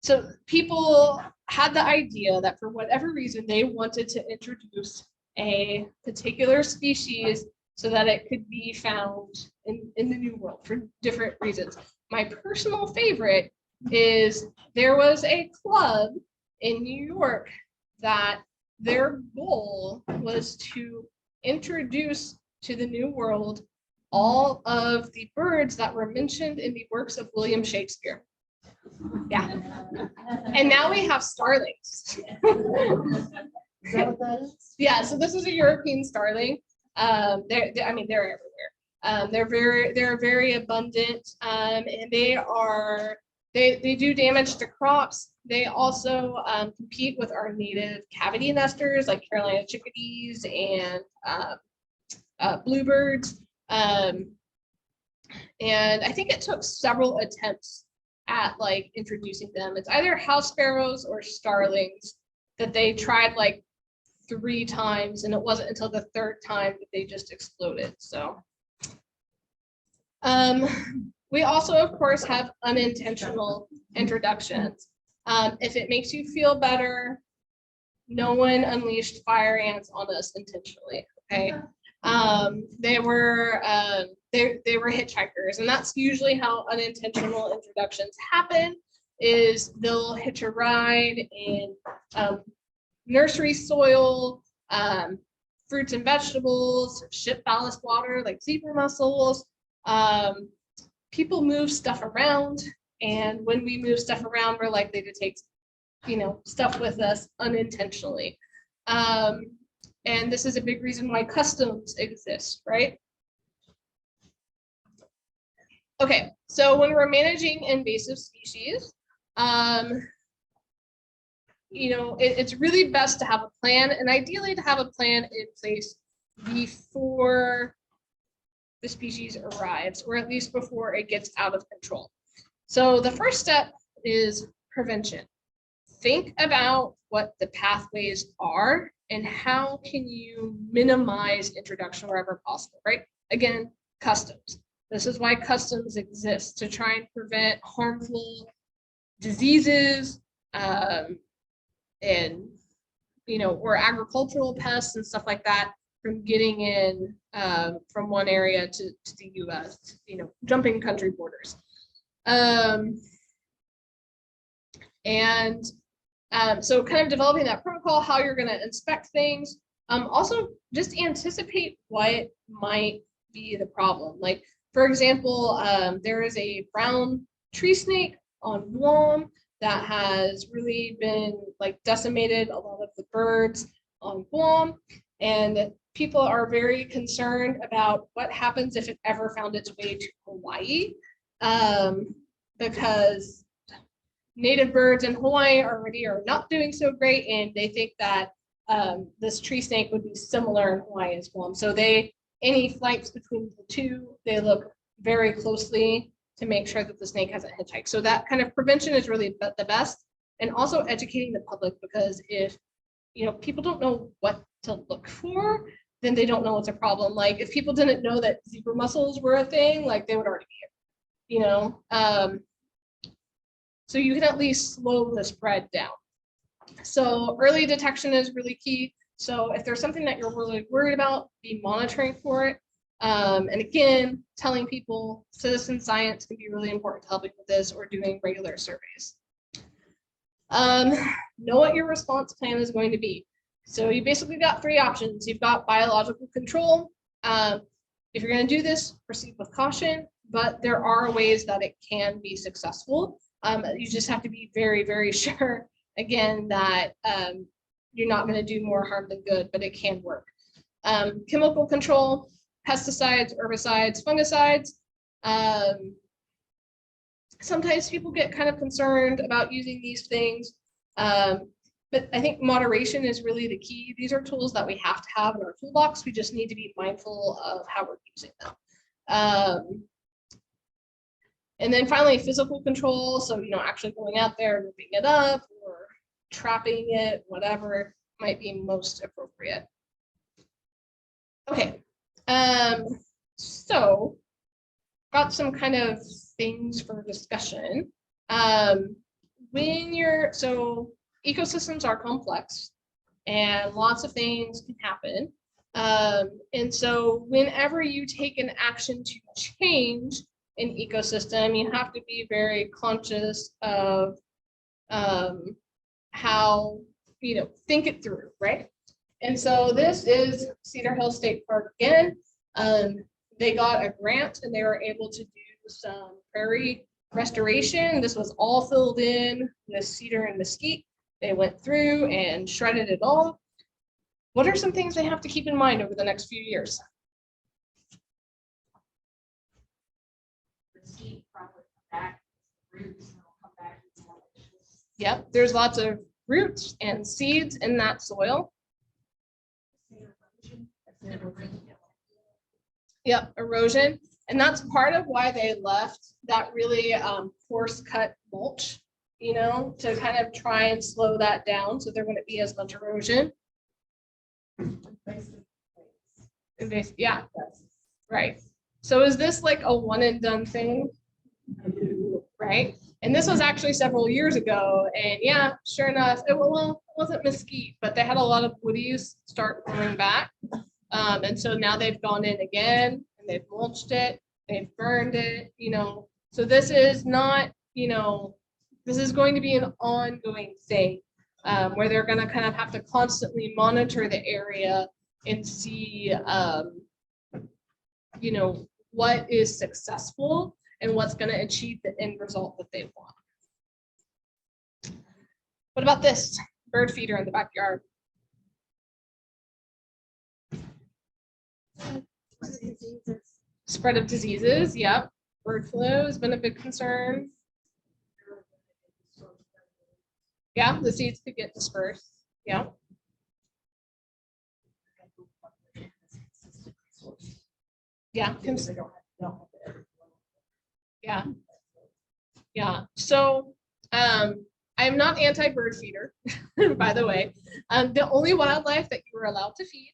so people had the idea that for whatever reason they wanted to introduce a particular species so that it could be found in the New World for different reasons. My personal favorite is there was a club in New York that their goal was to introduce to the New World all of the birds that were mentioned in the works of William Shakespeare. Yeah. And now we have starlings. Is that what that is? Yeah, so this is a European starling. I mean, they're everywhere. They're very abundant, and they do damage to crops. They also compete with our native cavity nesters like Carolina chickadees and bluebirds. And I think it took several attempts at like introducing them. It's either house sparrows or starlings that they tried like 3 times, and it wasn't until the 3rd time that they just exploded. So we also, of course, have unintentional introductions. If it makes you feel better, no one unleashed fire ants on us intentionally. Okay, they were hitchhikers, and that's usually how unintentional introductions happen. Is they'll hitch a ride in nursery soil, fruits and vegetables, ship ballast water like zebra mussels. People move stuff around, and when we move stuff around, we're likely to take, you know, stuff with us unintentionally. And this is a big reason why customs exist, right? Okay, so when we're managing invasive species, it's really best to have a plan, and ideally to have a plan in place before the species arrives, or at least before it gets out of control. So the first step is prevention. Think about what the pathways are and how can you minimize introduction wherever possible, right? Again, customs. This is why customs exist, to try and prevent harmful diseases, and or agricultural pests and stuff like that from getting in from one area to the US, jumping country borders. So kind of developing that protocol, how you're going to inspect things. Also, just anticipate what might be the problem. Like, for example, there is a brown tree snake on Guam that has really been like decimated a lot of the birds on Guam. And people are very concerned about what happens if it ever found its way to Hawaii, because native birds in Hawaii already are not doing so great, and they think that this tree snake would be similar in Hawaii as well. So any flights between the two, they look very closely to make sure that the snake hasn't hitchhiked. So that kind of prevention is really the best, and also educating the public, because if people don't know what to look for, then they don't know it's a problem. Like if people didn't know that zebra mussels were a thing, like they would already be here, so you can at least slow the spread down. So early detection is really key. So if there's something that you're really worried about, be monitoring for it. And again, telling people citizen science can be really important to helping with this, or doing regular surveys. Know what your response plan is going to be. So you basically got three options. You've got biological control. If you're going to do this, proceed with caution, but there are ways that it can be successful. You just have to be very, very sure, again, that you're not going to do more harm than good, but it can work. Chemical control, pesticides, herbicides, fungicides. Sometimes people get kind of concerned about using these things, but I think moderation is really the key. These are tools that we have to have in our toolbox. We just need to be mindful of how we're using them. And then finally, physical control. So, actually going out there, ripping it up or trapping it, whatever might be most appropriate. Okay, so got some kind of things for discussion. So ecosystems are complex and lots of things can happen. And so whenever you take an action to change an ecosystem, you have to be very conscious of how, think it through, right? And so this is Cedar Hill State Park again. They got a grant and they were able to do some prairie restoration. This was all filled in with cedar and mesquite. They went through and shredded it all. What are some things they have to keep in mind over the next few years? Yep, there's lots of roots and seeds in that soil. Yep, erosion. And that's part of why they left that really coarse cut mulch, to kind of try and slow that down so there wouldn't be as much erosion. Yeah, right. So is this like a one and done thing? Right. And this was actually several years ago. And yeah, sure enough, it wasn't mesquite, but they had a lot of woodies start growing back. And so now they've gone in again and they've mulched it, they've burned it, So this is not, this is going to be an ongoing thing where they're going to kind of have to constantly monitor the area and see, what is successful and what's going to achieve the end result that they want. What about this bird feeder in the backyard? Spread of diseases, yep. Bird flu has been a big concern. Yeah, the seeds could get dispersed. Yeah. Yeah. Yeah. Yeah. So I'm not anti-bird feeder, by the way. The only wildlife that you are allowed to feed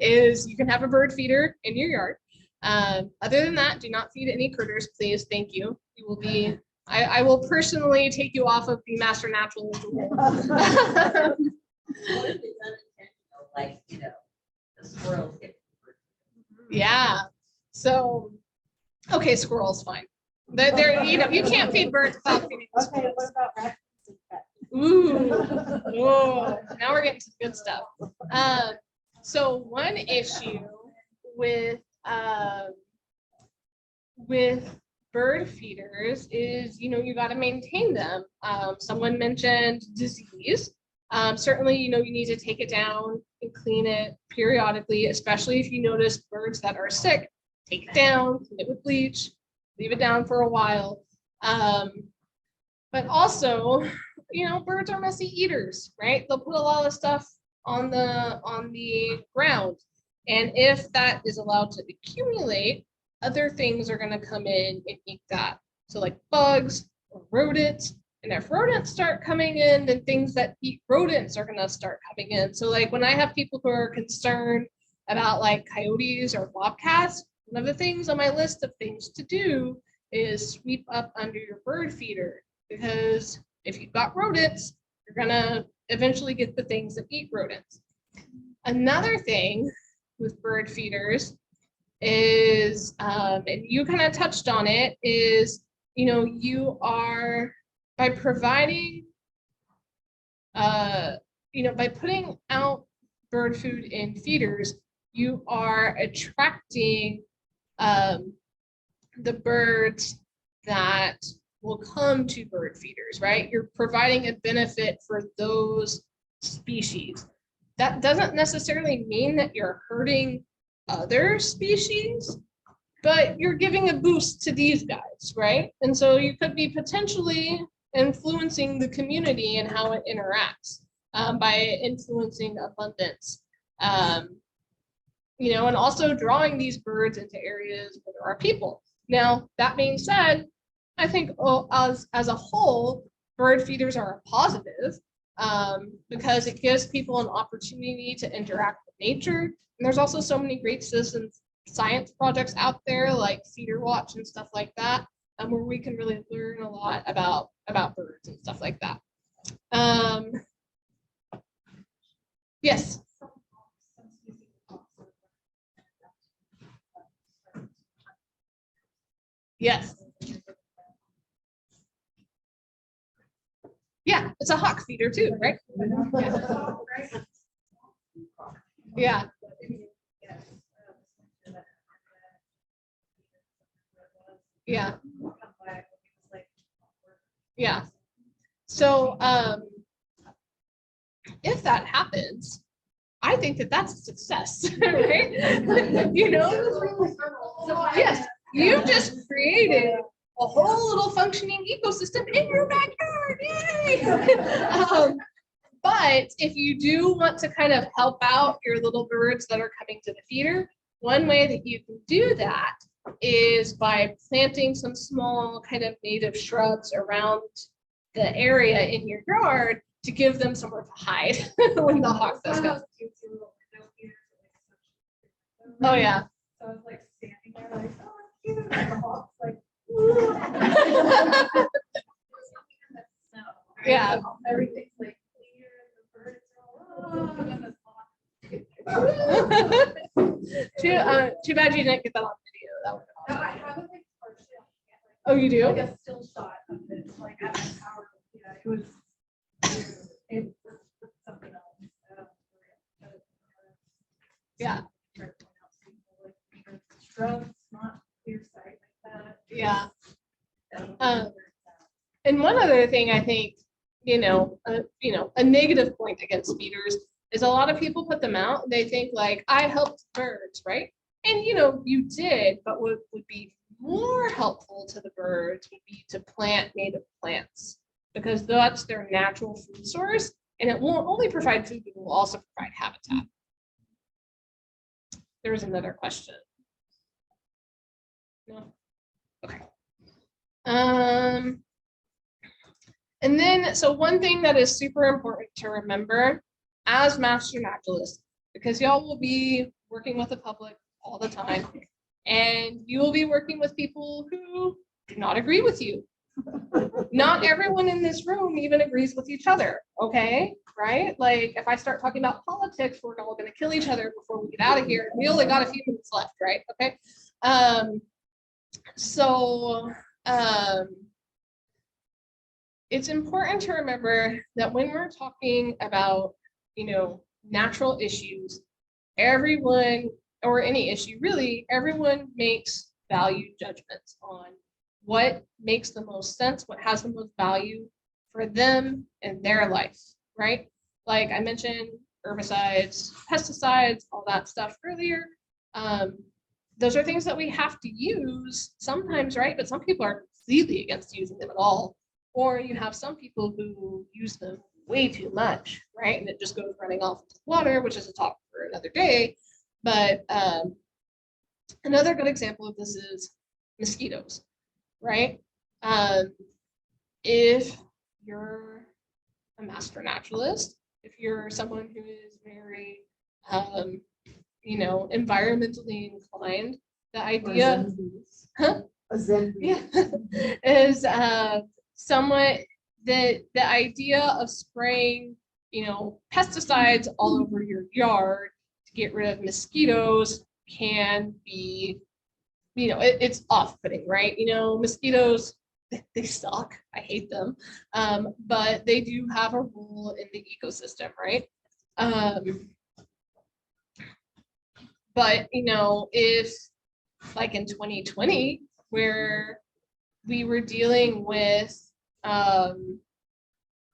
is you can have a bird feeder in your yard. Other than that, do not feed any critters, please. Thank you. You will be, I will personally take you off of the master naturalist rule. What if it's unintentional, like, the squirrels get. Yeah. So, okay, squirrels, fine. They're you can't feed birds without feeding the Okay, what squirrels. about rats and cats? Ooh, whoa, now we're getting to good stuff. So one issue with bird feeders is, you got to maintain them. Someone mentioned disease. Certainly, you need to take it down and clean it periodically, especially if you notice birds that are sick. Take it down, clean it with bleach, leave it down for a while. But also, birds are messy eaters, right? They'll put a lot of stuff on the ground. And if that is allowed to accumulate, other things are going to come in and eat that. So like bugs or rodents. And if rodents start coming in, then things that eat rodents are going to start coming in. So like when I have people who are concerned about like coyotes or bobcats, one of the things on my list of things to do is sweep up under your bird feeder, because if you've got rodents, you're gonna eventually get the things that eat rodents. Another thing with bird feeders is, and you kind of touched on it, is, you are, by providing, by putting out bird food in feeders, you are attracting the birds that will come to bird feeders, right? You're providing a benefit for those species. That doesn't necessarily mean that you're hurting other species, but you're giving a boost to these guys, right? And so you could be potentially influencing the community and how it interacts by influencing abundance. And also drawing these birds into areas where there are people. Now, that being said, I think as a whole, bird feeders are a positive because it gives people an opportunity to interact with nature. And there's also so many great citizen science projects out there like Feeder Watch and stuff like that, where we can really learn a lot about birds and stuff like that. Yes. Yes. Yeah, it's a hawk feeder too, right? Yeah. Yeah. Yeah. So if that happens, I think that that's a success, right? Yes, you just created a whole little functioning ecosystem in your backyard. Yay! But if you do want to kind of help out your little birds that are coming to the feeder, one way that you can do that is by planting some small kind of native shrubs around the area in your yard to give them somewhere to hide when the hawk does come. Oh yeah. So I was like standing there like, oh, cute. And the hawk's like, yeah. Everything's like clear and the birds are all. Too bad you didn't get that on video. That would No, have I been awesome. have a big portion. Oh, you do? Like a still shot of it, like at my power. Yeah, it was something else. Yeah. Shrubs, not clear sight like that. Yeah. And one other thing I think, a negative point against feeders is a lot of people put them out. They think like, I helped birds, right? And you did, but what would be more helpful to the birds would be to plant native plants because that's their natural food source and it won't only provide food, but it will also provide habitat. There's another question. No? Okay. And then, so one thing that is super important to remember as master naturalists, because y'all will be working with the public all the time, and you will be working with people who do not agree with you. Not everyone in this room even agrees with each other, okay? Right? Like if I start talking about politics, we're all gonna kill each other before we get out of here. We only got a few minutes left, right? Okay. It's important to remember that when we're talking about, you know, natural issues, everyone, or any issue really, everyone makes value judgments on what makes the most sense, what has the most value for them and their life, right? Like I mentioned, herbicides, pesticides, all that stuff earlier. Those are things that we have to use sometimes, right? But some people are completely against using them at all. Or you have some people who use them way too much, right? And it just goes running off into the water, which is a talk for another day. But another good example of this is mosquitoes, right? If you're a master naturalist, if you're someone who is very, you know, environmentally inclined, the idea, is somewhat the idea of spraying, you know, pesticides all over your yard to get rid of mosquitoes can be, you know, it's off-putting, right? You know, mosquitoes, they suck. I hate them. But they do have a role in the ecosystem, right? But, you know, if like in 2020, where we were dealing with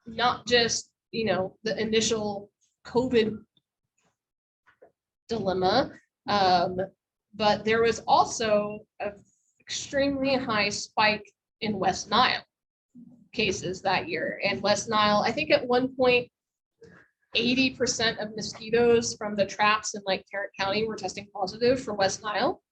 not just, you know, the initial COVID dilemma, but there was also an extremely high spike in West Nile cases that year. And West Nile, I think at one point, 80% of mosquitoes from the traps in like Tarrant County were testing positive for West Nile.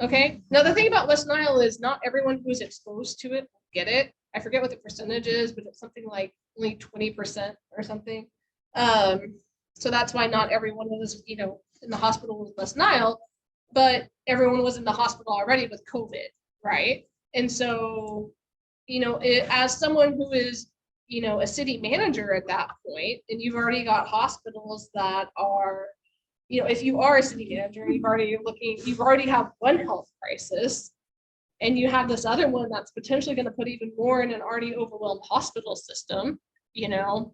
Okay. Now the thing about West Nile is not everyone who's exposed to it will get it. I forget what the percentage is, but it's something like only 20% or something. So that's why not everyone was, you know, in the hospital with West Nile, but everyone was in the hospital already with COVID, right? And so, you know, as someone who is, you know, a city manager at that point, and you've already got hospitals that are, you know, if you are a city manager, you've already have one health crisis, and you have this other one that's potentially going to put even more in an already overwhelmed hospital system, you know,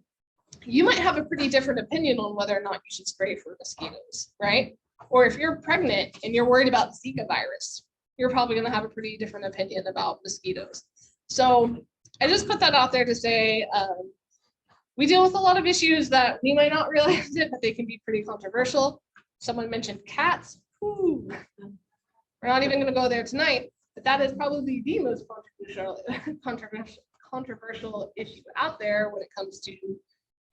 you might have a pretty different opinion on whether or not you should spray for mosquitoes, right? Or if you're pregnant and you're worried about the Zika virus, you're probably going to have a pretty different opinion about mosquitoes. So I just put that out there to say, we deal with a lot of issues that we might not realize it, but they can be pretty controversial. Someone mentioned cats. Ooh, we're not even going to go there tonight, but that is probably the most controversial issue out there when it comes to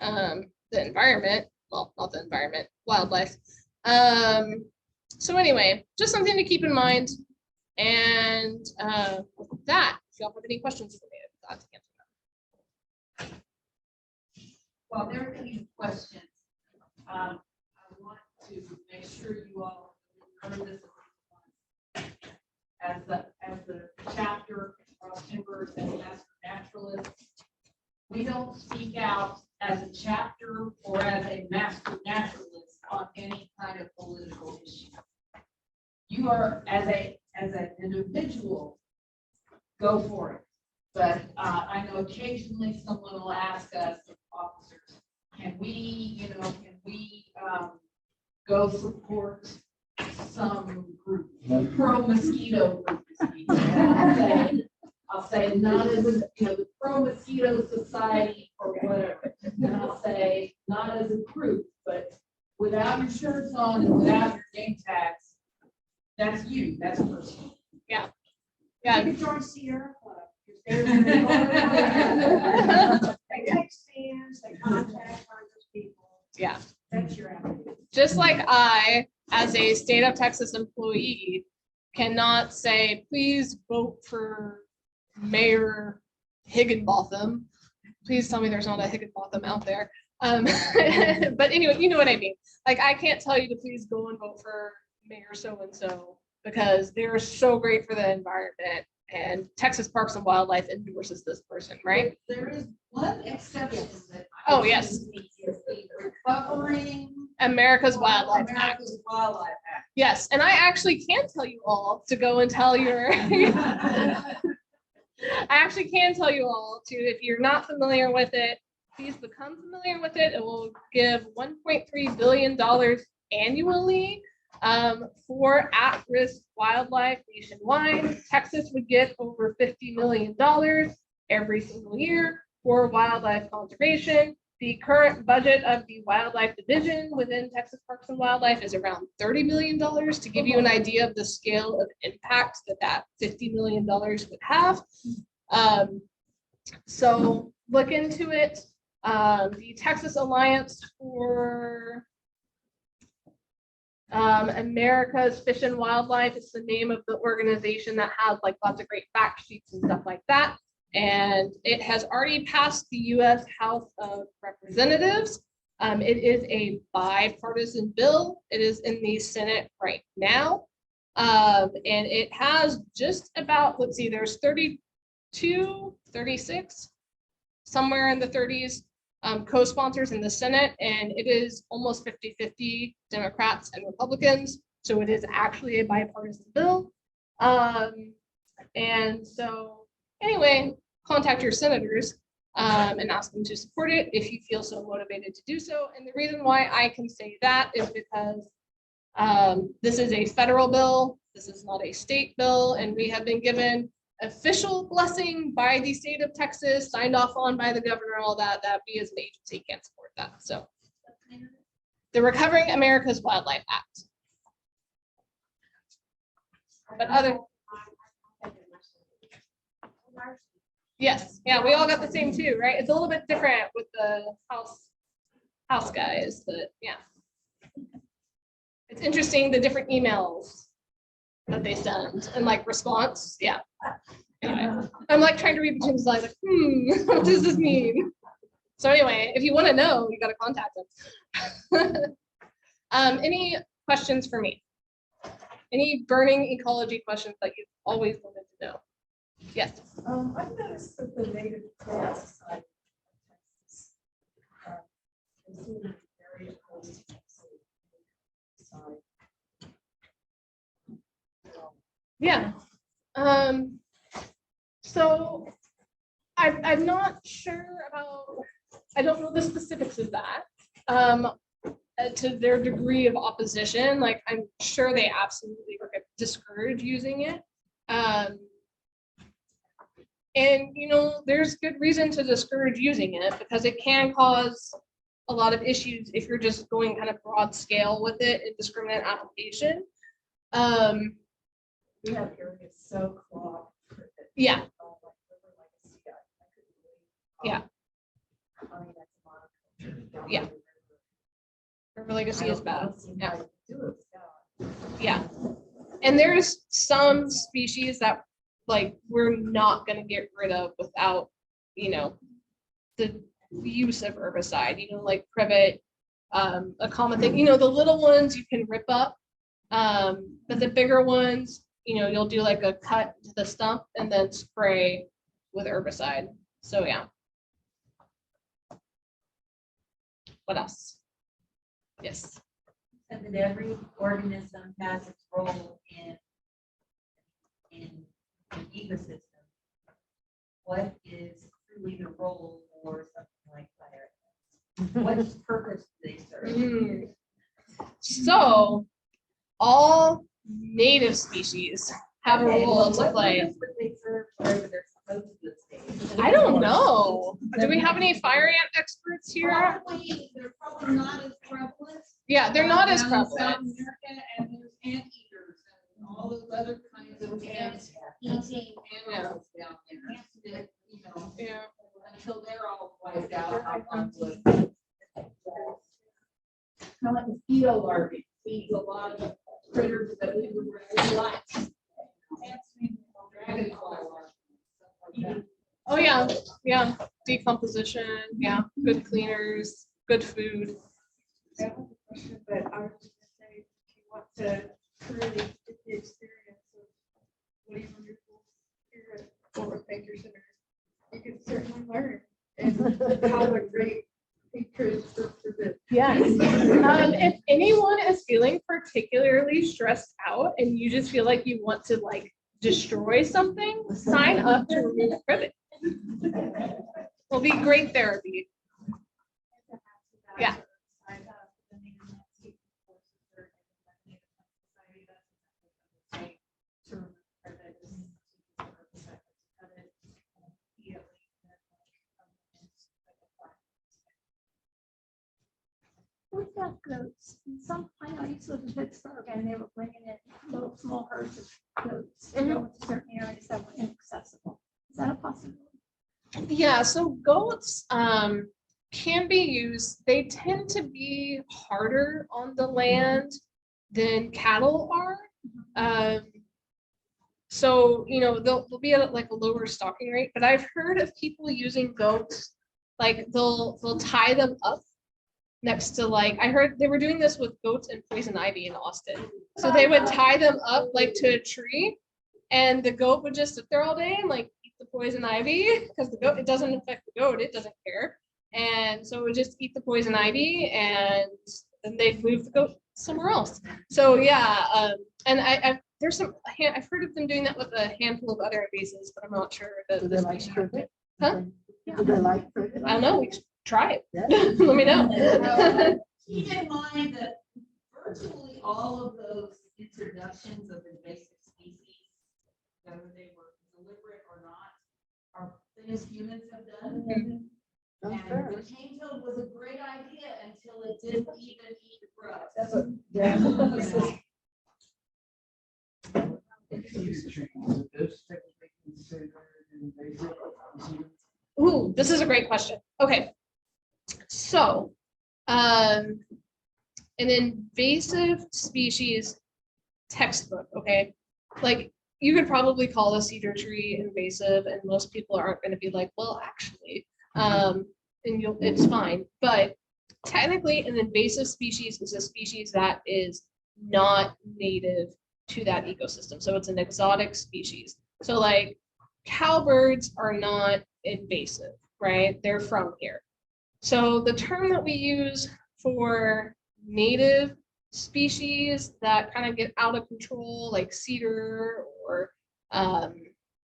the environment. Well, not the environment, wildlife. So anyway, just something to keep in mind. And with that, if y'all have any questions for me, I'd like to answer them. Well, there are many questions. I want to make sure you all heard this as the chapter of timbers and master naturalists. We don't speak out as a chapter or as a master naturalist on any kind of political issue. You are as an individual, go for it. But I know occasionally someone will ask us, officers, can we go support some group, pro mosquito group? And I'll say not as a, the pro mosquito society or whatever. And I'll say not as a group, but without your shirts on and without your name tags, that's you. That's personal. Yeah. You could join Sierra Club. 'Cause they're- They take stands, they contact Congress people. Yeah. That's your avenue. Just like I, as a state of Texas employee, cannot say, please vote for Mayor Higginbotham. Please tell me there's not a Higginbotham out there. But anyway, you know what I mean. Like, I can't tell you to please go and vote for Mayor so-and-so because they're so great for the environment and Texas Parks and Wildlife endorses this person, right? There is one exception that. Oh, yes. Is the Recovering America's Wildlife Act. America's Wildlife Act. Yes, and I actually can tell you all to go and tell your. I actually can tell you all to, if you're not familiar with it, please become familiar with it. It will give $1.3 billion annually for at-risk wildlife nationwide. Texas would get over $50 million every single year for wildlife conservation. The current budget of the wildlife division within Texas Parks and Wildlife is around $30 million, to give you an idea of the scale of impact that $50 million would have. So look into it. The Texas Alliance for America's Fish and Wildlife is the name of the organization that has like lots of great fact sheets and stuff like that. And it has already passed the U.S. House of Representatives. It is a bipartisan bill. It is in the Senate right now. And it has just about, let's see, there's 32, 36, somewhere in the 30s co-sponsors in the Senate, and it is almost 50-50 Democrats and Republicans. So it is actually a bipartisan bill. And so anyway, contact your senators and ask them to support it if you feel so motivated to do so. And the reason why I can say that is because this is a federal bill. This is not a state bill, and we have been given official blessing by the state of Texas, signed off on by the governor, all that we as an agency can't support that. So the Recovering America's Wildlife Act. But other, yes, yeah, we all got the same too, right? It's a little bit different with the house guys, but yeah. It's interesting, the different emails that they send and like response, yeah. Anyway, I'm like trying to read between the lines, like, what does this mean? So anyway, if you want to know, you got to contact them. Any questions for me? Any burning ecology questions that you've always wanted to know? Yes. I've noticed that the native plant society of Texas is doing very opposed to Yeah. So I'm not sure about, I don't know the specifics of that. To their degree of opposition, like I'm sure they absolutely discourage using it. And you know, there's good reason to discourage using it because it can cause a lot of issues if you're just going kind of broad scale with it in discriminate application. we have areas so clogged. Yeah. Yeah. Yeah. River legacy is bad. Yeah. Yeah. And there's some species that like we're not going to get rid of without, you know, the use of herbicide, you know, like privet, a common thing, you know, the little ones you can rip up, but the bigger ones, you know, you'll do like a cut to the stump and then spray with herbicide. So yeah. What else? Yes. And that every organism has its role in an ecosystem. What is truly the role for something like fire? What purpose do they serve? So all native species have a role to play. I don't know. Do we have any fire ant experts here? They're probably not as prevalent. Yeah, they're not as Down in South prevalent. America, and there's anteaters and all those other kinds of ants eating mosquito larvae, feeds a lot of critters that we would really like. Dragonfly larvae, stuff like that. Oh, yeah, yeah, decomposition, yeah, good cleaners, good food. I have a question, but I was just gonna say, if you want to truly get the experience of what a wonderful spirit for a Baker Center, you can certainly learn and how a great hatred for the. Yes. If anyone is feeling particularly stressed out and you just feel like you want to like destroy something, sign up to remove ribbon. Will be great therapy. Yeah. We've got goats. And some, I know I used to live in Pittsburgh and they were bringing in little small herds of goats to go into certain areas that were inaccessible. Is that a possibility? Yeah, so goats can be used. They tend to be harder on the land than cattle are. So, you know, they'll be at like a lower stocking rate, but I've heard of people using goats, like they'll tie them up next to like, I heard they were doing this with goats and poison ivy in Austin. So they would tie them up like to a tree and the goat would just sit there all day and like eat the poison ivy because the goat, it doesn't affect the goat, it doesn't care. And so it would just eat the poison ivy and then they'd move the goat somewhere else. So yeah, and there's some, I've heard of them doing that with a handful of other invasives, but I'm not sure that. Do they like fruit? Huh? Do they like fruit? I don't know, we should try it. Let me know. Keep in mind that virtually all of those introductions of invasive species, whether they were deliberate or not, are things humans have done. And the cane toad was a great idea until it didn't even eat grubs. Ooh, this is a great question. Okay. So, an invasive species textbook, okay? Like you could probably call a cedar tree invasive and most people aren't going to be like, well, actually, and it's fine. But technically an invasive species is a species that is not native to that ecosystem. So it's an exotic species. So like cowbirds are not invasive, right? They're from here. So the term that we use for native species that kind of get out of control, like cedar or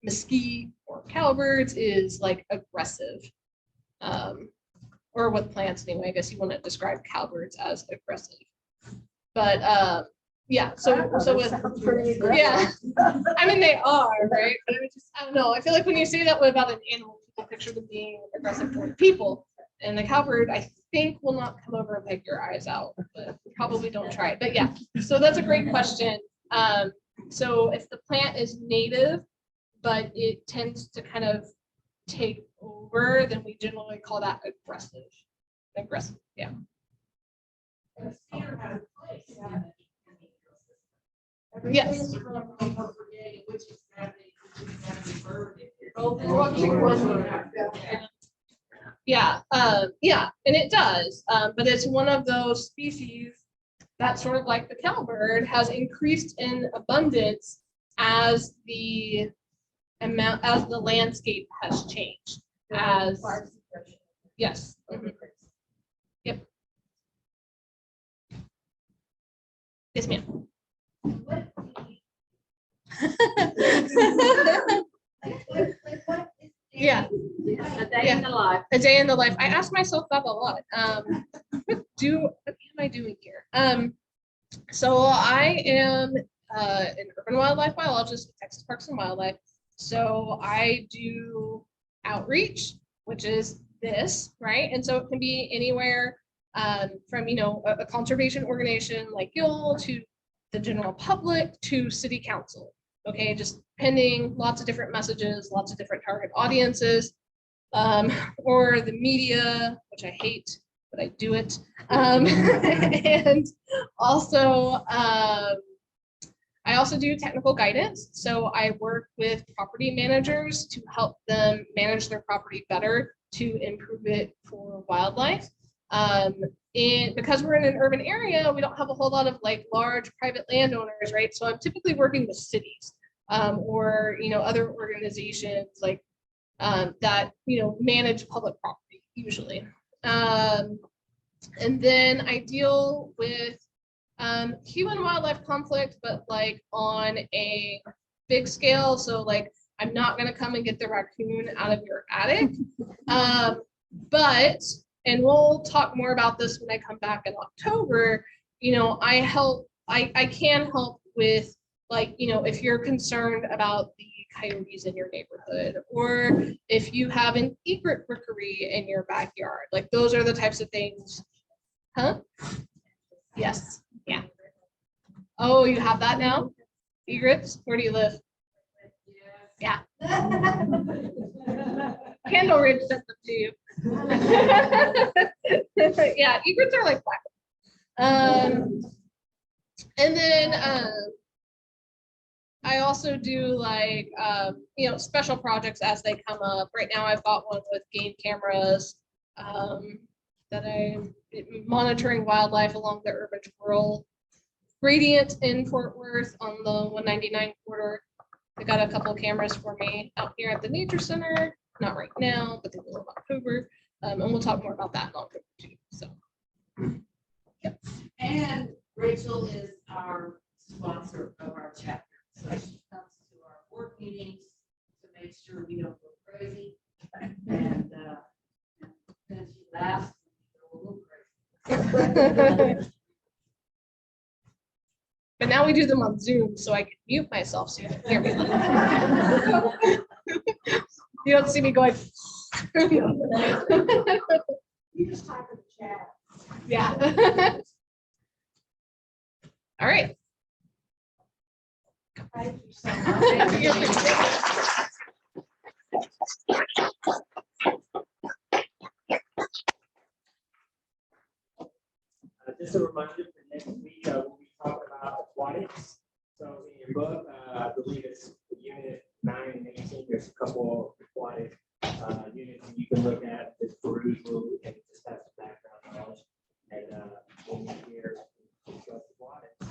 mesquite or cowbirds, is like aggressive. Or with plants anyway, I guess you want to describe cowbirds as aggressive. But yeah, so with, yeah, I mean, they are, right? But I don't know. I feel like when you say that about an animal, people picture them being aggressive toward people. And the cowbird, I think, will not come over and pick your eyes out, but probably don't try it. But yeah, so that's a great question. So if the plant is native, but it tends to kind of take over, then we generally call that aggressive. Aggressive, yeah. Cedar has a place in the ecosystem. Yes. Which exactly bird it is. Yeah, yeah, and it does, but it's one of those species that sort of like the cowbird has increased in abundance as the landscape has changed. As yes. Mm-hmm. Yep. Yes, ma'am. Yeah. A day in the life. A day in the life. I ask myself that a lot. What am I doing here? So I am an urban wildlife biologist with Texas Parks and Wildlife. So I do outreach, which is this, right? And so it can be anywhere from, you know, a conservation organization like Gill to the general public to city council. Okay, just pending lots of different messages, lots of different target audiences, or the media, which I hate, but I do it. And also, I also do technical guidance. So I work with property managers to help them manage their property better to improve it for wildlife. And because we're in an urban area, we don't have a whole lot of like large private landowners, right? So I'm typically working with cities or, you know, other organizations like that, you know, manage public property usually. And then I deal with human wildlife conflict, but like on a big scale. So like, I'm not gonna come and get the raccoon out of your attic. But, and we'll talk more about this when I come back in October, you know, I can help with like, you know, if you're concerned about the coyotes in your neighborhood, or if you have an egret rookery in your backyard, like those are the types of things. Huh? Yes, yeah. Oh, you have that now? Egrets? Where do you live? Yeah. Candle Ridge sent them to you. Yeah, egrets are like black. And then I also do like, you know, special projects as they come up. Right now I've got one with game cameras that I'm monitoring wildlife along the urban rural gradient in Fort Worth on the 199 corridor. They got a couple of cameras for me out here at the nature center. Not right now, but they will in October. And we'll talk more about that in October too. So, yep. And Rachel is our sponsor of our chapter. So she comes to our board meetings to make sure we don't go crazy. And then she laughs and we go a little crazy. But now we do them on Zoom, so I can mute myself so you can hear me. You don't see me going. You just type in the chat. Yeah. All right. Thank you so much. Just a reminder for next week, we'll be talking about aquatics. So in your book, I believe it's unit 9 and 18, there's a couple of aquatic units you can look at, this perusal and